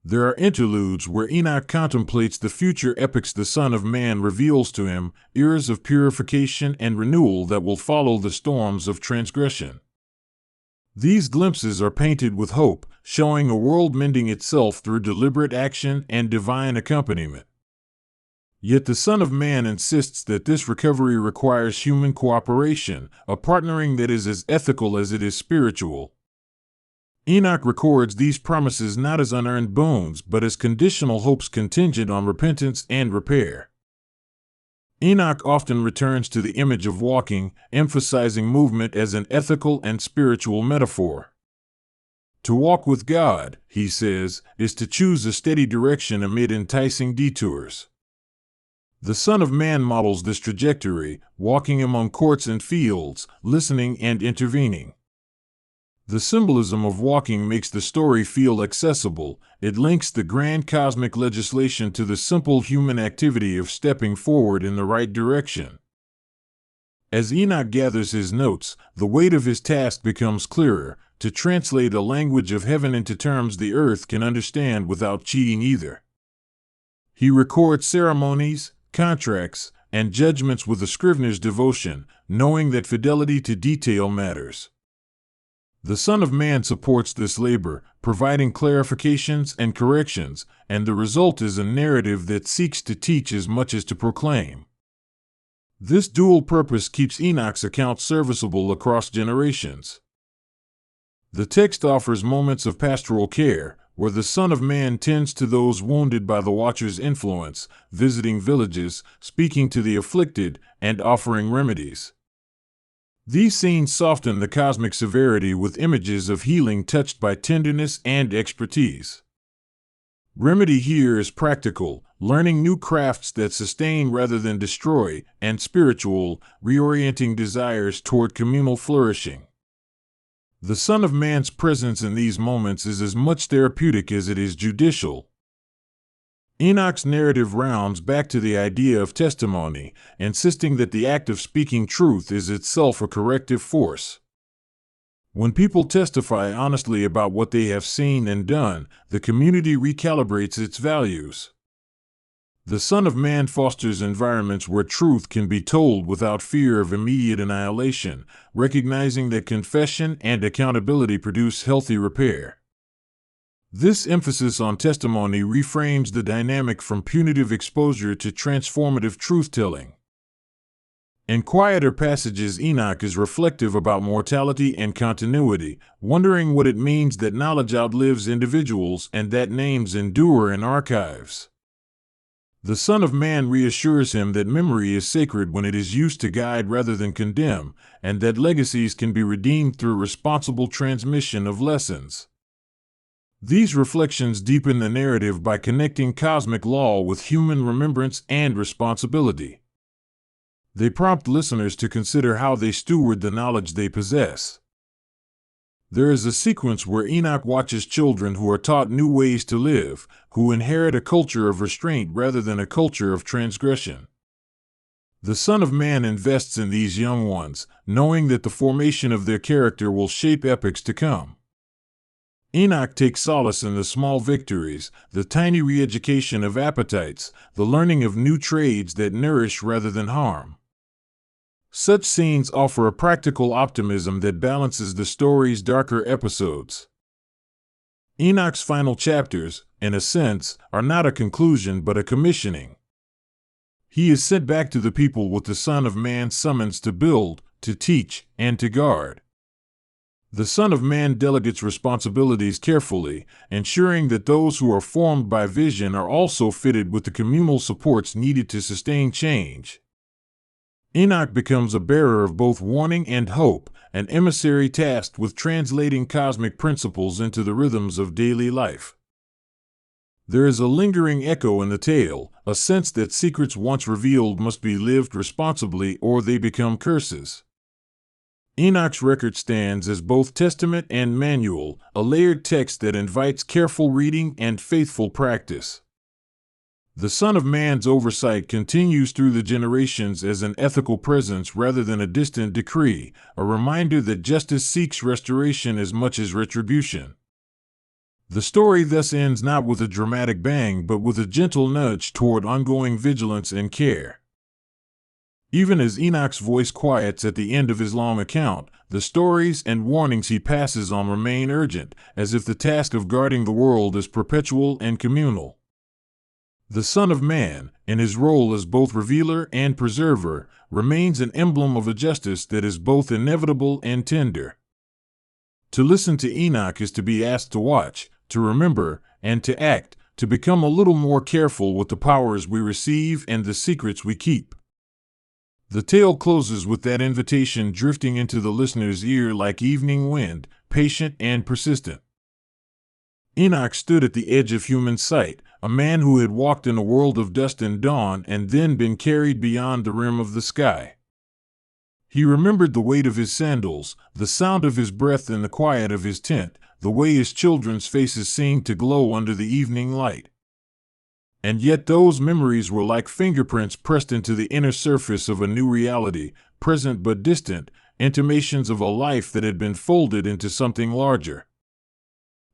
There are interludes where Enoch contemplates the future epochs the Son of Man reveals to him, eras of purification and renewal that will follow the storms of transgression. These glimpses are painted with hope, showing a world mending itself through deliberate action and divine accompaniment. Yet the Son of Man insists that this recovery requires human cooperation, a partnering that is as ethical as it is spiritual. Enoch records these promises not as unearned boons but as conditional hopes contingent on repentance and repair. Enoch often returns to the image of walking, emphasizing movement as an ethical and spiritual metaphor. To walk with God, he says, is to choose a steady direction amid enticing detours. The Son of Man models this trajectory, walking among courts and fields, listening and intervening. The symbolism of walking makes the story feel accessible. It links the grand cosmic legislation to the simple human activity of stepping forward in the right direction. As Enoch gathers his notes, the weight of his task becomes clearer, to translate a language of heaven into terms the earth can understand without cheating either. He records ceremonies, contracts, and judgments with a scrivener's devotion, knowing that fidelity to detail matters. The Son of Man supports this labor, providing clarifications and corrections, and the result is a narrative that seeks to teach as much as to proclaim. This dual purpose keeps Enoch's account serviceable across generations. The text offers moments of pastoral care, where the Son of Man tends to those wounded by the Watcher's influence, visiting villages, speaking to the afflicted, and offering remedies. These scenes soften the cosmic severity with images of healing touched by tenderness and expertise. Remedy here is practical, learning new crafts that sustain rather than destroy, and spiritual, reorienting desires toward communal flourishing. The Son of Man's presence in these moments is as much therapeutic as it is judicial. Enoch's narrative rounds back to the idea of testimony, insisting that the act of speaking truth is itself a corrective force. When people testify honestly about what they have seen and done, the community recalibrates its values. The Son of Man fosters environments where truth can be told without fear of immediate annihilation, recognizing that confession and accountability produce healthy repair. This emphasis on testimony reframes the dynamic from punitive exposure to transformative truth-telling. In quieter passages, Enoch is reflective about mortality and continuity, wondering what it means that knowledge outlives individuals and that names endure in archives. The Son of Man reassures him that memory is sacred when it is used to guide rather than condemn, and that legacies can be redeemed through responsible transmission of lessons. These reflections deepen the narrative by connecting cosmic law with human remembrance and responsibility. They prompt listeners to consider how they steward the knowledge they possess. There is a sequence where Enoch watches children who are taught new ways to live, who inherit a culture of restraint rather than a culture of transgression. The Son of Man invests in these young ones, knowing that the formation of their character will shape epochs to come. Enoch takes solace in the small victories, the tiny re-education of appetites, the learning of new trades that nourish rather than harm. Such scenes offer a practical optimism that balances the story's darker episodes. Enoch's final chapters, in a sense, are not a conclusion but a commissioning. He is sent back to the people with the Son of Man's summons to build, to teach, and to guard. The Son of Man delegates responsibilities carefully, ensuring that those who are formed by vision are also fitted with the communal supports needed to sustain change. Enoch becomes a bearer of both warning and hope, an emissary tasked with translating cosmic principles into the rhythms of daily life. There is a lingering echo in the tale, a sense that secrets once revealed must be lived responsibly or they become curses. Enoch's record stands as both testament and manual, a layered text that invites careful reading and faithful practice. The Son of Man's oversight continues through the generations as an ethical presence rather than a distant decree, a reminder that justice seeks restoration as much as retribution. The story thus ends not with a dramatic bang but with a gentle nudge toward ongoing vigilance and care. Even as Enoch's voice quiets at the end of his long account, the stories and warnings he passes on remain urgent, as if the task of guarding the world is perpetual and communal. The Son of Man, in his role as both revealer and preserver, remains an emblem of a justice that is both inevitable and tender. To listen to Enoch is to be asked to watch, to remember, and to act, to become a little more careful with the powers we receive and the secrets we keep. The tale closes with that invitation drifting into the listener's ear like evening wind, patient and persistent. Enoch stood at the edge of human sight, a man who had walked in a world of dust and dawn and then been carried beyond the rim of the sky. He remembered the weight of his sandals, the sound of his breath in the quiet of his tent, the way his children's faces seemed to glow under the evening light. And yet those memories were like fingerprints pressed into the inner surface of a new reality, present but distant, intimations of a life that had been folded into something larger.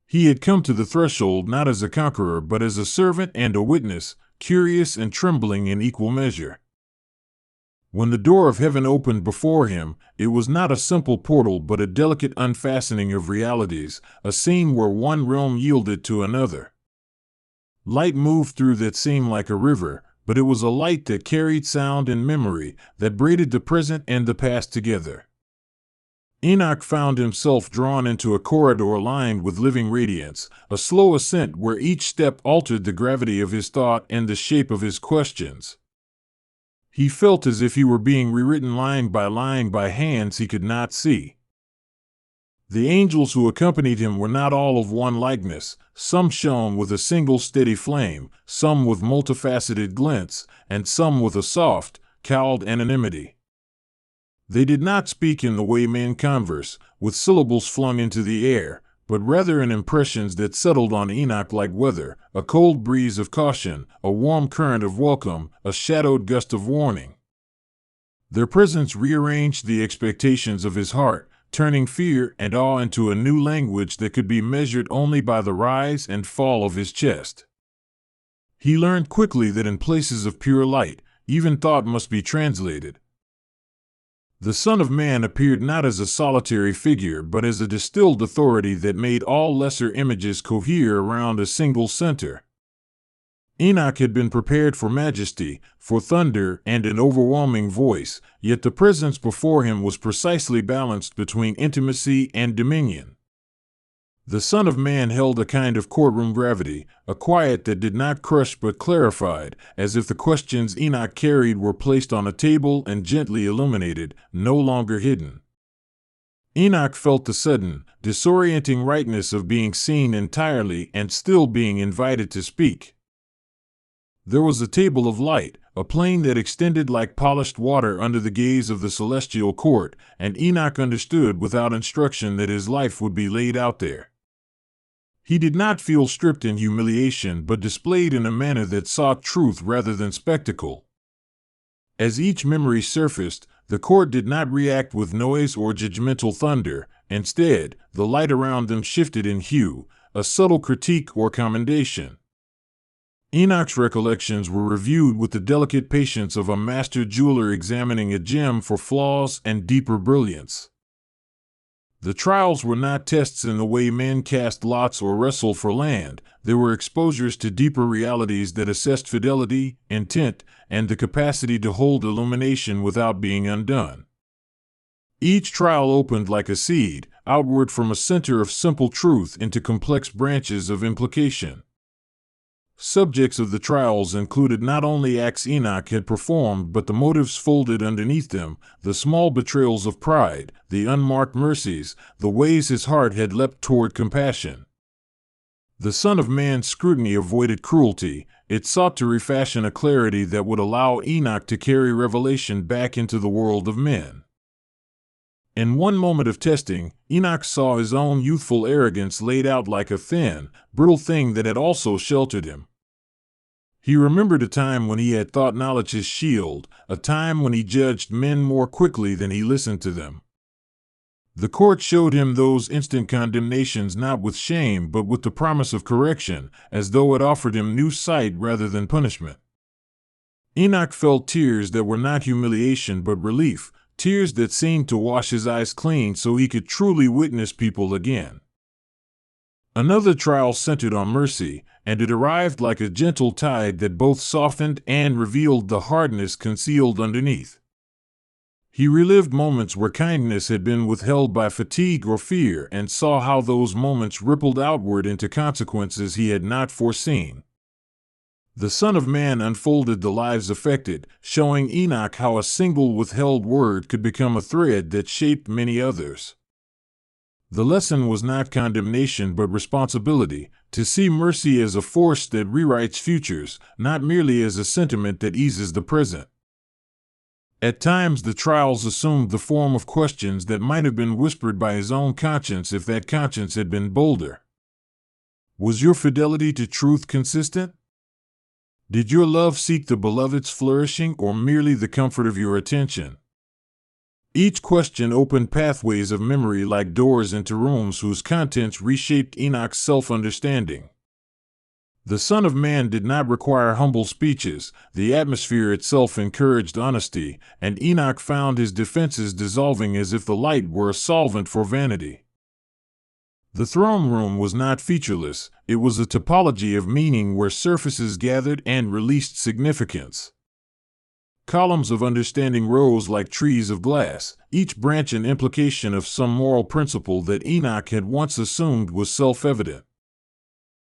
He had come to the threshold not as a conqueror but as a servant and a witness, curious and trembling in equal measure. When the door of heaven opened before him, it was not a simple portal but a delicate unfastening of realities, a scene where one realm yielded to another. Light moved through that seemed like a river, but it was a light that carried sound and memory, that braided the present and the past together. Enoch found himself drawn into a corridor lined with living radiance, a slow ascent where each step altered the gravity of his thought and the shape of his questions. He felt as if he were being rewritten line by hands he could not see. The angels who accompanied him were not all of one likeness. Some shone with a single steady flame, some with multifaceted glints, and some with a soft, cowled anonymity. They did not speak in the way men converse, with syllables flung into the air, but rather in impressions that settled on Enoch like weather, a cold breeze of caution, a warm current of welcome, a shadowed gust of warning. Their presence rearranged the expectations of his heart, turning fear and awe into a new language that could be measured only by the rise and fall of his chest. He learned quickly that in places of pure light, even thought must be translated. The Son of Man appeared not as a solitary figure but as a distilled authority that made all lesser images cohere around a single center. Enoch had been prepared for majesty, for thunder, and an overwhelming voice, yet the presence before him was precisely balanced between intimacy and dominion. The Son of Man held a kind of courtroom gravity, a quiet that did not crush but clarified, as if the questions Enoch carried were placed on a table and gently illuminated, no longer hidden. Enoch felt the sudden, disorienting rightness of being seen entirely and still being invited to speak. There was a table of light, a plane that extended like polished water under the gaze of the celestial court, and Enoch understood without instruction that his life would be laid out there. He did not feel stripped in humiliation but displayed in a manner that sought truth rather than spectacle. As each memory surfaced, the court did not react with noise or judgmental thunder. Instead, the light around them shifted in hue, a subtle critique or commendation. Enoch's recollections were reviewed with the delicate patience of a master jeweler examining a gem for flaws and deeper brilliance. The trials were not tests in the way men cast lots or wrestle for land. They were exposures to deeper realities that assessed fidelity, intent, and the capacity to hold illumination without being undone. Each trial opened like a seed, outward from a center of simple truth into complex branches of implication. Subjects of the trials included not only acts Enoch had performed but the motives folded underneath them, the small betrayals of pride, the unmarked mercies, the ways his heart had leapt toward compassion. The Son of Man's scrutiny avoided cruelty. It sought to refashion a clarity that would allow Enoch to carry revelation back into the world of men. In one moment of testing, Enoch saw his own youthful arrogance laid out like a thin, brittle thing that had also sheltered him. He remembered a time when he had thought knowledge his shield, a time when he judged men more quickly than he listened to them. The court showed him those instant condemnations not with shame but with the promise of correction, as though it offered him new sight rather than punishment. Enoch felt tears that were not humiliation but relief, tears that seemed to wash his eyes clean so he could truly witness people again. Another trial centered on mercy, and it arrived like a gentle tide that both softened and revealed the hardness concealed underneath. He relived moments where kindness had been withheld by fatigue or fear and saw how those moments rippled outward into consequences he had not foreseen. The Son of Man unfolded the lives affected, showing Enoch how a single withheld word could become a thread that shaped many others. The lesson was not condemnation but responsibility, to see mercy as a force that rewrites futures, not merely as a sentiment that eases the present. At times the trials assumed the form of questions that might have been whispered by his own conscience if that conscience had been bolder. Was your fidelity to truth consistent? Did your love seek the beloved's flourishing or merely the comfort of your attention? Each question opened pathways of memory like doors into rooms whose contents reshaped Enoch's self-understanding. The Son of Man did not require humble speeches, the atmosphere itself encouraged honesty, and Enoch found his defenses dissolving as if the light were a solvent for vanity. The throne room was not featureless, it was a topology of meaning where surfaces gathered and released significance. Columns of understanding rose like trees of glass, each branch an implication of some moral principle that Enoch had once assumed was self-evident.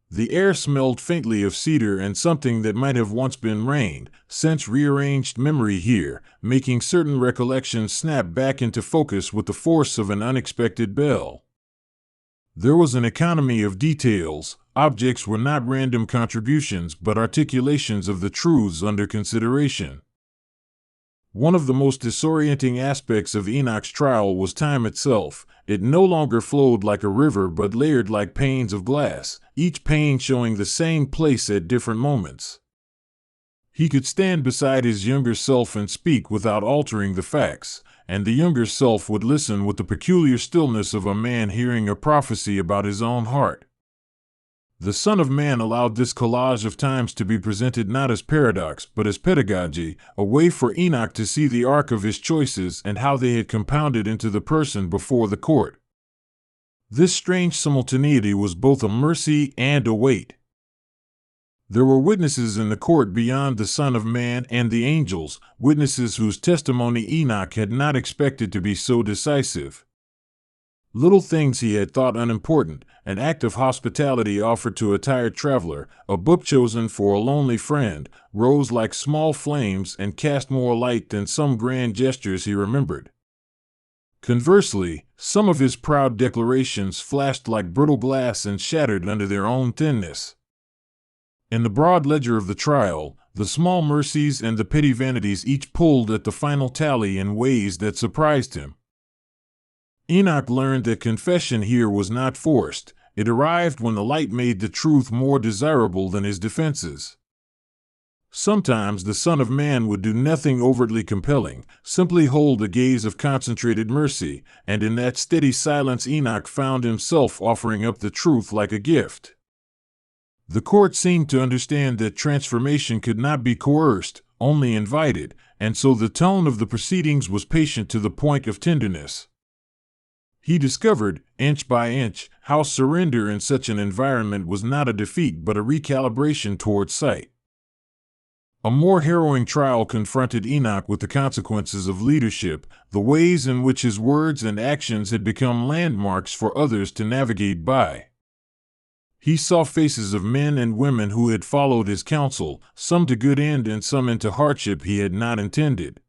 The air smelled faintly of cedar and something that might have once been rain, sense rearranged memory here, making certain recollections snap back into focus with the force of an unexpected bell. There was an economy of details. Objects were not random contributions but articulations of the truths under consideration. One of the most disorienting aspects of Enoch's trial was time itself. It no longer flowed like a river but layered like panes of glass, each pane showing the same place at different moments. He could stand beside his younger self and speak without altering the facts, and the younger self would listen with the peculiar stillness of a man hearing a prophecy about his own heart. The Son of Man allowed this collage of times to be presented not as paradox but as pedagogy, a way for Enoch to see the arc of his choices and how they had compounded into the person before the court. This strange simultaneity was both a mercy and a weight. There were witnesses in the court beyond the Son of Man and the angels, witnesses whose testimony Enoch had not expected to be so decisive. Little things he had thought unimportant, an act of hospitality offered to a tired traveler, a book chosen for a lonely friend, rose like small flames and cast more light than some grand gestures he remembered. Conversely, some of his proud declarations flashed like brittle glass and shattered under their own thinness. In the broad ledger of the trial, the small mercies and the petty vanities each pulled at the final tally in ways that surprised him. Enoch learned that confession here was not forced. It arrived when the light made the truth more desirable than his defenses. Sometimes the Son of Man would do nothing overtly compelling, simply hold a gaze of concentrated mercy, and in that steady silence Enoch found himself offering up the truth like a gift. The court seemed to understand that transformation could not be coerced, only invited, and so the tone of the proceedings was patient to the point of tenderness. He discovered, inch by inch, how surrender in such an environment was not a defeat but a recalibration toward sight. A more harrowing trial confronted Enoch with the consequences of leadership, the ways in which his words and actions had become landmarks for others to navigate by. He saw faces of men and women who had followed his counsel, some to good end and some into hardship he had not intended.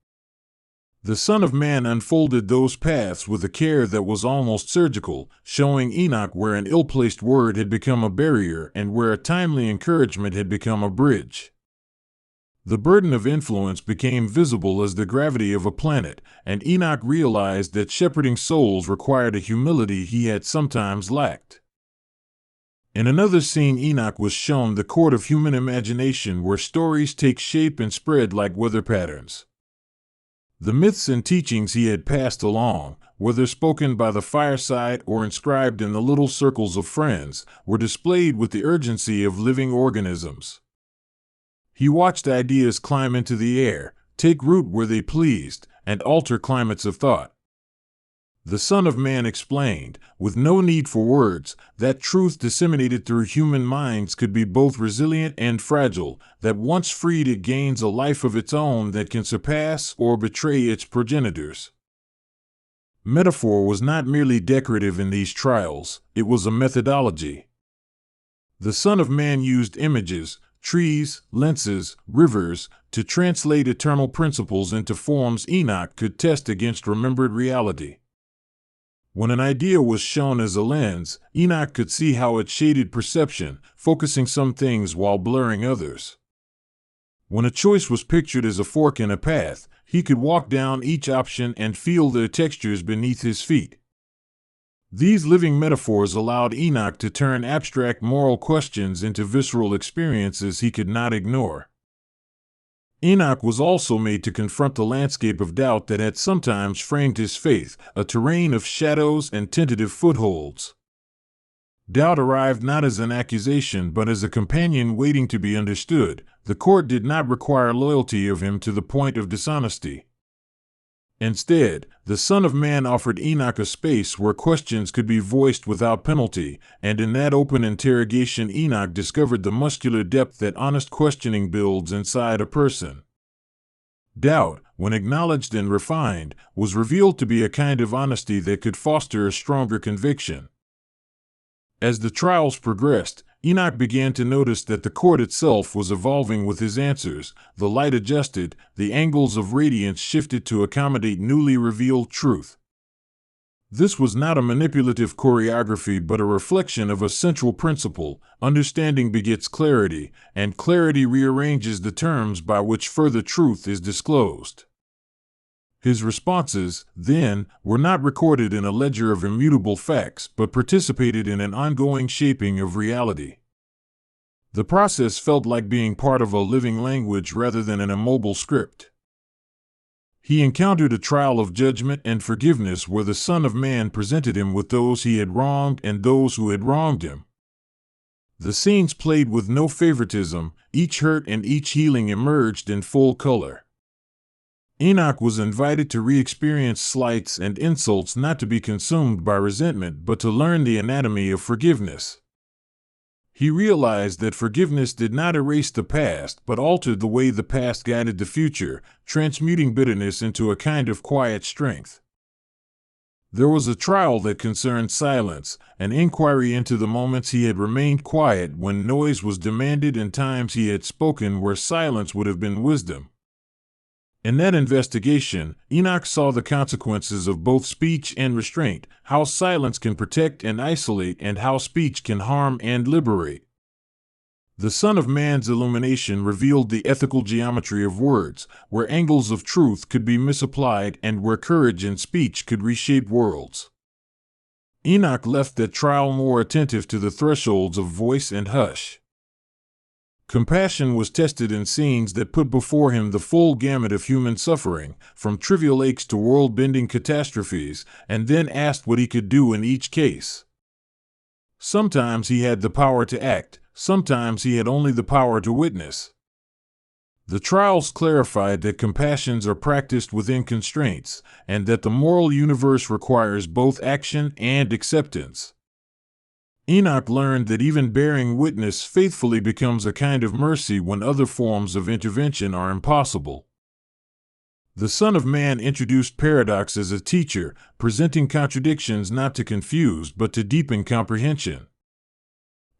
The Son of Man unfolded those paths with a care that was almost surgical, showing Enoch where an ill-placed word had become a barrier and where a timely encouragement had become a bridge. The burden of influence became visible as the gravity of a planet, and Enoch realized that shepherding souls required a humility he had sometimes lacked. In another scene, Enoch was shown the court of human imagination where stories take shape and spread like weather patterns. The myths and teachings he had passed along, whether spoken by the fireside or inscribed in the little circles of friends, were displayed with the urgency of living organisms. He watched ideas climb into the air, take root where they pleased, and alter climates of thought. The Son of Man explained, with no need for words, that truth disseminated through human minds could be both resilient and fragile, that once freed it gains a life of its own that can surpass or betray its progenitors. Metaphor was not merely decorative in these trials, it was a methodology. The Son of Man used images, trees, lenses, rivers, to translate eternal principles into forms Enoch could test against remembered reality. When an idea was shown as a lens, Enoch could see how it shaded perception, focusing some things while blurring others. When a choice was pictured as a fork in a path, he could walk down each option and feel their textures beneath his feet. These living metaphors allowed Enoch to turn abstract moral questions into visceral experiences he could not ignore. Enoch was also made to confront the landscape of doubt that had sometimes framed his faith, a terrain of shadows and tentative footholds. Doubt arrived not as an accusation but as a companion waiting to be understood. The court did not require loyalty of him to the point of dishonesty. Instead, the Son of Man offered Enoch a space where questions could be voiced without penalty, and in that open interrogation Enoch discovered the muscular depth that honest questioning builds inside a person. Doubt, when acknowledged and refined, was revealed to be a kind of honesty that could foster a stronger conviction. As the trials progressed, Enoch began to notice that the court itself was evolving with his answers. The light adjusted, the angles of radiance shifted to accommodate newly revealed truth. This was not a manipulative choreography but a reflection of a central principle: understanding begets clarity, and clarity rearranges the terms by which further truth is disclosed. His responses, then, were not recorded in a ledger of immutable facts, but participated in an ongoing shaping of reality. The process felt like being part of a living language rather than an immobile script. He encountered a trial of judgment and forgiveness where the Son of Man presented him with those he had wronged and those who had wronged him. The scenes played with no favoritism, each hurt and each healing emerged in full color. Enoch was invited to re-experience slights and insults, not to be consumed by resentment, but to learn the anatomy of forgiveness. He realized that forgiveness did not erase the past, but altered the way the past guided the future, transmuting bitterness into a kind of quiet strength. There was a trial that concerned silence, an inquiry into the moments he had remained quiet when noise was demanded and times he had spoken where silence would have been wisdom. In that investigation, Enoch saw the consequences of both speech and restraint, how silence can protect and isolate and how speech can harm and liberate. The Son of Man's illumination revealed the ethical geometry of words, where angles of truth could be misapplied and where courage and speech could reshape worlds. Enoch left that trial more attentive to the thresholds of voice and hush. Compassion was tested in scenes that put before him the full gamut of human suffering, from trivial aches to world-bending catastrophes, and then asked what he could do in each case. Sometimes he had the power to act, sometimes he had only the power to witness. The trials clarified that compassions are practiced within constraints, and that the moral universe requires both action and acceptance. Enoch learned that even bearing witness faithfully becomes a kind of mercy when other forms of intervention are impossible. The Son of Man introduced paradox as a teacher, presenting contradictions not to confuse but to deepen comprehension.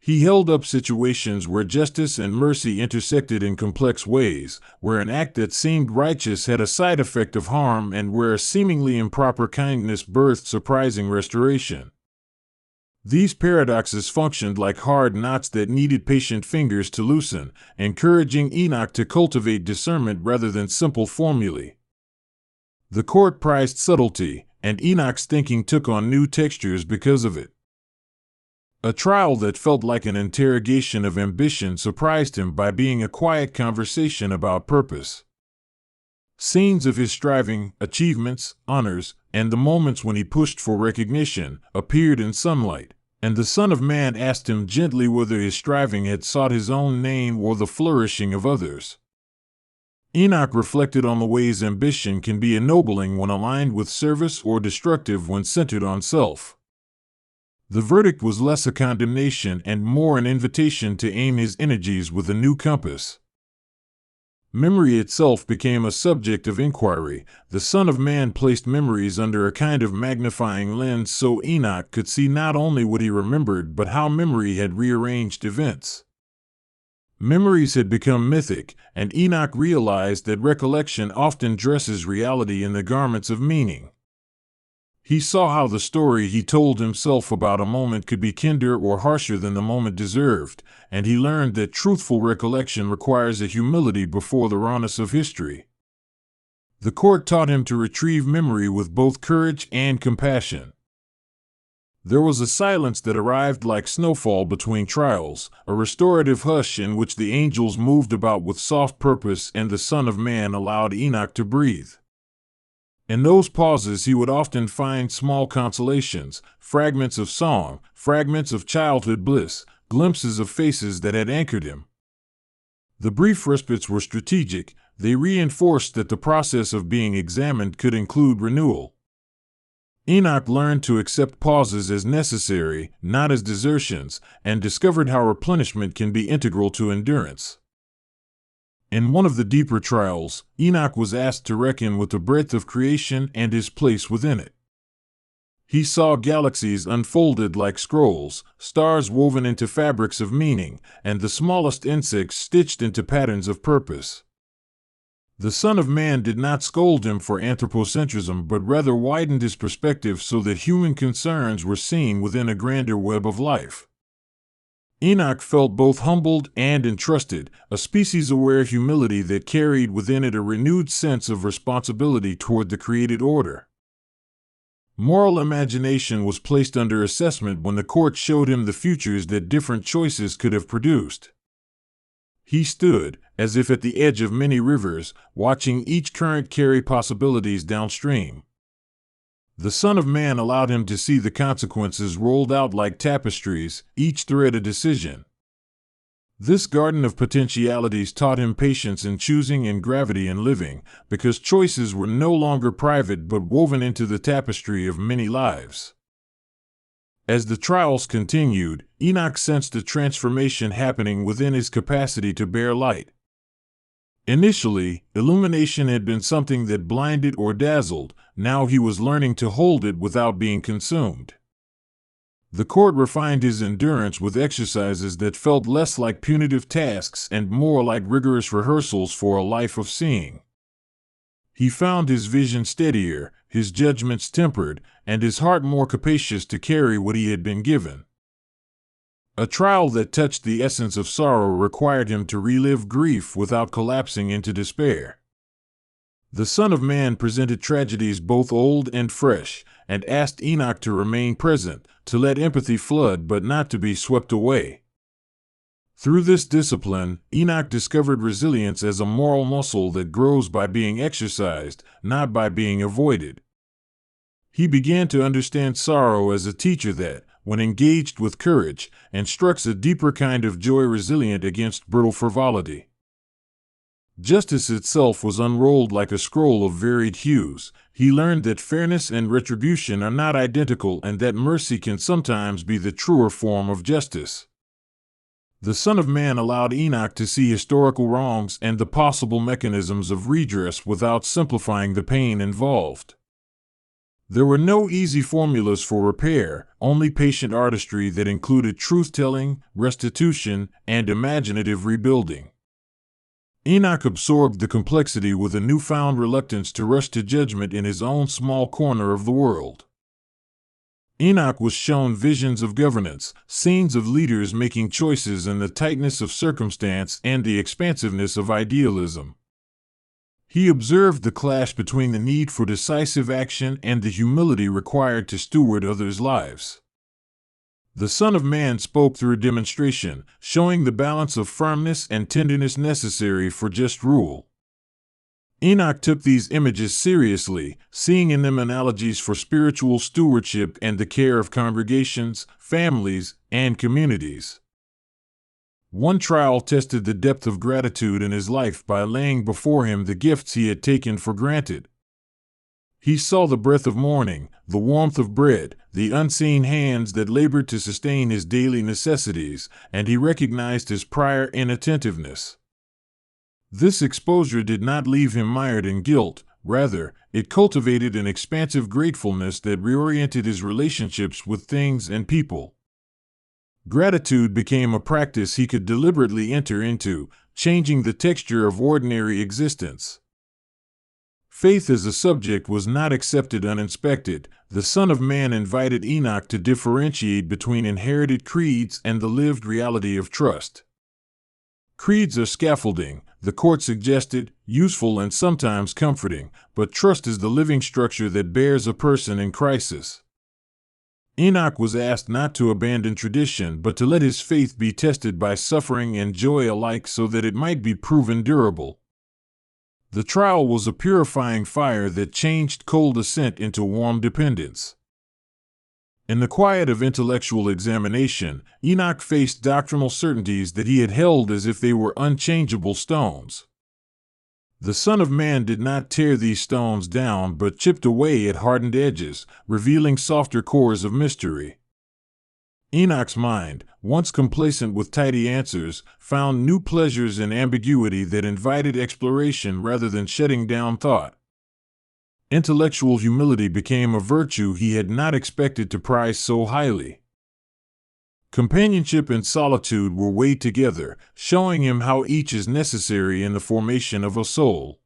He held up situations where justice and mercy intersected in complex ways, where an act that seemed righteous had a side effect of harm and where a seemingly improper kindness birthed surprising restoration. These paradoxes functioned like hard knots that needed patient fingers to loosen, encouraging Enoch to cultivate discernment rather than simple formulae. The court prized subtlety, and Enoch's thinking took on new textures because of it. A trial that felt like an interrogation of ambition surprised him by being a quiet conversation about purpose. Scenes of his striving, achievements, honors, and the moments when he pushed for recognition appeared in sunlight, and the Son of Man asked him gently whether his striving had sought his own name or the flourishing of others. Enoch reflected on the ways ambition can be ennobling when aligned with service or destructive when centered on self. The verdict was less a condemnation and more an invitation to aim his energies with a new compass. Memory itself became a subject of inquiry. The Son of Man placed memories under a kind of magnifying lens so Enoch could see not only what he remembered but how memory had rearranged events. Memories had become mythic, and Enoch realized that recollection often dresses reality in the garments of meaning. He saw how the story he told himself about a moment could be kinder or harsher than the moment deserved, and he learned that truthful recollection requires a humility before the rawness of history. The court taught him to retrieve memory with both courage and compassion. There was a silence that arrived like snowfall between trials, a restorative hush in which the angels moved about with soft purpose and the Son of Man allowed Enoch to breathe. In those pauses he would often find small consolations, fragments of song, fragments of childhood bliss, glimpses of faces that had anchored him. The brief respites were strategic. They reinforced that the process of being examined could include renewal. Enoch learned to accept pauses as necessary, not as desertions, and discovered how replenishment can be integral to endurance. In one of the deeper trials, Enoch was asked to reckon with the breadth of creation and his place within it. He saw galaxies unfolded like scrolls, stars woven into fabrics of meaning, and the smallest insects stitched into patterns of purpose. The Son of Man did not scold him for anthropocentrism but rather widened his perspective so that human concerns were seen within a grander web of life. Enoch felt both humbled and entrusted, a species-aware humility that carried within it a renewed sense of responsibility toward the created order. Moral imagination was placed under assessment when the court showed him the futures that different choices could have produced. He stood, as if at the edge of many rivers, watching each current carry possibilities downstream. The Son of Man allowed him to see the consequences rolled out like tapestries, each thread a decision. This garden of potentialities taught him patience in choosing and gravity in living, because choices were no longer private but woven into the tapestry of many lives. As the trials continued, Enoch sensed a transformation happening within his capacity to bear light. Initially, illumination had been something that blinded or dazzled. Now he was learning to hold it without being consumed. The court refined his endurance with exercises that felt less like punitive tasks and more like rigorous rehearsals for a life of seeing. He found his vision steadier, his judgments tempered, and his heart more capacious to carry what he had been given. A trial that touched the essence of sorrow required him to relive grief without collapsing into despair. The Son of Man presented tragedies both old and fresh, and asked Enoch to remain present, to let empathy flood but not to be swept away. Through this discipline, Enoch discovered resilience as a moral muscle that grows by being exercised, not by being avoided. He began to understand sorrow as a teacher that, when engaged with courage, instructs a deeper kind of joy resilient against brittle frivolity. Justice itself was unrolled like a scroll of varied hues. He learned that fairness and retribution are not identical and that mercy can sometimes be the truer form of justice. The Son of Man allowed Enoch to see historical wrongs and the possible mechanisms of redress without simplifying the pain involved. There were no easy formulas for repair, only patient artistry that included truth-telling, restitution, and imaginative rebuilding. Enoch absorbed the complexity with a newfound reluctance to rush to judgment in his own small corner of the world. Enoch was shown visions of governance, scenes of leaders making choices in the tightness of circumstance and the expansiveness of idealism. He observed the clash between the need for decisive action and the humility required to steward others' lives. The Son of Man spoke through a demonstration, showing the balance of firmness and tenderness necessary for just rule. Enoch took these images seriously, seeing in them analogies for spiritual stewardship and the care of congregations, families, and communities. One trial tested the depth of gratitude in his life by laying before him the gifts he had taken for granted. He saw the breath of morning, the warmth of bread, the unseen hands that labored to sustain his daily necessities, and he recognized his prior inattentiveness. This exposure did not leave him mired in guilt. Rather, it cultivated an expansive gratefulness that reoriented his relationships with things and people. Gratitude became a practice he could deliberately enter into, changing the texture of ordinary existence. Faith as a subject was not accepted uninspected. The Son of Man invited Enoch to differentiate between inherited creeds and the lived reality of trust. Creeds are scaffolding, the court suggested, useful and sometimes comforting, but trust is the living structure that bears a person in crisis. Enoch was asked not to abandon tradition but to let his faith be tested by suffering and joy alike so that it might be proven durable. The trial was a purifying fire that changed cold assent into warm dependence. In the quiet of intellectual examination, Enoch faced doctrinal certainties that he had held as if they were unchangeable stones. The Son of Man did not tear these stones down but chipped away at hardened edges, revealing softer cores of mystery. Enoch's mind, once complacent with tidy answers, found new pleasures in ambiguity that invited exploration rather than shutting down thought. Intellectual humility became a virtue he had not expected to prize so highly. Companionship and solitude were weighed together, showing him how each is necessary in the formation of a soul.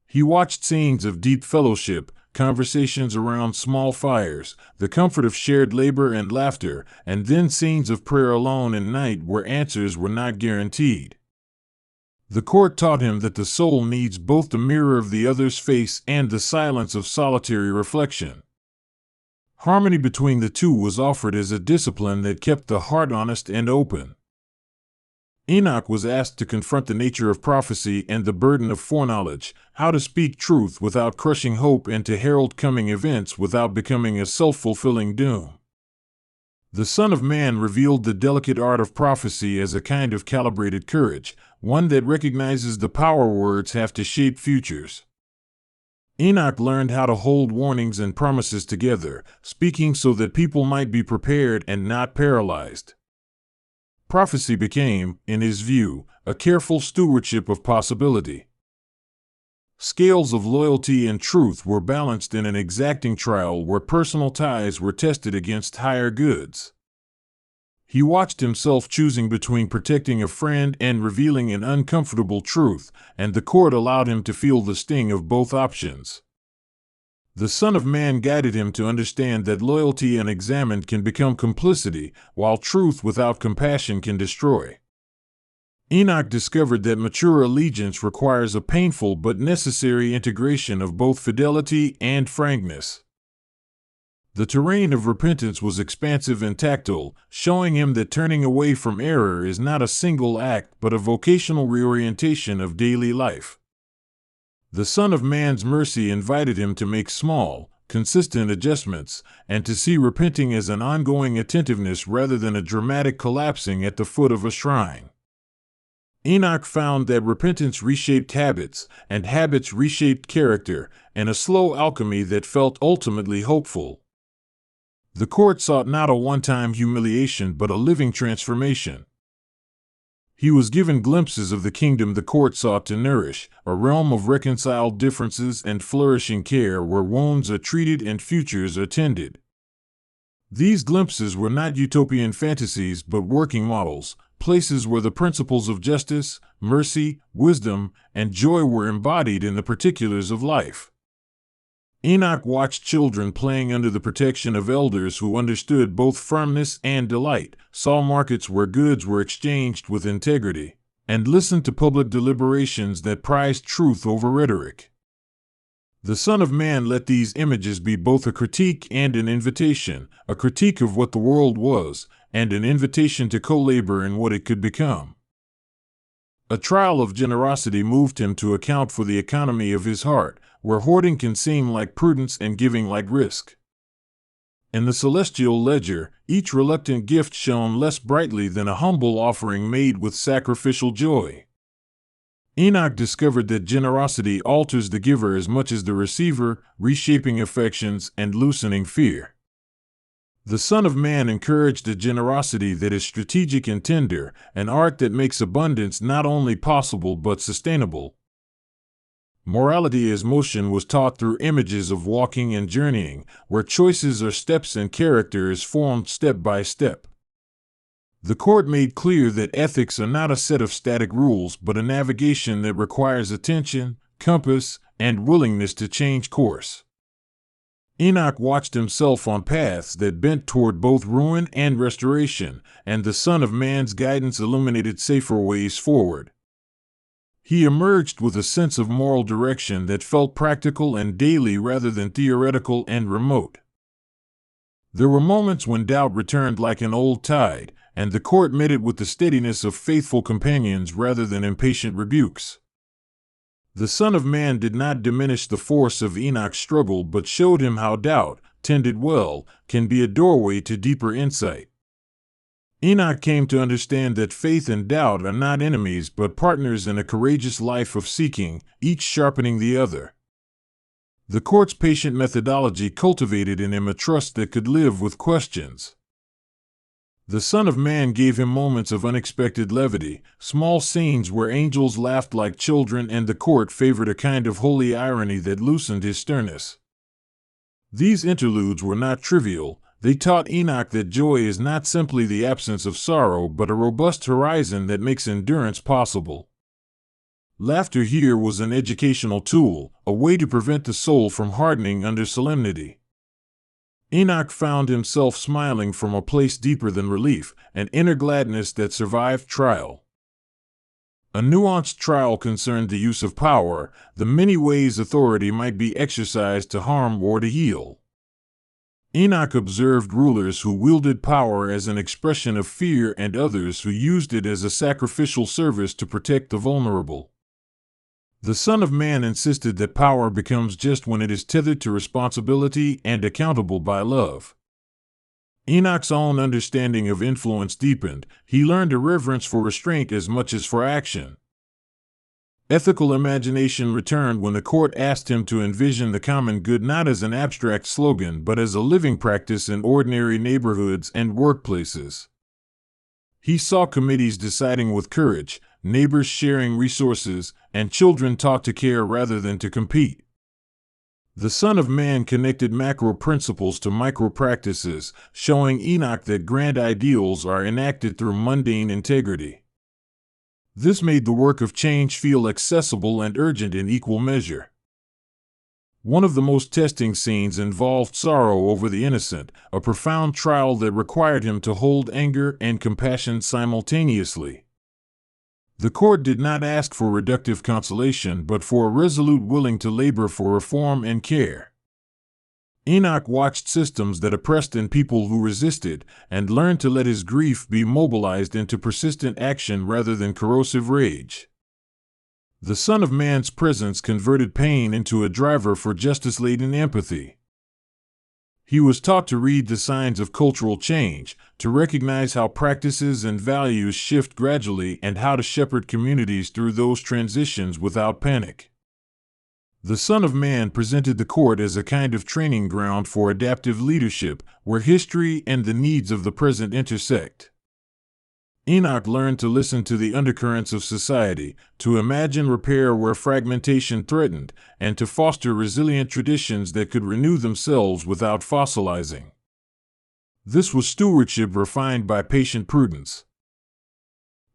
He watched scenes of deep fellowship, conversations around small fires, the comfort of shared labor and laughter, and then scenes of prayer alone at night where answers were not guaranteed. The court taught him that the soul needs both the mirror of the other's face and the silence of solitary reflection. Harmony between the two was offered as a discipline that kept the heart honest and open. Enoch was asked to confront the nature of prophecy and the burden of foreknowledge, how to speak truth without crushing hope, and to herald coming events without becoming a self-fulfilling doom. The Son of Man revealed the delicate art of prophecy as a kind of calibrated courage, one that recognizes the power words have to shape futures. Enoch learned how to hold warnings and promises together, speaking so that people might be prepared and not paralyzed. Prophecy became, in his view, a careful stewardship of possibility. Scales of loyalty and truth were balanced in an exacting trial where personal ties were tested against higher goods. He watched himself choosing between protecting a friend and revealing an uncomfortable truth, and the court allowed him to feel the sting of both options. The Son of Man guided him to understand that loyalty unexamined can become complicity, while truth without compassion can destroy. Enoch discovered that mature allegiance requires a painful but necessary integration of both fidelity and frankness. The terrain of repentance was expansive and tactile, showing him that turning away from error is not a single act but a vocational reorientation of daily life. The Son of Man's mercy invited him to make small, consistent adjustments, and to see repenting as an ongoing attentiveness rather than a dramatic collapsing at the foot of a shrine. Enoch found that repentance reshaped habits, and habits reshaped character, and a slow alchemy that felt ultimately hopeful. The court sought not a one-time humiliation but a living transformation. He was given glimpses of the kingdom the court sought to nourish, a realm of reconciled differences and flourishing care where wounds are treated and futures are tended. These glimpses were not utopian fantasies but working models, places where the principles of justice, mercy, wisdom, and joy were embodied in the particulars of life. Enoch watched children playing under the protection of elders who understood both firmness and delight, saw markets where goods were exchanged with integrity, and listened to public deliberations that prized truth over rhetoric. The Son of Man let these images be both a critique and an invitation, a critique of what the world was, and an invitation to co-labor in what it could become. A trial of generosity moved him to account for the economy of his heart, where hoarding can seem like prudence and giving like risk. In the celestial ledger, each reluctant gift shone less brightly than a humble offering made with sacrificial joy. Enoch discovered that generosity alters the giver as much as the receiver, reshaping affections and loosening fear. The Son of Man encouraged a generosity that is strategic and tender, an art that makes abundance not only possible but sustainable. Morality as motion was taught through images of walking and journeying, where choices are steps and character is formed step by step. The court made clear that ethics are not a set of static rules but a navigation that requires attention, compass, and willingness to change course. Enoch watched himself on paths that bent toward both ruin and restoration, and the Son of Man's guidance illuminated safer ways forward. He emerged with a sense of moral direction that felt practical and daily rather than theoretical and remote. There were moments when doubt returned like an old tide, and the court met it with the steadiness of faithful companions rather than impatient rebukes. The Son of Man did not diminish the force of Enoch's struggle but showed him how doubt, tended well, can be a doorway to deeper insight. Enoch came to understand that faith and doubt are not enemies but partners in a courageous life of seeking, each sharpening the other. The court's patient methodology cultivated in him a trust that could live with questions. The Son of Man gave him moments of unexpected levity, small scenes where angels laughed like children and the court favored a kind of holy irony that loosened his sternness. These interludes were not trivial. They taught Enoch that joy is not simply the absence of sorrow but a robust horizon that makes endurance possible. Laughter here was an educational tool, a way to prevent the soul from hardening under solemnity. Enoch found himself smiling from a place deeper than relief, an inner gladness that survived trial. A nuanced trial concerned the use of power, the many ways authority might be exercised to harm or to heal. Enoch observed rulers who wielded power as an expression of fear and others who used it as a sacrificial service to protect the vulnerable. The Son of Man insisted that power becomes just when it is tethered to responsibility and accountable by love. Enoch's own understanding of influence deepened. He learned a reverence for restraint as much as for action. Ethical imagination returned when the court asked him to envision the common good not as an abstract slogan but as a living practice in ordinary neighborhoods and workplaces. He saw committees deciding with courage, neighbors sharing resources, and children taught to care rather than to compete. The Son of Man connected macro principles to micro practices, showing Enoch that grand ideals are enacted through mundane integrity. This made the work of change feel accessible and urgent in equal measure. One of the most testing scenes involved sorrow over the innocent, a profound trial that required him to hold anger and compassion simultaneously. The court did not ask for reductive consolation but for a resolute willing to labor for reform and care. Enoch watched systems that oppressed and people who resisted, and learned to let his grief be mobilized into persistent action rather than corrosive rage. The Son of Man's presence converted pain into a driver for justice-laden empathy. He was taught to read the signs of cultural change, to recognize how practices and values shift gradually and how to shepherd communities through those transitions without panic. The Son of Man presented the court as a kind of training ground for adaptive leadership, where history and the needs of the present intersect. Enoch learned to listen to the undercurrents of society, to imagine repair where fragmentation threatened, and to foster resilient traditions that could renew themselves without fossilizing. This was stewardship refined by patient prudence.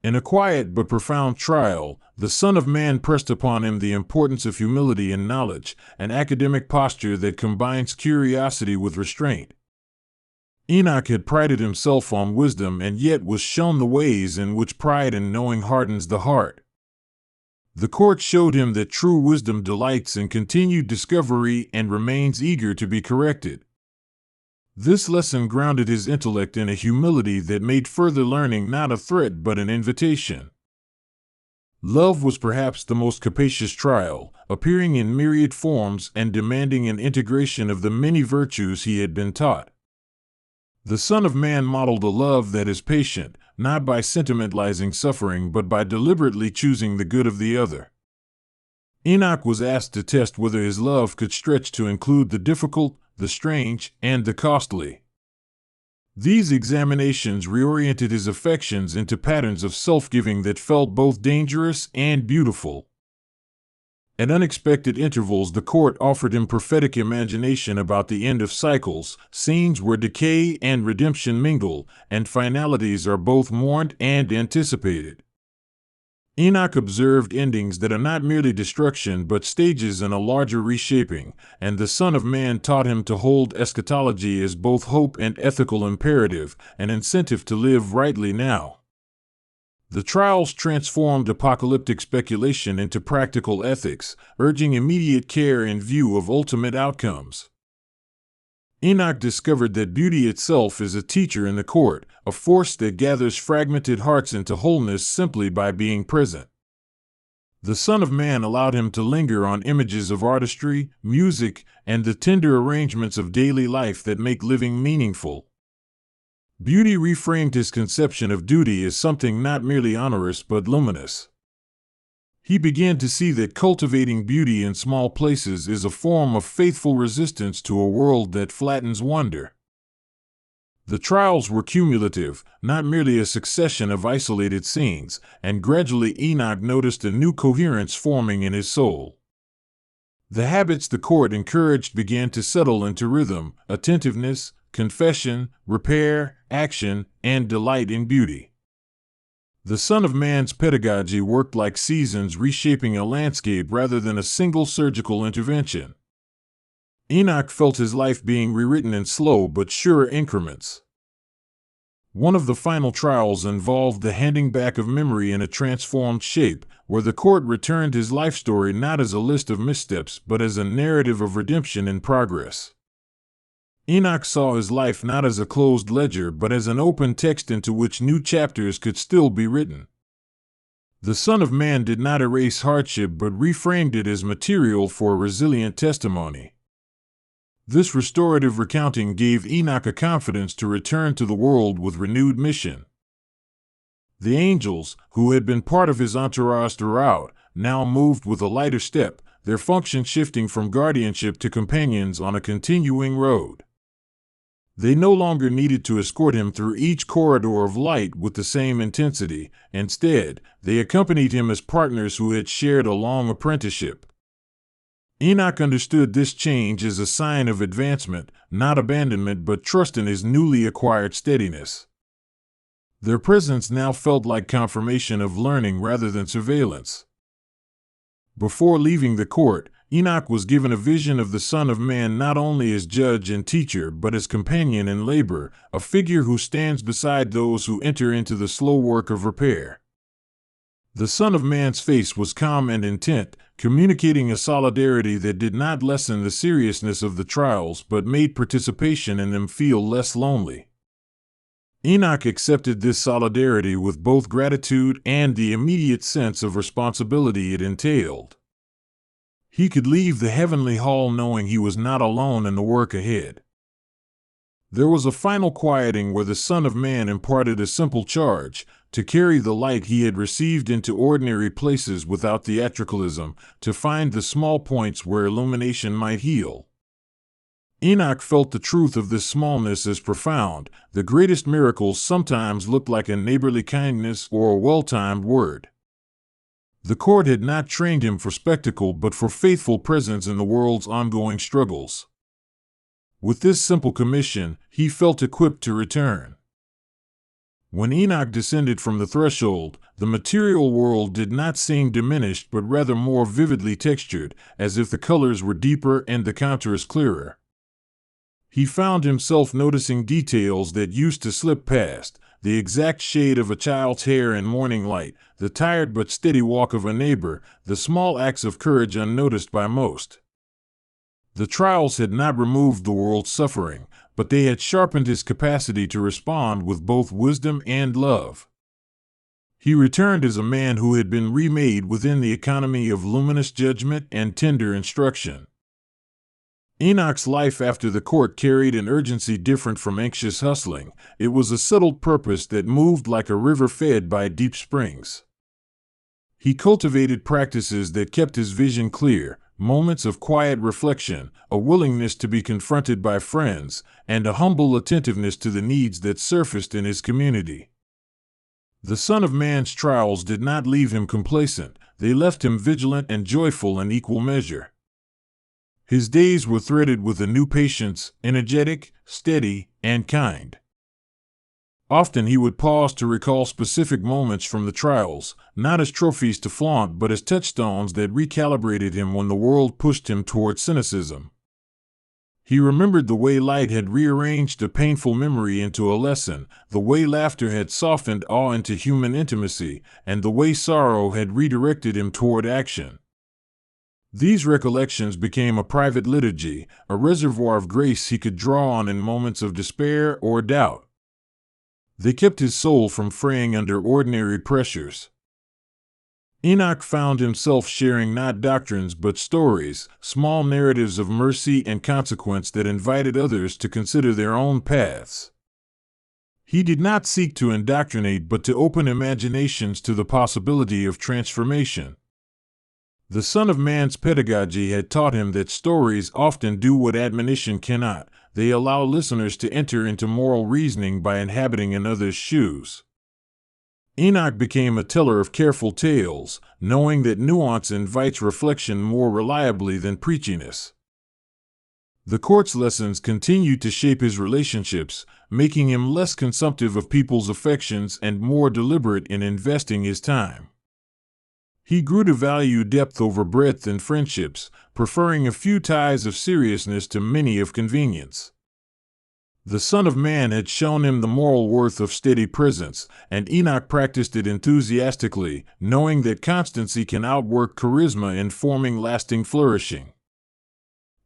In a quiet but profound trial, the Son of Man pressed upon him the importance of humility and knowledge, an academic posture that combines curiosity with restraint. Enoch had prided himself on wisdom and yet was shown the ways in which pride and knowing hardens the heart. The court showed him that true wisdom delights in continued discovery and remains eager to be corrected. This lesson grounded his intellect in a humility that made further learning not a threat but an invitation. Love was perhaps the most capacious trial, appearing in myriad forms and demanding an integration of the many virtues he had been taught. The Son of Man modeled a love that is patient, not by sentimentalizing suffering but by deliberately choosing the good of the other. Enoch was asked to test whether his love could stretch to include the difficult, the strange, and the costly. These examinations reoriented his affections into patterns of self-giving that felt both dangerous and beautiful. At unexpected intervals, the court offered him prophetic imagination about the end of cycles, scenes where decay and redemption mingle, and finalities are both mourned and anticipated. Enoch observed endings that are not merely destruction but stages in a larger reshaping, and the Son of Man taught him to hold eschatology as both hope and ethical imperative, an incentive to live rightly now. The trials transformed apocalyptic speculation into practical ethics, urging immediate care in view of ultimate outcomes. Enoch discovered that beauty itself is a teacher in the court, a force that gathers fragmented hearts into wholeness simply by being present. The Son of Man allowed him to linger on images of artistry, music, and the tender arrangements of daily life that make living meaningful. Beauty reframed his conception of duty as something not merely onerous but luminous. He began to see that cultivating beauty in small places is a form of faithful resistance to a world that flattens wonder. The trials were cumulative, not merely a succession of isolated scenes, and gradually Enoch noticed a new coherence forming in his soul. The habits the court encouraged began to settle into rhythm: attentiveness, confession, repair, action, and delight in beauty. The Son of Man's pedagogy worked like seasons, reshaping a landscape rather than a single surgical intervention. Enoch felt his life being rewritten in slow but sure increments. One of the final trials involved the handing back of memory in a transformed shape, where the court returned his life story not as a list of missteps but as a narrative of redemption in progress. Enoch saw his life not as a closed ledger but as an open text into which new chapters could still be written. The Son of Man did not erase hardship but reframed it as material for a resilient testimony. This restorative recounting gave Enoch a confidence to return to the world with renewed mission. The angels, who had been part of his entourage throughout, now moved with a lighter step, their function shifting from guardianship to companions on a continuing road. They no longer needed to escort him through each corridor of light with the same intensity. Instead, they accompanied him as partners who had shared a long apprenticeship. Enoch understood this change as a sign of advancement, not abandonment but trust in his newly acquired steadiness. Their presence now felt like confirmation of learning rather than surveillance. Before leaving the court, Enoch was given a vision of the Son of Man not only as judge and teacher but as companion in labor, a figure who stands beside those who enter into the slow work of repair. The Son of Man's face was calm and intent, communicating a solidarity that did not lessen the seriousness of the trials but made participation in them feel less lonely. Enoch accepted this solidarity with both gratitude and the immediate sense of responsibility it entailed. He could leave the heavenly hall knowing he was not alone in the work ahead. There was a final quieting where the Son of Man imparted a simple charge: to carry the light he had received into ordinary places without theatricalism, to find the small points where illumination might heal. Enoch felt the truth of this smallness as profound. The greatest miracles sometimes look like a neighborly kindness or a well-timed word. The court had not trained him for spectacle but for faithful presence in the world's ongoing struggles. With this simple commission, he felt equipped to return. When Enoch descended from the threshold, the material world did not seem diminished but rather more vividly textured, as if the colors were deeper and the contours clearer. He found himself noticing details that used to slip past: the exact shade of a child's hair in morning light, the tired but steady walk of a neighbor, the small acts of courage unnoticed by most. The trials had not removed the world's suffering, but they had sharpened his capacity to respond with both wisdom and love. He returned as a man who had been remade within the economy of luminous judgment and tender instruction. Enoch's life after the court carried an urgency different from anxious hustling. It was a settled purpose that moved like a river fed by deep springs. He cultivated practices that kept his vision clear, moments of quiet reflection, a willingness to be confronted by friends, and a humble attentiveness to the needs that surfaced in his community. The Son of Man's trials did not leave him complacent. They left him vigilant and joyful in equal measure. His days were threaded with a new patience, energetic, steady, and kind. Often he would pause to recall specific moments from the trials, not as trophies to flaunt but as touchstones that recalibrated him when the world pushed him toward cynicism. He remembered the way light had rearranged a painful memory into a lesson, the way laughter had softened awe into human intimacy, and the way sorrow had redirected him toward action. These recollections became a private liturgy, a reservoir of grace he could draw on in moments of despair or doubt. They kept his soul from fraying under ordinary pressures. Enoch found himself sharing not doctrines but stories, small narratives of mercy and consequence that invited others to consider their own paths. He did not seek to indoctrinate but to open imaginations to the possibility of transformation. The Son of Man's pedagogy had taught him that stories often do what admonition cannot. They allow listeners to enter into moral reasoning by inhabiting another's shoes. Enoch became a teller of careful tales, knowing that nuance invites reflection more reliably than preachiness. The court's lessons continued to shape his relationships, making him less consumptive of people's affections and more deliberate in investing his time. He grew to value depth over breadth in friendships, preferring a few ties of seriousness to many of convenience. The Son of Man had shown him the moral worth of steady presence, and Enoch practiced it enthusiastically, knowing that constancy can outwork charisma in forming lasting flourishing.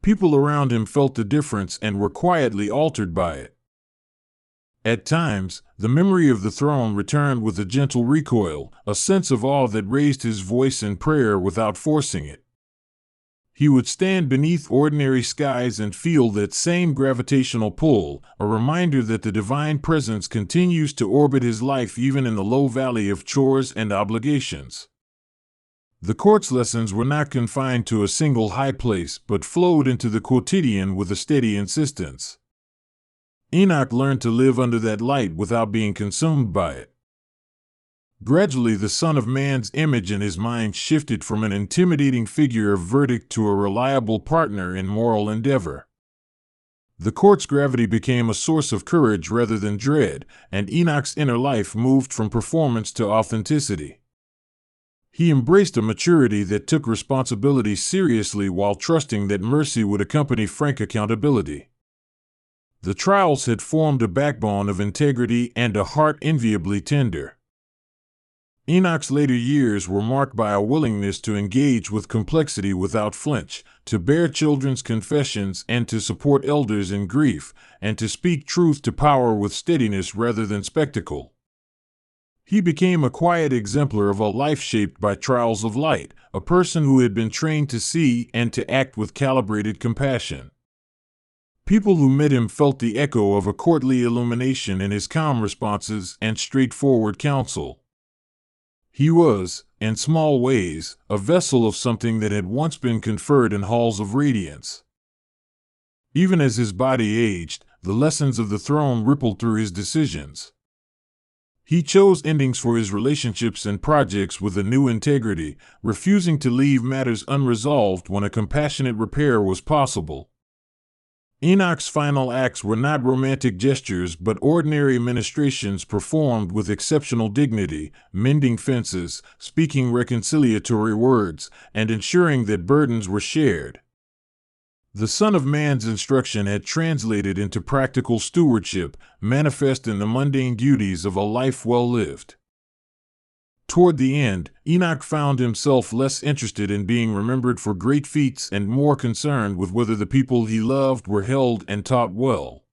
People around him felt the difference and were quietly altered by it. At times, the memory of the throne returned with a gentle recoil, a sense of awe that raised his voice in prayer without forcing it. He would stand beneath ordinary skies and feel that same gravitational pull, a reminder that the divine presence continues to orbit his life even in the low valley of chores and obligations. The court's lessons were not confined to a single high place, but flowed into the quotidian with a steady insistence. Enoch learned to live under that light without being consumed by it. Gradually, the Son of Man's image in his mind shifted from an intimidating figure of verdict to a reliable partner in moral endeavor. The court's gravity became a source of courage rather than dread, and Enoch's inner life moved from performance to authenticity. He embraced a maturity that took responsibility seriously while trusting that mercy would accompany frank accountability. The trials had formed a backbone of integrity and a heart enviably tender. Enoch's later years were marked by a willingness to engage with complexity without flinch, to bear children's confessions and to support elders in grief, and to speak truth to power with steadiness rather than spectacle. He became a quiet exemplar of a life shaped by trials of light, a person who had been trained to see and to act with calibrated compassion. People who met him felt the echo of a courtly illumination in his calm responses and straightforward counsel. He was, in small ways, a vessel of something that had once been conferred in halls of radiance. Even as his body aged, the lessons of the throne rippled through his decisions. He chose endings for his relationships and projects with a new integrity, refusing to leave matters unresolved when a compassionate repair was possible. Enoch's final acts were not romantic gestures but ordinary ministrations performed with exceptional dignity, mending fences, speaking reconciliatory words, and ensuring that burdens were shared. The Son of Man's instruction had translated into practical stewardship, manifest in the mundane duties of a life well lived. Toward the end, Enoch found himself less interested in being remembered for great feats and more concerned with whether the people he loved were held and taught well.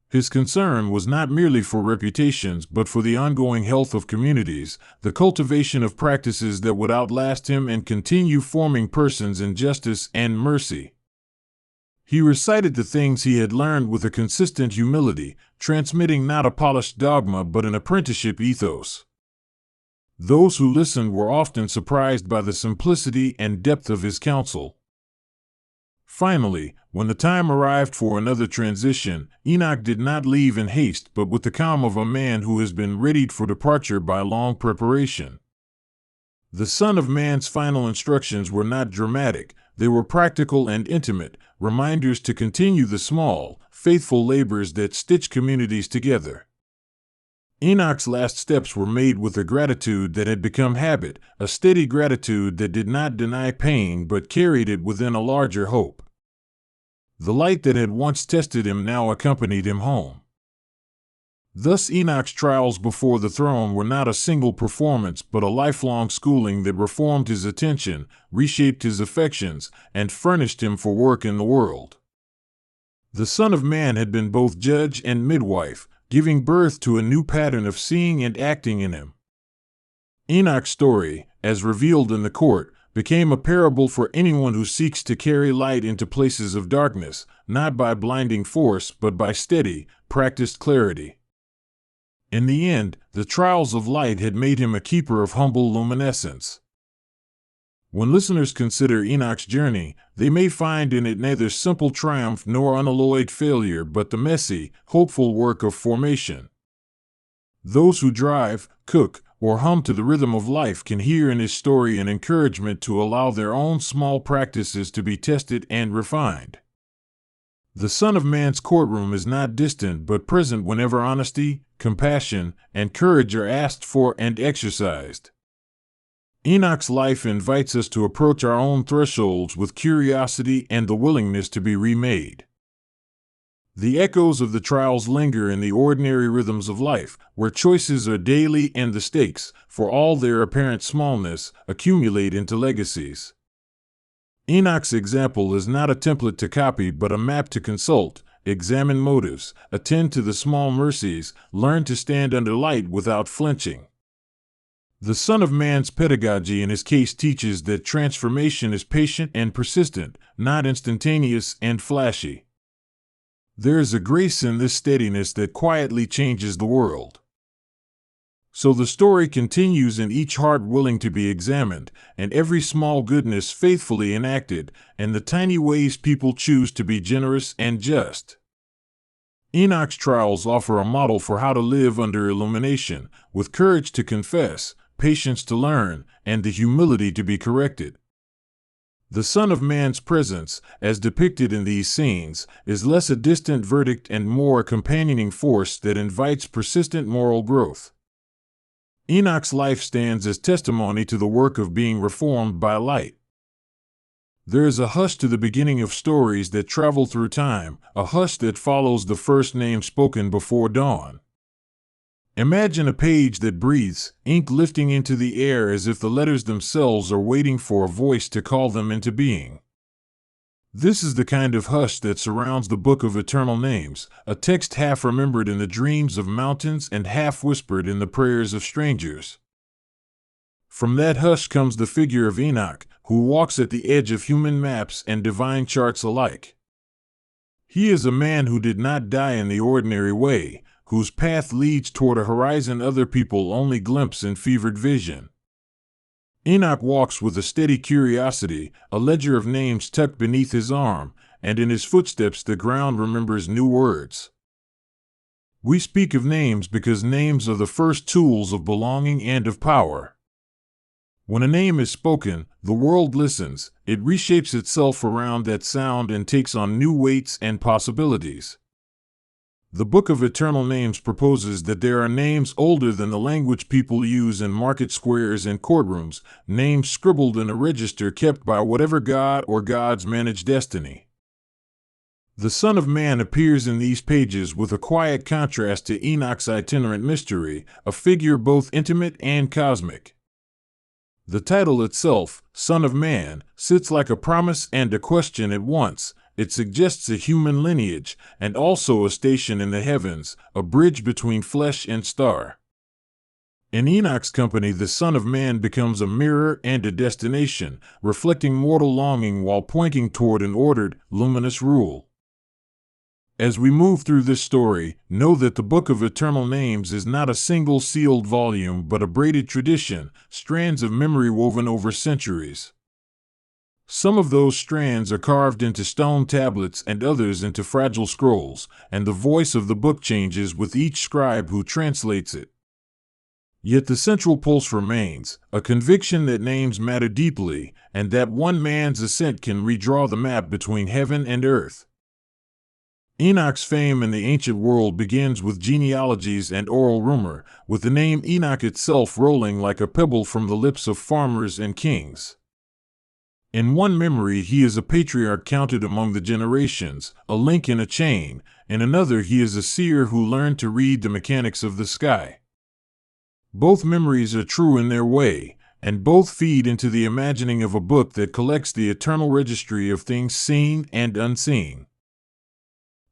His concern was not merely for reputations but for the ongoing health of communities, the cultivation of practices that would outlast him and continue forming persons in justice and mercy. He recited the things he had learned with a consistent humility, transmitting not a polished dogma but an apprenticeship ethos. Those who listened were often surprised by the simplicity and depth of his counsel. Finally, when the time arrived for another transition, Enoch did not leave in haste but with the calm of a man who has been readied for departure by long preparation. The Son of Man's final instructions were not dramatic, they were practical and intimate, reminders to continue the small, faithful labors that stitch communities together. Enoch's last steps were made with a gratitude that had become habit, a steady gratitude that did not deny pain but carried it within a larger hope. The light that had once tested him now accompanied him home. Thus Enoch's trials before the throne were not a single performance but a lifelong schooling that reformed his attention, reshaped his affections, and furnished him for work in the world. The Son of Man had been both judge and midwife, giving birth to a new pattern of seeing and acting in him. Enoch's story, as revealed in the court, became a parable for anyone who seeks to carry light into places of darkness, not by blinding force but by steady, practiced clarity. In the end, the trials of light had made him a keeper of humble luminescence. When listeners consider Enoch's journey, they may find in it neither simple triumph nor unalloyed failure but the messy, hopeful work of formation. Those who drive, cook, or hum to the rhythm of life can hear in his story an encouragement to allow their own small practices to be tested and refined. The Son of Man's courtroom is not distant but present whenever honesty, compassion, and courage are asked for and exercised. Enoch's life invites us to approach our own thresholds with curiosity and the willingness to be remade. The echoes of the trials linger in the ordinary rhythms of life, where choices are daily and the stakes, for all their apparent smallness, accumulate into legacies. Enoch's example is not a template to copy but a map to consult. Examine motives, attend to the small mercies, learn to stand under light without flinching. The Son of Man's pedagogy in his case teaches that transformation is patient and persistent, not instantaneous and flashy. There is a grace in this steadiness that quietly changes the world. So the story continues in each heart willing to be examined, and every small goodness faithfully enacted, and the tiny ways people choose to be generous and just. Enoch's trials offer a model for how to live under illumination, with courage to confess, patience to learn, and the humility to be corrected. The Son of Man's presence, as depicted in these scenes, is less a distant verdict and more a companioning force that invites persistent moral growth. Enoch's life stands as testimony to the work of being reformed by light. There is a hush to the beginning of stories that travel through time, a hush that follows the first name spoken before dawn. Imagine a page that breathes, ink lifting into the air as if the letters themselves are waiting for a voice to call them into being. This is the kind of hush that surrounds the Book of Eternal Names, a text half remembered in the dreams of mountains and half whispered in the prayers of strangers. From that hush comes the figure of Enoch, who walks at the edge of human maps and divine charts alike. He is a man who did not die in the ordinary way, whose path leads toward a horizon other people only glimpse in fevered vision. Enoch walks with a steady curiosity, a ledger of names tucked beneath his arm, and in his footsteps the ground remembers new words. We speak of names because names are the first tools of belonging and of power. When a name is spoken, the world listens, it reshapes itself around that sound and takes on new weights and possibilities. The Book of Eternal Names proposes that there are names older than the language people use in market squares and courtrooms, names scribbled in a register kept by whatever god or gods manage destiny. The Son of Man appears in these pages with a quiet contrast to Enoch's itinerant mystery, a figure both intimate and cosmic. The title itself, Son of Man, sits like a promise and a question at once. It suggests a human lineage, and also a station in the heavens, a bridge between flesh and star. In Enoch's company, the Son of Man becomes a mirror and a destination, reflecting mortal longing while pointing toward an ordered, luminous rule. As we move through this story, know that the Book of Eternal Names is not a single sealed volume but a braided tradition, strands of memory woven over centuries. Some of those strands are carved into stone tablets and others into fragile scrolls, and the voice of the book changes with each scribe who translates it. Yet the central pulse remains, a conviction that names matter deeply, and that one man's ascent can redraw the map between heaven and earth. Enoch's fame in the ancient world begins with genealogies and oral rumor, with the name Enoch itself rolling like a pebble from the lips of farmers and kings. In one memory he is a patriarch counted among the generations, a link in a chain. In another he is a seer who learned to read the mechanics of the sky. Both memories are true in their way, and both feed into the imagining of a book that collects the eternal registry of things seen and unseen.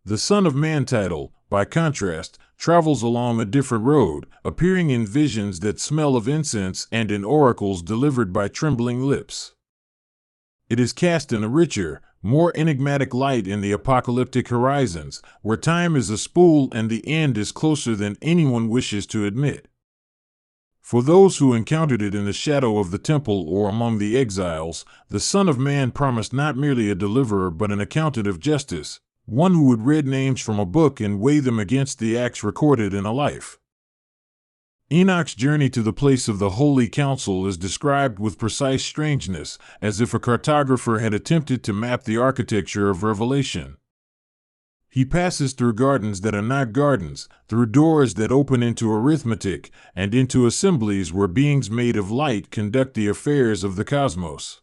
The Son of Man title, by contrast, travels along a different road, appearing in visions that smell of incense and in oracles delivered by trembling lips. It is cast in a richer, more enigmatic light in the apocalyptic horizons, where time is a spool and the end is closer than anyone wishes to admit. For those who encountered it in the shadow of the temple or among the exiles, the Son of Man promised not merely a deliverer but an accountant of justice, one who would read names from a book and weigh them against the acts recorded in a life. Enoch's journey to the place of the Holy Council is described with precise strangeness, as if a cartographer had attempted to map the architecture of Revelation. He passes through gardens that are not gardens, through doors that open into arithmetic, and into assemblies where beings made of light conduct the affairs of the cosmos.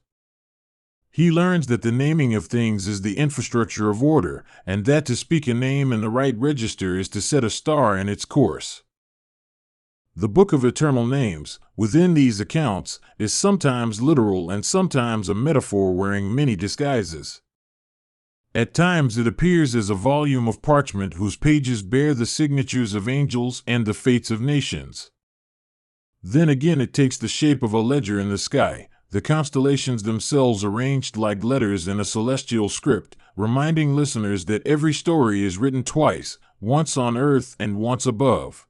He learns that the naming of things is the infrastructure of order, and that to speak a name in the right register is to set a star in its course. The Book of Eternal Names, within these accounts, is sometimes literal and sometimes a metaphor wearing many disguises. At times it appears as a volume of parchment whose pages bear the signatures of angels and the fates of nations. Then again it takes the shape of a ledger in the sky, the constellations themselves arranged like letters in a celestial script, reminding listeners that every story is written twice, once on earth and once above.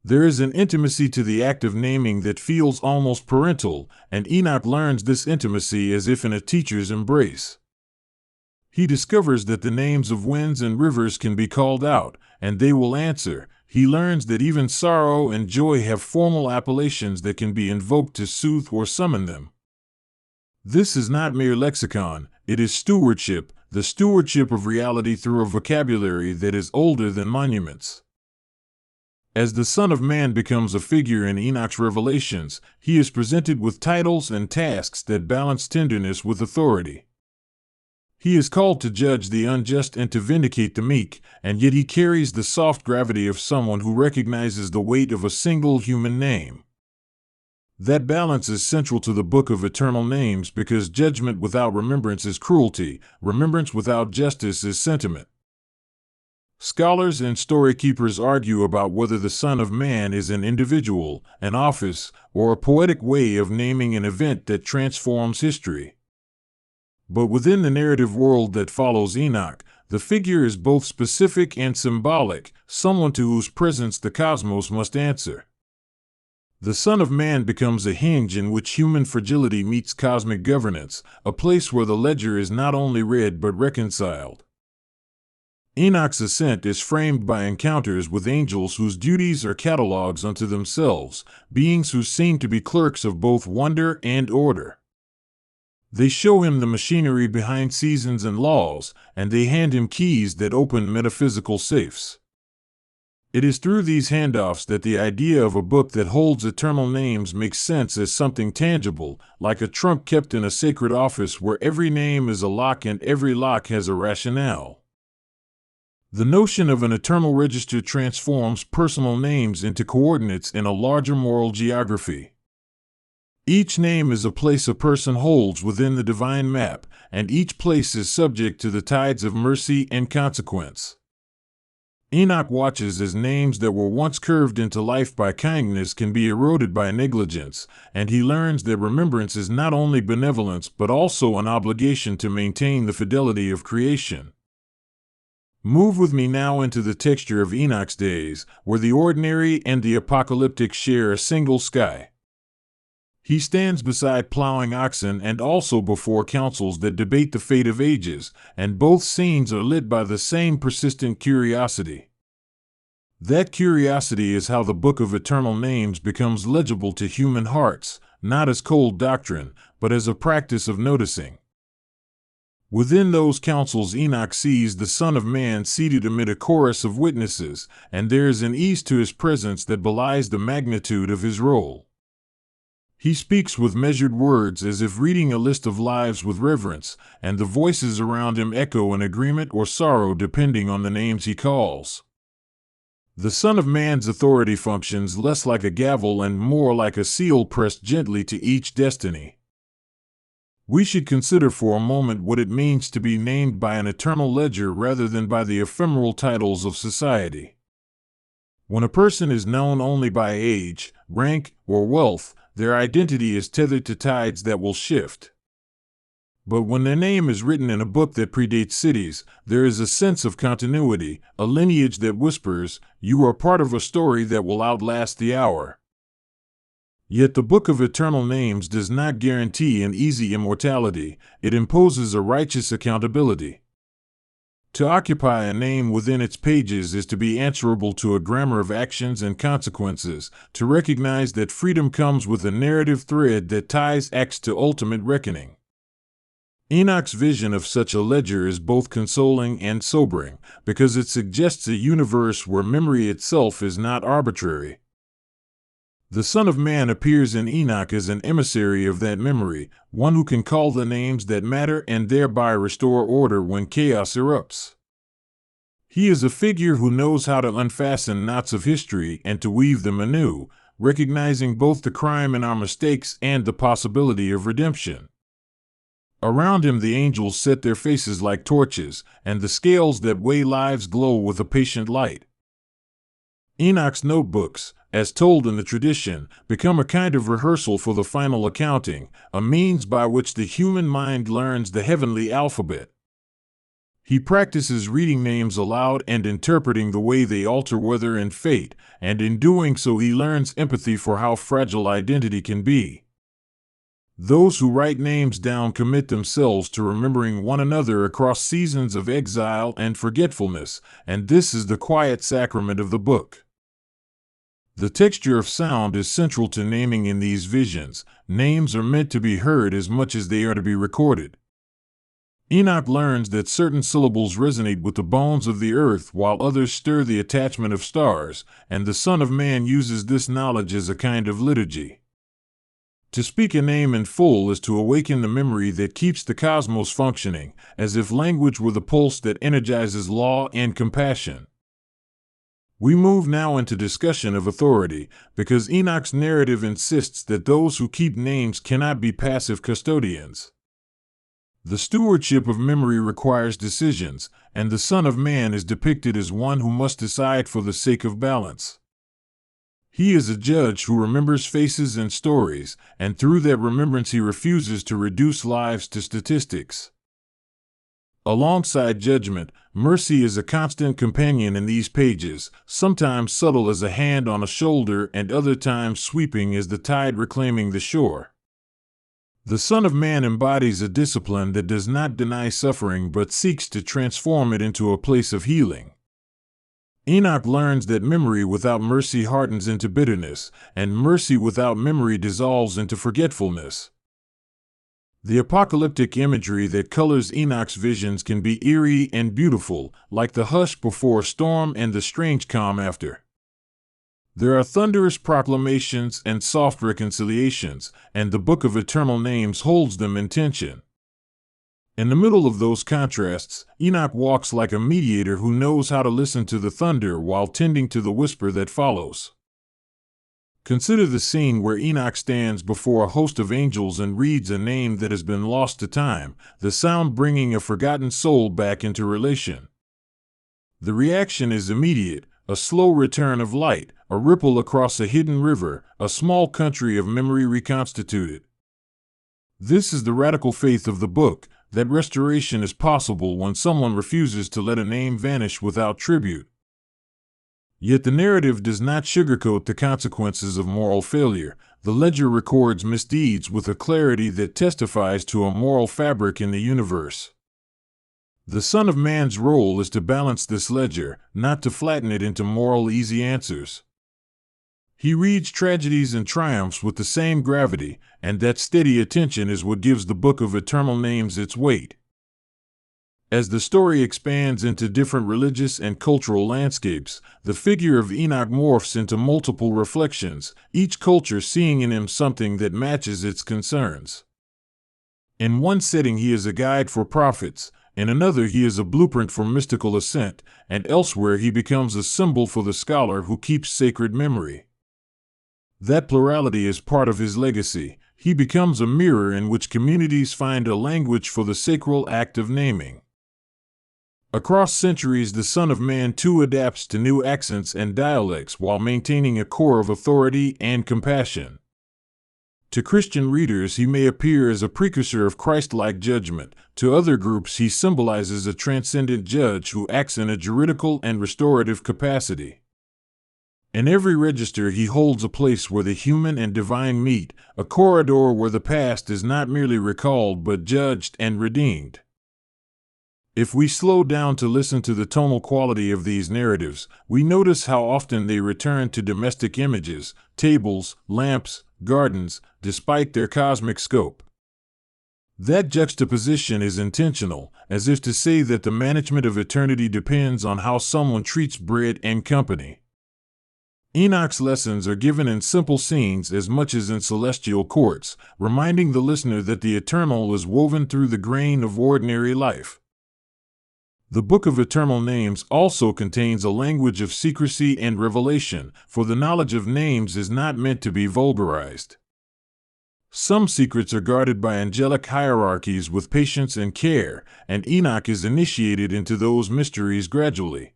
There is an intimacy to the act of naming that feels almost parental, and Enoch learns this intimacy as if in a teacher's embrace. He discovers that the names of winds and rivers can be called out, and they will answer. He learns that even sorrow and joy have formal appellations that can be invoked to soothe or summon them. This is not mere lexicon, it is stewardship, the stewardship of reality through a vocabulary that is older than monuments. As the Son of Man becomes a figure in Enoch's revelations, he is presented with titles and tasks that balance tenderness with authority. He is called to judge the unjust and to vindicate the meek, and yet he carries the soft gravity of someone who recognizes the weight of a single human name. That balance is central to the Book of Eternal Names because judgment without remembrance is cruelty, remembrance without justice is sentiment. Scholars and story keepers argue about whether the Son of Man is an individual, an office, or a poetic way of naming an event that transforms history. But within the narrative world that follows Enoch, the figure is both specific and symbolic, someone to whose presence the cosmos must answer. The Son of Man becomes a hinge in which human fragility meets cosmic governance, a place where the ledger is not only read but reconciled. Enoch's ascent is framed by encounters with angels whose duties are catalogs unto themselves, beings who seem to be clerks of both wonder and order. They show him the machinery behind seasons and laws, and they hand him keys that open metaphysical safes. It is through these handoffs that the idea of a book that holds eternal names makes sense as something tangible, like a trunk kept in a sacred office where every name is a lock and every lock has a rationale. The notion of an eternal register transforms personal names into coordinates in a larger moral geography. Each name is a place a person holds within the divine map, and each place is subject to the tides of mercy and consequence. Enoch watches as names that were once curved into life by kindness can be eroded by negligence, and he learns that remembrance is not only benevolence but also an obligation to maintain the fidelity of creation. Move with me now into the texture of Enoch's days, where the ordinary and the apocalyptic share a single sky. He stands beside plowing oxen and also before councils that debate the fate of ages, and both scenes are lit by the same persistent curiosity. That curiosity is how the Book of Eternal Names becomes legible to human hearts, not as cold doctrine, but as a practice of noticing. Within those councils Enoch sees the Son of Man seated amid a chorus of witnesses, and there is an ease to his presence that belies the magnitude of his role. He speaks with measured words as if reading a list of lives with reverence, and the voices around him echo in agreement or sorrow depending on the names he calls. The Son of Man's authority functions less like a gavel and more like a seal pressed gently to each destiny. We should consider for a moment what it means to be named by an eternal ledger rather than by the ephemeral titles of society. When a person is known only by age, rank, or wealth, their identity is tethered to tides that will shift. But when their name is written in a book that predates cities, there is a sense of continuity, a lineage that whispers, "You are part of a story that will outlast the hour." Yet the Book of Eternal Names does not guarantee an easy immortality, it imposes a righteous accountability. To occupy a name within its pages is to be answerable to a grammar of actions and consequences, to recognize that freedom comes with a narrative thread that ties acts to ultimate reckoning. Enoch's vision of such a ledger is both consoling and sobering, because it suggests a universe where memory itself is not arbitrary. The Son of Man appears in Enoch as an emissary of that memory, one who can call the names that matter and thereby restore order when chaos erupts. He is a figure who knows how to unfasten knots of history and to weave them anew, recognizing both the crime in our mistakes and the possibility of redemption. Around him the angels set their faces like torches, and the scales that weigh lives glow with a patient light. Enoch's notebooks, as told in the tradition, become a kind of rehearsal for the final accounting, a means by which the human mind learns the heavenly alphabet. He practices reading names aloud and interpreting the way they alter weather and fate, and in doing so he learns empathy for how fragile identity can be. Those who write names down commit themselves to remembering one another across seasons of exile and forgetfulness, and this is the quiet sacrament of the book. The texture of sound is central to naming in these visions. Names are meant to be heard as much as they are to be recorded. Enoch learns that certain syllables resonate with the bones of the earth while others stir the attachment of stars, and the Son of Man uses this knowledge as a kind of liturgy. To speak a name in full is to awaken the memory that keeps the cosmos functioning, as if language were the pulse that energizes law and compassion. We move now into discussion of authority, because Enoch's narrative insists that those who keep names cannot be passive custodians. The stewardship of memory requires decisions, and the Son of Man is depicted as one who must decide for the sake of balance. He is a judge who remembers faces and stories, and through that remembrance he refuses to reduce lives to statistics. Alongside judgment, mercy is a constant companion in these pages, sometimes subtle as a hand on a shoulder and other times sweeping as the tide reclaiming the shore. The Son of Man embodies a discipline that does not deny suffering but seeks to transform it into a place of healing. Enoch learns that memory without mercy hardens into bitterness, and mercy without memory dissolves into forgetfulness. The apocalyptic imagery that colors Enoch's visions can be eerie and beautiful, like the hush before a storm and the strange calm after. There are thunderous proclamations and soft reconciliations, and the Book of Eternal Names holds them in tension. In the middle of those contrasts, Enoch walks like a mediator who knows how to listen to the thunder while tending to the whisper that follows. Consider the scene where Enoch stands before a host of angels and reads a name that has been lost to time, the sound bringing a forgotten soul back into relation. The reaction is immediate, a slow return of light, a ripple across a hidden river, a small country of memory reconstituted. This is the radical faith of the book, that restoration is possible when someone refuses to let a name vanish without tribute. Yet the narrative does not sugarcoat the consequences of moral failure. The ledger records misdeeds with a clarity that testifies to a moral fabric in the universe. The Son of Man's role is to balance this ledger, not to flatten it into moral easy answers. He reads tragedies and triumphs with the same gravity, and that steady attention is what gives the Book of Eternal Names its weight. As the story expands into different religious and cultural landscapes, the figure of Enoch morphs into multiple reflections, each culture seeing in him something that matches its concerns. In one setting he is a guide for prophets, in another he is a blueprint for mystical ascent, and elsewhere he becomes a symbol for the scholar who keeps sacred memory. That plurality is part of his legacy. He becomes a mirror in which communities find a language for the sacral act of naming. Across centuries, the Son of Man too adapts to new accents and dialects while maintaining a core of authority and compassion. To Christian readers, he may appear as a precursor of Christ-like judgment. To other groups, he symbolizes a transcendent judge who acts in a juridical and restorative capacity. In every register, he holds a place where the human and divine meet, a corridor where the past is not merely recalled but judged and redeemed. If we slow down to listen to the tonal quality of these narratives, we notice how often they return to domestic images, tables, lamps, gardens, despite their cosmic scope. That juxtaposition is intentional, as if to say that the management of eternity depends on how someone treats bread and company. Enoch's lessons are given in simple scenes as much as in celestial courts, reminding the listener that the eternal is woven through the grain of ordinary life. The Book of Eternal Names also contains a language of secrecy and revelation, for the knowledge of names is not meant to be vulgarized. Some secrets are guarded by angelic hierarchies with patience and care, and Enoch is initiated into those mysteries gradually.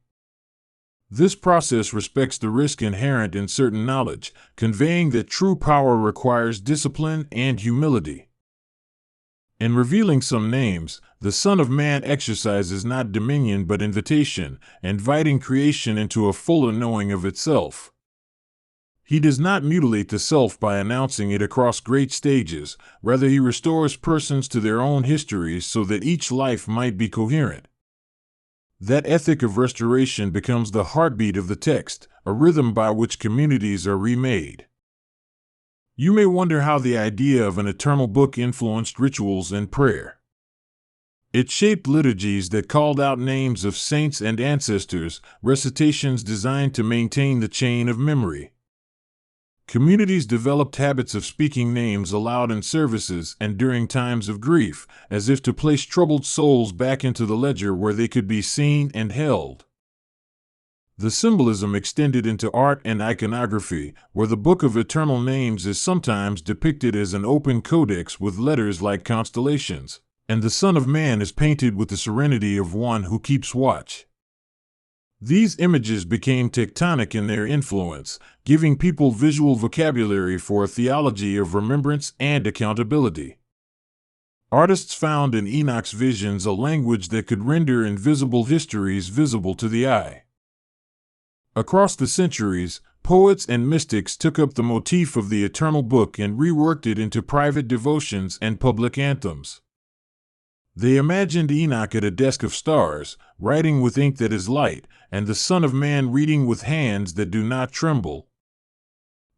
This process respects the risk inherent in certain knowledge, conveying that true power requires discipline and humility. In revealing some names, the Son of Man exercises not dominion but invitation, inviting creation into a fuller knowing of itself. He does not mutilate the self by announcing it across great stages, rather he restores persons to their own histories so that each life might be coherent. That ethic of restoration becomes the heartbeat of the text, a rhythm by which communities are remade. You may wonder how the idea of an eternal book influenced rituals and prayer. It shaped liturgies that called out names of saints and ancestors, recitations designed to maintain the chain of memory. Communities developed habits of speaking names aloud in services and during times of grief, as if to place troubled souls back into the ledger where they could be seen and held. The symbolism extended into art and iconography, where the Book of Eternal Names is sometimes depicted as an open codex with letters like constellations, and the Son of Man is painted with the serenity of one who keeps watch. These images became tectonic in their influence, giving people visual vocabulary for a theology of remembrance and accountability. Artists found in Enoch's visions a language that could render invisible histories visible to the eye. Across the centuries, poets and mystics took up the motif of the eternal book and reworked it into private devotions and public anthems. They imagined Enoch at a desk of stars, writing with ink that is light, and the Son of Man reading with hands that do not tremble.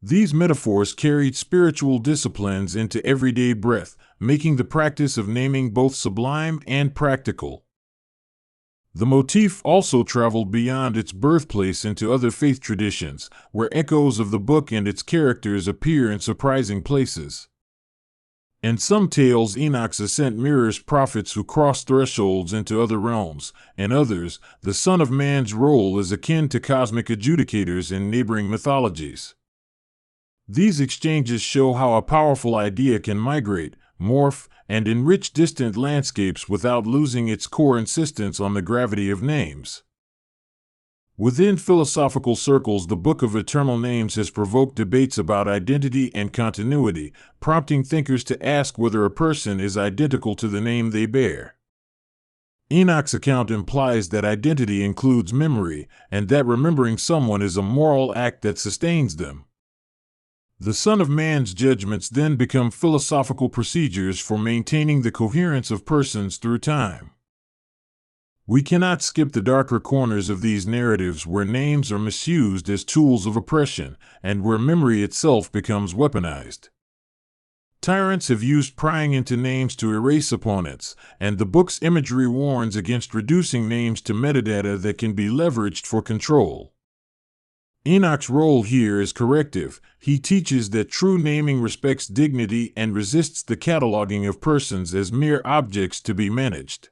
These metaphors carried spiritual disciplines into everyday breath, making the practice of naming both sublime and practical. The motif also traveled beyond its birthplace into other faith traditions, where echoes of the book and its characters appear in surprising places. In some tales, Enoch's ascent mirrors prophets who cross thresholds into other realms. In others, the Son of Man's role is akin to cosmic adjudicators in neighboring mythologies. These exchanges show how a powerful idea can migrate, morph, and enrich distant landscapes without losing its core insistence on the gravity of names. Within philosophical circles, the Book of Eternal Names has provoked debates about identity and continuity, prompting thinkers to ask whether a person is identical to the name they bear. Enoch's account implies that identity includes memory, and that remembering someone is a moral act that sustains them. The Son of Man's judgments then become philosophical procedures for maintaining the coherence of persons through time. We cannot skip the darker corners of these narratives where names are misused as tools of oppression, and where memory itself becomes weaponized. Tyrants have used prying into names to erase opponents, and the book's imagery warns against reducing names to metadata that can be leveraged for control. Enoch's role here is corrective. He teaches that true naming respects dignity and resists the cataloging of persons as mere objects to be managed.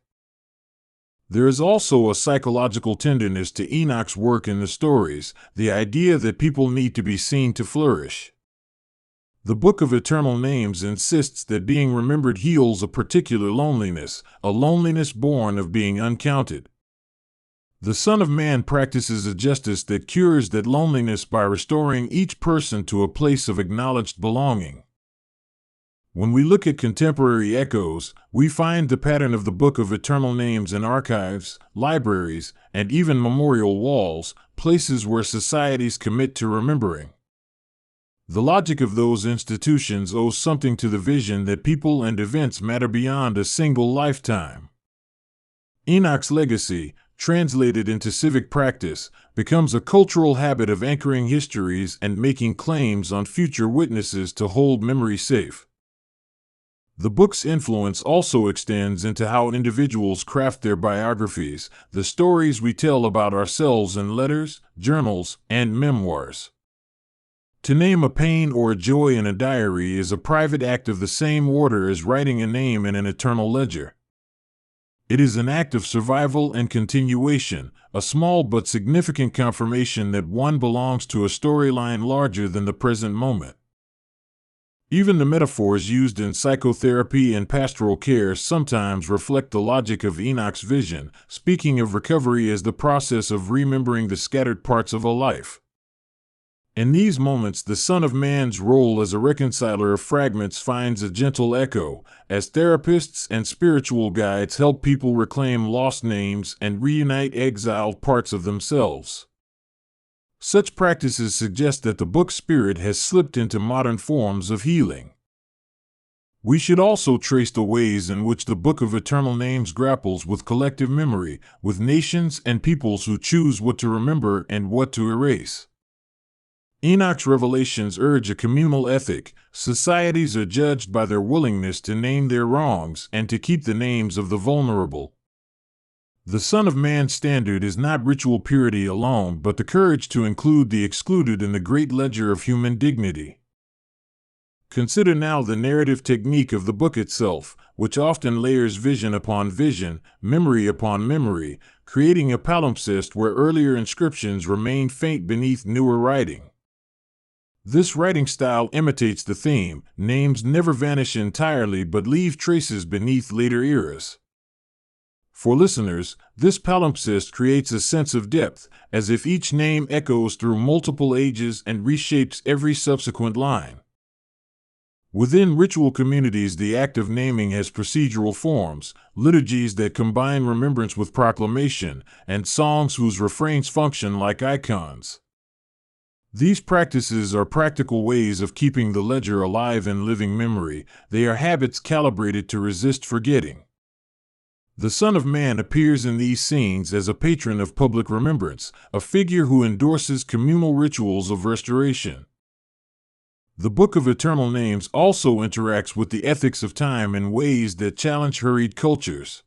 There is also a psychological tenderness to Enoch's work in the stories, the idea that people need to be seen to flourish. The Book of Eternal Names insists that being remembered heals a particular loneliness, a loneliness born of being uncounted. The Son of Man practices a justice that cures that loneliness by restoring each person to a place of acknowledged belonging. When we look at contemporary echoes, we find the pattern of the Book of Eternal Names in archives, libraries, and even memorial walls, places where societies commit to remembering. The logic of those institutions owes something to the vision that people and events matter beyond a single lifetime. Enoch's legacy, translated into civic practice, becomes a cultural habit of anchoring histories and making claims on future witnesses to hold memory safe. The book's influence also extends into how individuals craft their biographies, the stories we tell about ourselves in letters, journals, and memoirs. To name a pain or a joy in a diary is a private act of the same order as writing a name in an eternal ledger. It is an act of survival and continuation, a small but significant confirmation that one belongs to a storyline larger than the present moment. Even the metaphors used in psychotherapy and pastoral care sometimes reflect the logic of Enoch's vision, speaking of recovery as the process of remembering the scattered parts of a life. In these moments, the Son of Man's role as a reconciler of fragments finds a gentle echo, as therapists and spiritual guides help people reclaim lost names and reunite exiled parts of themselves. Such practices suggest that the book's spirit has slipped into modern forms of healing. We should also trace the ways in which the Book of Eternal Names grapples with collective memory, with nations and peoples who choose what to remember and what to erase. Enoch's revelations urge a communal ethic. Societies are judged by their willingness to name their wrongs and to keep the names of the vulnerable. The Son of Man's standard is not ritual purity alone, but the courage to include the excluded in the great ledger of human dignity. Consider now the narrative technique of the book itself, which often layers vision upon vision, memory upon memory, creating a palimpsest where earlier inscriptions remain faint beneath newer writing. This writing style imitates the theme: names never vanish entirely but leave traces beneath later eras. For listeners, this palimpsest creates a sense of depth, as if each name echoes through multiple ages and reshapes every subsequent line. Within ritual communities, the act of naming has procedural forms, liturgies that combine remembrance with proclamation, and songs whose refrains function like icons. These practices are practical ways of keeping the ledger alive in living memory. They are habits calibrated to resist forgetting. The Son of Man appears in these scenes as a patron of public remembrance, a figure who endorses communal rituals of restoration. The Book of Eternal Names also interacts with the ethics of time in ways that challenge hurried cultures.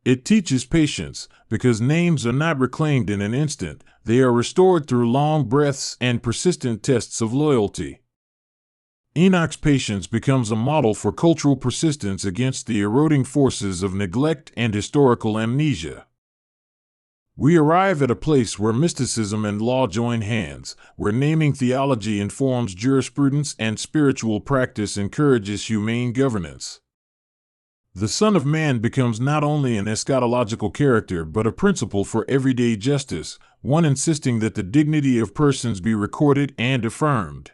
It teaches patience, because names are not reclaimed in an instant, they are restored through long breaths and persistent tests of loyalty. Enoch's patience becomes a model for cultural persistence against the eroding forces of neglect and historical amnesia. We arrive at a place where mysticism and law join hands, where naming theology informs jurisprudence and spiritual practice encourages humane governance. The Son of Man becomes not only an eschatological character but a principle for everyday justice, one insisting that the dignity of persons be recorded and affirmed.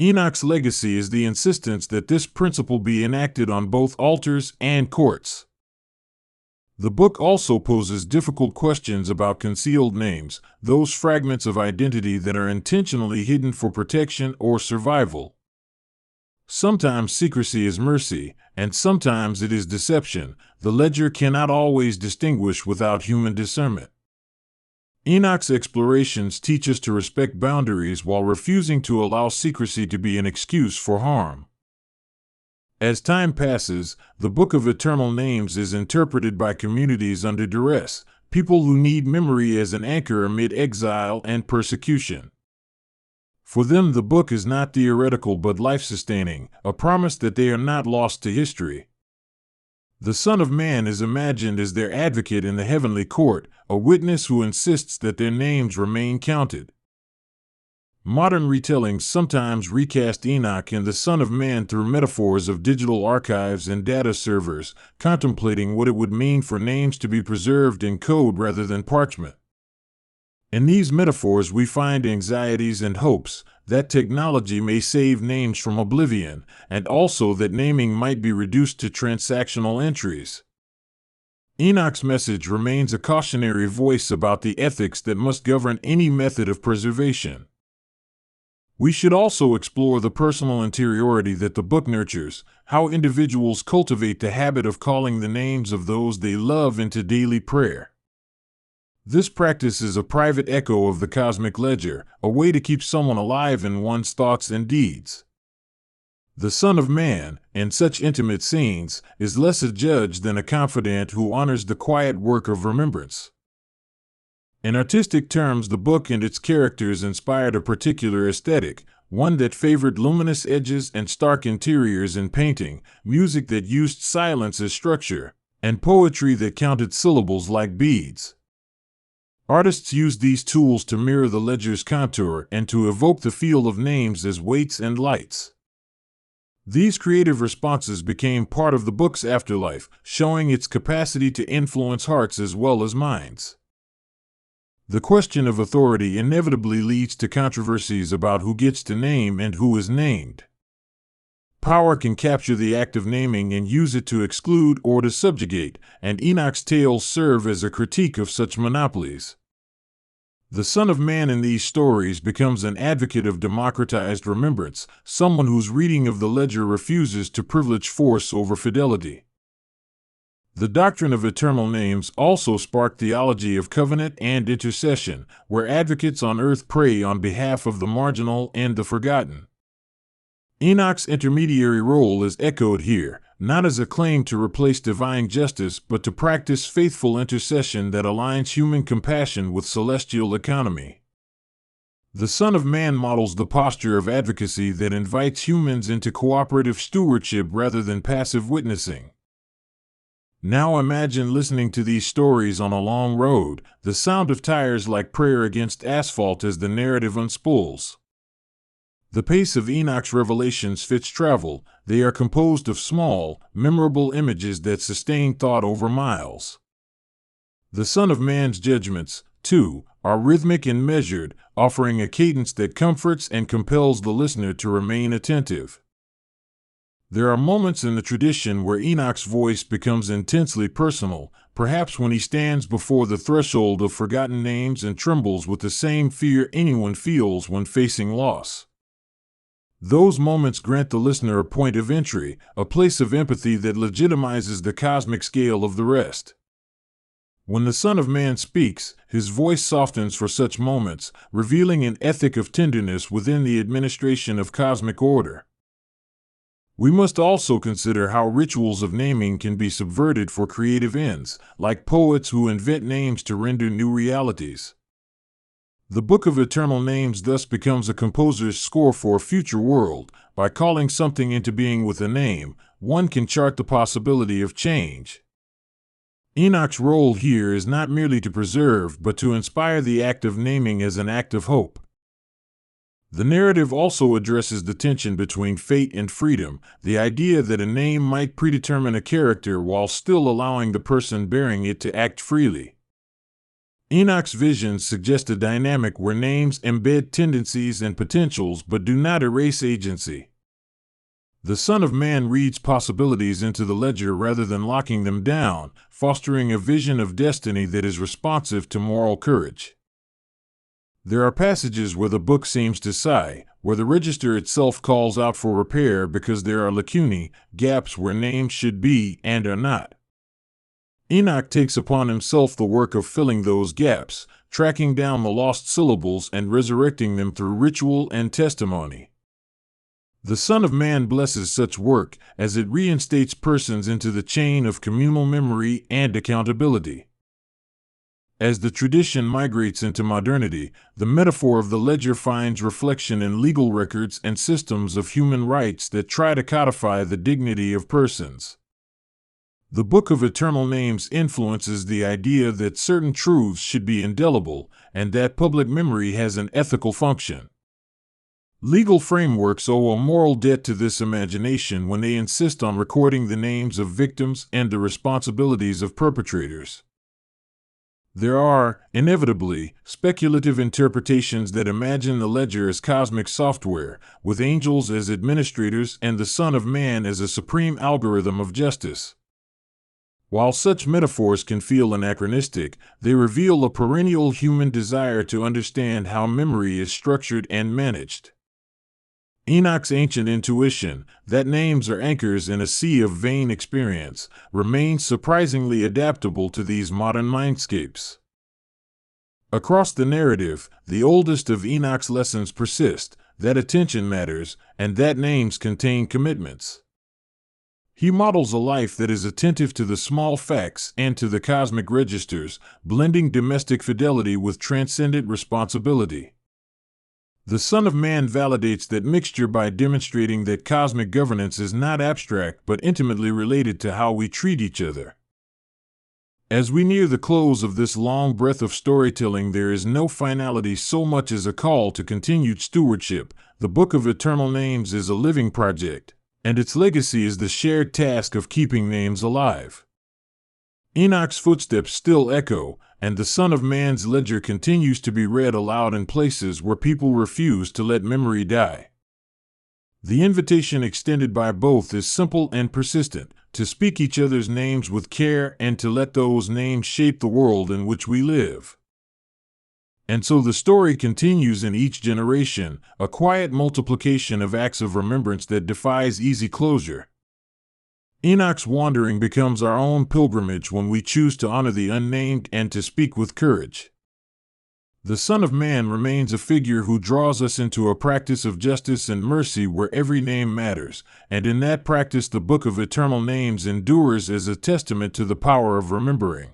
Enoch's legacy is the insistence that this principle be enacted on both altars and courts. The book also poses difficult questions about concealed names, those fragments of identity that are intentionally hidden for protection or survival. Sometimes secrecy is mercy, and sometimes it is deception. The ledger cannot always distinguish without human discernment. Enoch's explorations teach us to respect boundaries while refusing to allow secrecy to be an excuse for harm. As time passes, the Book of Eternal Names is interpreted by communities under duress, people who need memory as an anchor amid exile and persecution. For them, the book is not theoretical but life-sustaining, a promise that they are not lost to history. The Son of Man is imagined as their advocate in the heavenly court, a witness who insists that their names remain counted. Modern retellings sometimes recast Enoch and the Son of Man through metaphors of digital archives and data servers, contemplating what it would mean for names to be preserved in code rather than parchment. In these metaphors we find anxieties and hopes that technology may save names from oblivion, and also that naming might be reduced to transactional entries. Enoch's message remains a cautionary voice about the ethics that must govern any method of preservation. We should also explore the personal interiority that the book nurtures, how individuals cultivate the habit of calling the names of those they love into daily prayer. This practice is a private echo of the cosmic ledger, a way to keep someone alive in one's thoughts and deeds. The Son of Man, in such intimate scenes, is less a judge than a confidant who honors the quiet work of remembrance. In artistic terms, the book and its characters inspired a particular aesthetic, one that favored luminous edges and stark interiors in painting, music that used silence as structure, and poetry that counted syllables like beads. Artists used these tools to mirror the ledger's contour and to evoke the feel of names as weights and lights. These creative responses became part of the book's afterlife, showing its capacity to influence hearts as well as minds. The question of authority inevitably leads to controversies about who gets to name and who is named. Power can capture the act of naming and use it to exclude or to subjugate, and Enoch's tales serve as a critique of such monopolies. The Son of Man in these stories becomes an advocate of democratized remembrance, someone whose reading of the ledger refuses to privilege force over fidelity. The doctrine of eternal names also sparked theology of covenant and intercession, where advocates on earth pray on behalf of the marginal and the forgotten. Enoch's intermediary role is echoed here, not as a claim to replace divine justice, but to practice faithful intercession that aligns human compassion with celestial economy. The Son of Man models the posture of advocacy that invites humans into cooperative stewardship rather than passive witnessing. Now imagine listening to these stories on a long road, the sound of tires like prayer against asphalt as the narrative unspools. The pace of Enoch's revelations fits travel. They are composed of small, memorable images that sustain thought over miles. The Son of Man's judgments, too, are rhythmic and measured, offering a cadence that comforts and compels the listener to remain attentive. There are moments in the tradition where Enoch's voice becomes intensely personal, perhaps when he stands before the threshold of forgotten names and trembles with the same fear anyone feels when facing loss. Those moments grant the listener a point of entry, a place of empathy that legitimizes the cosmic scale of the rest. When the Son of Man speaks, his voice softens for such moments, revealing an ethic of tenderness within the administration of cosmic order. We must also consider how rituals of naming can be subverted for creative ends, like poets who invent names to render new realities. The Book of Eternal Names thus becomes a composer's score for a future world. By calling something into being with a name, one can chart the possibility of change. Enoch's role here is not merely to preserve, but to inspire the act of naming as an act of hope. The narrative also addresses the tension between fate and freedom, the idea that a name might predetermine a character while still allowing the person bearing it to act freely. Enoch's visions suggest a dynamic where names embed tendencies and potentials but do not erase agency. The Son of Man reads possibilities into the ledger rather than locking them down, fostering a vision of destiny that is responsive to moral courage. There are passages where the book seems to sigh, where the register itself calls out for repair because there are lacunae, gaps where names should be and are not. Enoch takes upon himself the work of filling those gaps, tracking down the lost syllables and resurrecting them through ritual and testimony. The Son of Man blesses such work, as it reinstates persons into the chain of communal memory and accountability. As the tradition migrates into modernity, the metaphor of the ledger finds reflection in legal records and systems of human rights that try to codify the dignity of persons. The Book of Eternal Names influences the idea that certain truths should be indelible, and that public memory has an ethical function. Legal frameworks owe a moral debt to this imagination when they insist on recording the names of victims and the responsibilities of perpetrators. There are, inevitably, speculative interpretations that imagine the ledger as cosmic software, with angels as administrators and the Son of Man as a supreme algorithm of justice. While such metaphors can feel anachronistic, they reveal a perennial human desire to understand how memory is structured and managed. Enoch's ancient intuition, that names are anchors in a sea of vain experience, remains surprisingly adaptable to these modern mindscapes. Across the narrative, the oldest of Enoch's lessons persist, that attention matters, and that names contain commitments. He models a life that is attentive to the small facts and to the cosmic registers, blending domestic fidelity with transcendent responsibility. The Son of Man validates that mixture by demonstrating that cosmic governance is not abstract but intimately related to how we treat each other. As we near the close of this long breath of storytelling, there is no finality so much as a call to continued stewardship. The Book of Eternal Names is a living project, and its legacy is the shared task of keeping names alive. Enoch's footsteps still echo, and the Son of Man's ledger continues to be read aloud in places where people refuse to let memory die. The invitation extended by both is simple and persistent: to speak each other's names with care and to let those names shape the world in which we live. And so the story continues in each generation, a quiet multiplication of acts of remembrance that defies easy closure. Enoch's wandering becomes our own pilgrimage when we choose to honor the unnamed and to speak with courage. The Son of Man remains a figure who draws us into a practice of justice and mercy where every name matters, and in that practice the Book of Eternal Names endures as a testament to the power of remembering.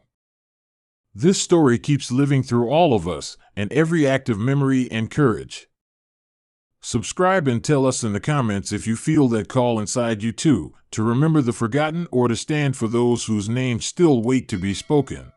This story keeps living through all of us, and every act of memory and courage. Subscribe and tell us in the comments if you feel that call inside you too, to remember the forgotten or to stand for those whose names still wait to be spoken.